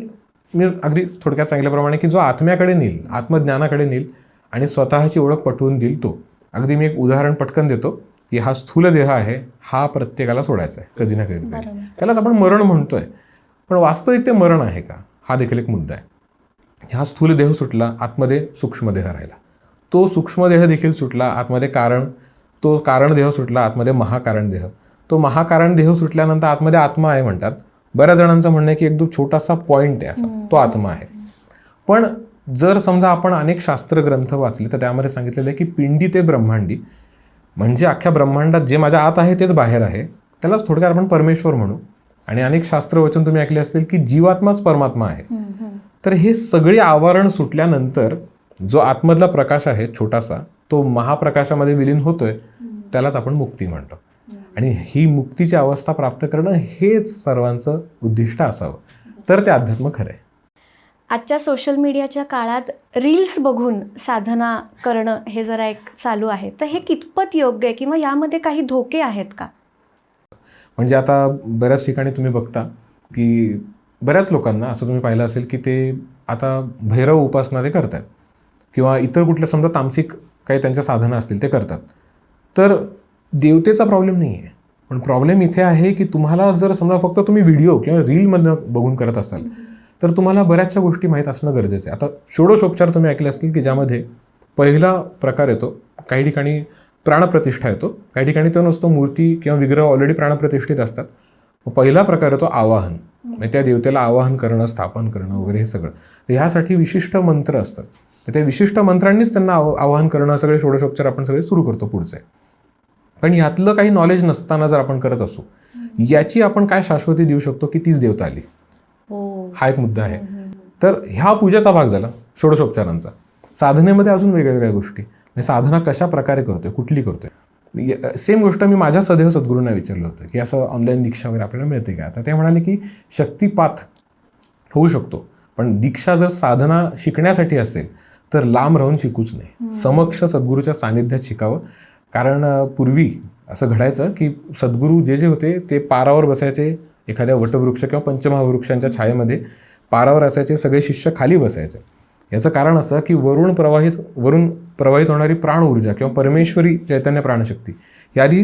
मी अगदी थोडक्यात सांगितल्याप्रमाणे की जो आत्म्याकडे नेईल, आत्मज्ञानाकडे नेईल आणि स्वतःची ओळख पटवून देईल तो. अगदी मी एक उदाहरण पटकन देतो की हा स्थूल देह आहे, हा प्रत्येकाला सोडायचा आहे कधी ना कधी. त्यालाच आपण मरण म्हणतोय, पण वास्तविक ते मरण आहे का, हा देखील एक मुद्दा आहे. हा स्थूल देह सुटला, आतमध्ये सूक्ष्म देह राहिला. तो सूक्ष्म देह देखील सुटला, आतमध्ये तो कारण देह सुटला, आतमध्ये महाकारण देह. तो महाकारण देह सुटल्यानंतर आतमध्ये आत्मा आहे म्हणतात. बऱ्याच जणांचं म्हणणं आहे की एकदम छोटासा पॉईंट आहे असा, तो आत्मा आहे. पण जर समजा आपण अनेक शास्त्र ग्रंथ वाचले तर त्यामध्ये सांगितलेलं आहे की पिंडी ते ब्रह्मांडी, म्हणजे अख्ख्या ब्रह्मांडात जे माझ्या आत आहे तेच बाहेर आहे, त्यालाच थोडक्यात आपण परमेश्वर म्हणू. आणि अनेक शास्त्रवचन तुम्ही ऐकले असतील की जीवात्माच परमात्मा आहे. तर हे सगळे आवरण सुटल्यानंतर जो आतमधला प्रकाश आहे छोटासा, तो महाप्रकाशामध्ये विलीन होतोय, त्यालाच आपण मुक्ती म्हणतो. आणि ही मुक्तीची अवस्था प्राप्त करणं हेच सर्वांचं उद्दिष्ट असावं, तर ते अध्यात्म खरं आहे. आजच्या सोशल मीडियाच्या काळात रील्स बघून साधना करणं हे जरा एक चालू आहे, तर हे कितपत योग्य आहे किंवा यामध्ये काही धोके आहेत का? म्हणजे आता बऱ्याच ठिकाणी तुम्ही बघता की बऱ्याच लोकांना असं तुम्ही पाहिलं असेल की ते आता भैरव उपासना ते करतात किंवा इतर कुठल्या समजा तामसिक काही त्यांच्या साधना असतील ते करतात. तर देवतेचा प्रॉब्लेम नाही आहे, पण प्रॉब्लेम इथे आहे की तुम्हाला जर समजा फक्त तुम्ही व्हिडिओ किंवा रीलमधनं बघून करत असाल तर तुम्हाला बऱ्याचशा गोष्टी माहीत असणं गरजेचं आहे. आता षोडशोपचार तुम्ही ऐकले असतील की ज्यामध्ये पहिला प्रकार येतो, काही ठिकाणी प्राणप्रतिष्ठा येतो, काही ठिकाणी तो नसतो, मूर्ती किंवा विग्रह ऑलरेडी प्राणप्रतिष्ठित असतात. पहिला प्रकार येतो आवाहन, म्हणजे त्या देवतेला आवाहन करणं, स्थापन करणं वगैरे हे सगळं. ह्यासाठी विशिष्ट मंत्र असतात, तर त्या विशिष्ट मंत्रांनीच त्यांना आवाहन करणं, सगळे षोडशोपचार आपण सगळे सुरू करतो पुढचे. पण यातलं काही नॉलेज नसताना जर आपण करत असू, याची आपण काय शाश्वती देऊ शकतो की तीच देवता आली, हा एक मुद्दा आहे. तर ह्या पूजेचा भाग झाला षोडशोपचारांचा. साधनेमध्ये अजून वेगवेगळ्या गोष्टी, म्हणजे साधना कशा प्रकारे करतोय, कुठली करतोय. सेम गोष्ट मी माझ्या सदैव सद्गुरूंना विचारलं होतं की असं ऑनलाईन दीक्षा वगैरे आपल्याला मिळते का. तर ते म्हणाले की शक्तिपात होऊ शकतो, पण दीक्षा जर साधना शिकण्यासाठी असेल तर लांब राहून शिकूच नाही, समक्ष सद्गुरूच्या सानिध्यात शिकावं. कारण पूर्वी असं घडायचं की सद्गुरू जे होते ते पारावर बसायचे, एखाद्या वटवृक्ष किंवा पंचमहावृक्षांच्या छायेमध्ये पारावर असायचे, सगळे शिष्य खाली बसायचे. याचं कारण असं की वरून प्रवाहित होणारी प्राण ऊर्जा किंवा परमेश्वरी चैतन्य प्राणशक्ती ही आधी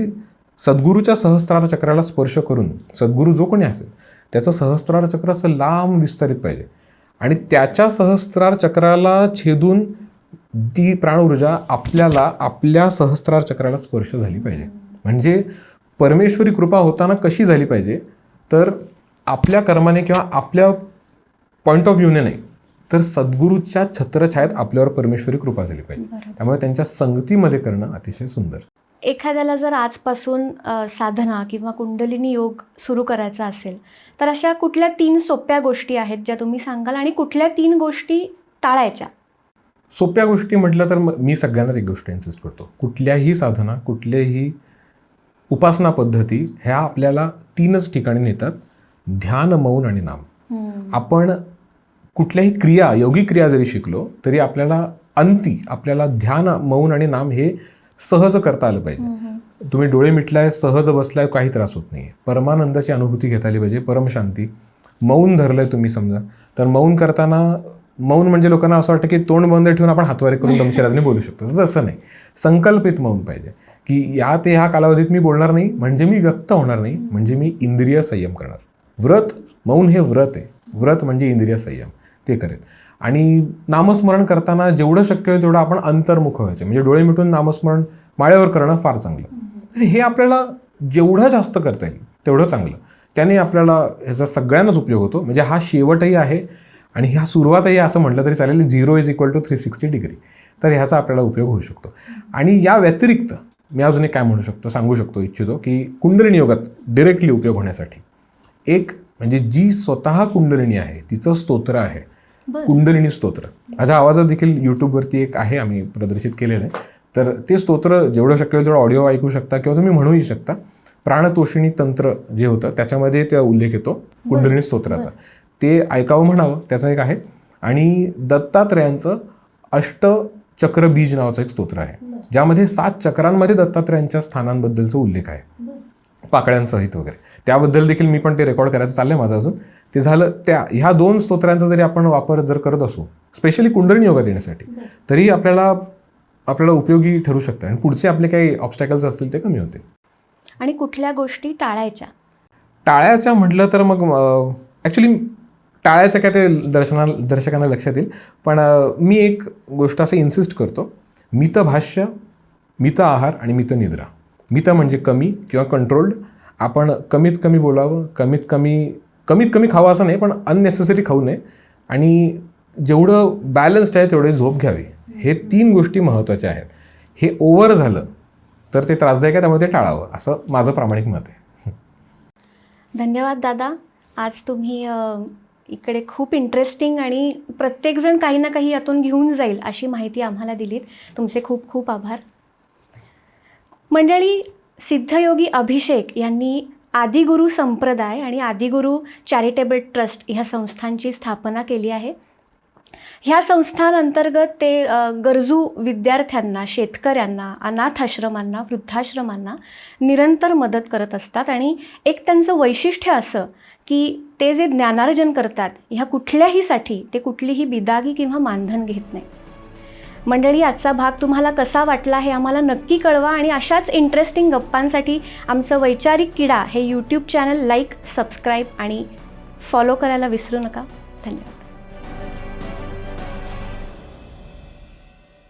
सद्गुरूच्या सहस्त्रार चक्राला स्पर्श करून, सद्गुरू जो कोणी असेल त्याचं सहस्त्रार चक्र असं लांब विस्तारित पाहिजे आणि त्याच्या सहस्त्रार चक्राला छेदून ती प्राणऊर्जा आपल्याला आपल्या सहस्त्रार चक्राला स्पर्श झाली पाहिजे. म्हणजे परमेश्वरी कृपा होताना कशी झाली पाहिजे, तर आपल्या कर्माने किंवा आपल्या पॉईंट ऑफ व्ह्यूने नाही, तर सद्गुरूच्या छत्रछायेत आपल्यावर परमेश्वरी कृपा झाली पाहिजे. त्यामुळे त्यांच्या संगतीमध्ये करणं अतिशय सुंदर. एखाद्याला जर आजपासून साधना किंवा कुंडलिनी योग सुरू करायचा असेल तर अशा कुठल्या 3 सोप्या गोष्टी आहेत ज्या तुम्ही सांगाल, आणि कुठल्या 3 गोष्टी टाळायच्या? सोप्या गोष्टी म्हटलं तर मी सगळ्यांनाच एक गोष्ट इन्सिस्ट करतो, कुठल्याही साधना, कुठल्याही उपासना पद्धती ह्या आपल्याला 3च ठिकाणी नेतात: ध्यान, मौन आणि नाम. आपण कुठल्याही क्रिया, योगिक क्रिया जरी शिकलो तरी आपल्याला ध्यान, मौन आणि नाम हे सहज करता आलं पाहिजे. तुम्ही डोळे मिटलाय, सहज बसलाय, काही त्रास होत नाही. परमानंदाची अनुभूती घेता आली पाहिजे, परमशांती. मौन धरलंय तुम्ही समजा, तर मौन करताना, मौन म्हणजे लोकांना असं वाटतं की तोंड बंद ठेवून आपण हातवारे करून दमशिराजने बोलू शकतो. तर तसं नाही, संकल्पित मौन पाहिजे की ह्या कालावधीत मी बोलणार नाही, म्हणजे मी व्यक्त होणार नाही, म्हणजे मी इंद्रिय संयम करणार. व्रत, मौन हे व्रत आहे. व्रत म्हणजे इंद्रिय संयम, ते करेल. आणि नामस्मरण करताना जेवढं शक्य होईल तेवढं आपण अंतर्मुख व्हायचं, म्हणजे डोळे मिटून नामस्मरण माळेवर करणं फार चांगलं. तर हे आपल्याला जेवढं जास्त करता येईल तेवढं चांगलं. त्याने आपल्याला ह्याचा सगळ्यांनाच उपयोग होतो. म्हणजे हा शेवटही आहे आणि ह्या सुरुवातही असं म्हटलं तरी चालेल, 0 = 360 डिग्री. तर ह्याचा आपल्याला उपयोग होऊ शकतो. आणि या व्यतिरिक्त मी अजून एक काय सांगू इच्छितो की कुंडलिनी योगात डिरेक्टली उपयोग होण्यासाठी एक म्हणजे जी स्वतः कुंडलिनी आहे तिचं स्तोत्र आहे, कुंडलिनी स्तोत्र. माझ्या आवाजात देखील यूट्यूबवरती एक आहे, आम्ही प्रदर्शित केलेलं आहे. तर ते स्तोत्र जेवढं शक्य होईल तेवढं ऑडिओ ऐकू शकता किंवा तुम्ही म्हणूही शकता. प्राणतोषिणी तंत्र जे होतं त्याच्यामध्ये त्या उल्लेख येतो कुंडलिनी स्तोत्राचा. ते ऐकावं, म्हणावं, त्याचं एक आहे. आणि दत्तात्रयांचं अष्टचक्र बीज नावाचं एक स्तोत्र आहे, ज्यामध्ये 7 चक्रांमध्ये दत्तात्रयांच्या स्थानांबद्दलचा उल्लेख आहे, पाकळ्यांसहित वगैरे. त्याबद्दल देखील मी पण ते रेकॉर्ड करायचं चाललंय माझं अजून. ते झालं. ह्या 2 स्तोत्रांचा जरी आपण वापर जर करत असू, स्पेशली कुंडलिनी योगात येण्यासाठी, तरी आपल्याला उपयोगी ठरू शकतं आणि पुढचे आपले काही ऑब्स्टॅकल्स असतील ते कमी होते. आणि कुठल्या गोष्टी टाळायच्या म्हटलं तर मग ॲक्च्युली टाळायचं काय ते दर्शकांना लक्षात येईल, पण मी एक गोष्ट असं इन्सिस्ट करतो: मित भाष्य, मित आहार आणि मित निद्रा. मित म्हणजे कमी किंवा कंट्रोल्ड. आपण कमीत कमी बोलावं, कमीत कमी खावं असं नाही, पण अननेसेसरी खाऊ नये. आणि जेवढं बॅलन्स्ड आहे तेवढी झोप घ्यावी. हे 3 गोष्टी महत्त्वाच्या आहेत. हे ओव्हर झालं तर ते त्रासदायक आहे, त्यामुळे ते टाळावं, असं माझं प्रामाणिक मत आहे. धन्यवाद दादा. आज तुम्ही इकडे खूप इंटरेस्टिंग आणि प्रत्येकजण काही ना काही यातून घेऊन जाईल अशी माहिती आम्हाला दिलीत. तुमचे खूप खूप आभार. मंडळी, सिद्धयोगी अभिषेक यांनी आदिगुरु संप्रदाय आणि आदिगुरु चॅरिटेबल ट्रस्ट ह्या संस्थांची स्थापना केली आहे. ह्या संस्थांअंतर्गत ते गरजू विद्यार्थ्यांना, शेतकऱ्यांना, अनाथ आश्रमांना, वृद्धाश्रमांना निरंतर मदत करत असतात. आणि एक त्यांचं वैशिष्ट्य असं की ते जे ज्ञानार्जन करतात ह्या कुठल्याहीसाठी ते कुठलीही बिदागी किंवा मानधन घेत नाही. मंडळी, आजचा भाग तुम्हाला कसा वाटला हे आम्हाला नक्की कळवा. आणि अशाच इंटरेस्टिंग गप्पांसाठी आमचं वैचारिक किडा हे यूट्यूब चॅनल लाईक, सबस्क्राईब आणि फॉलो करायला विसरू नका. धन्यवाद.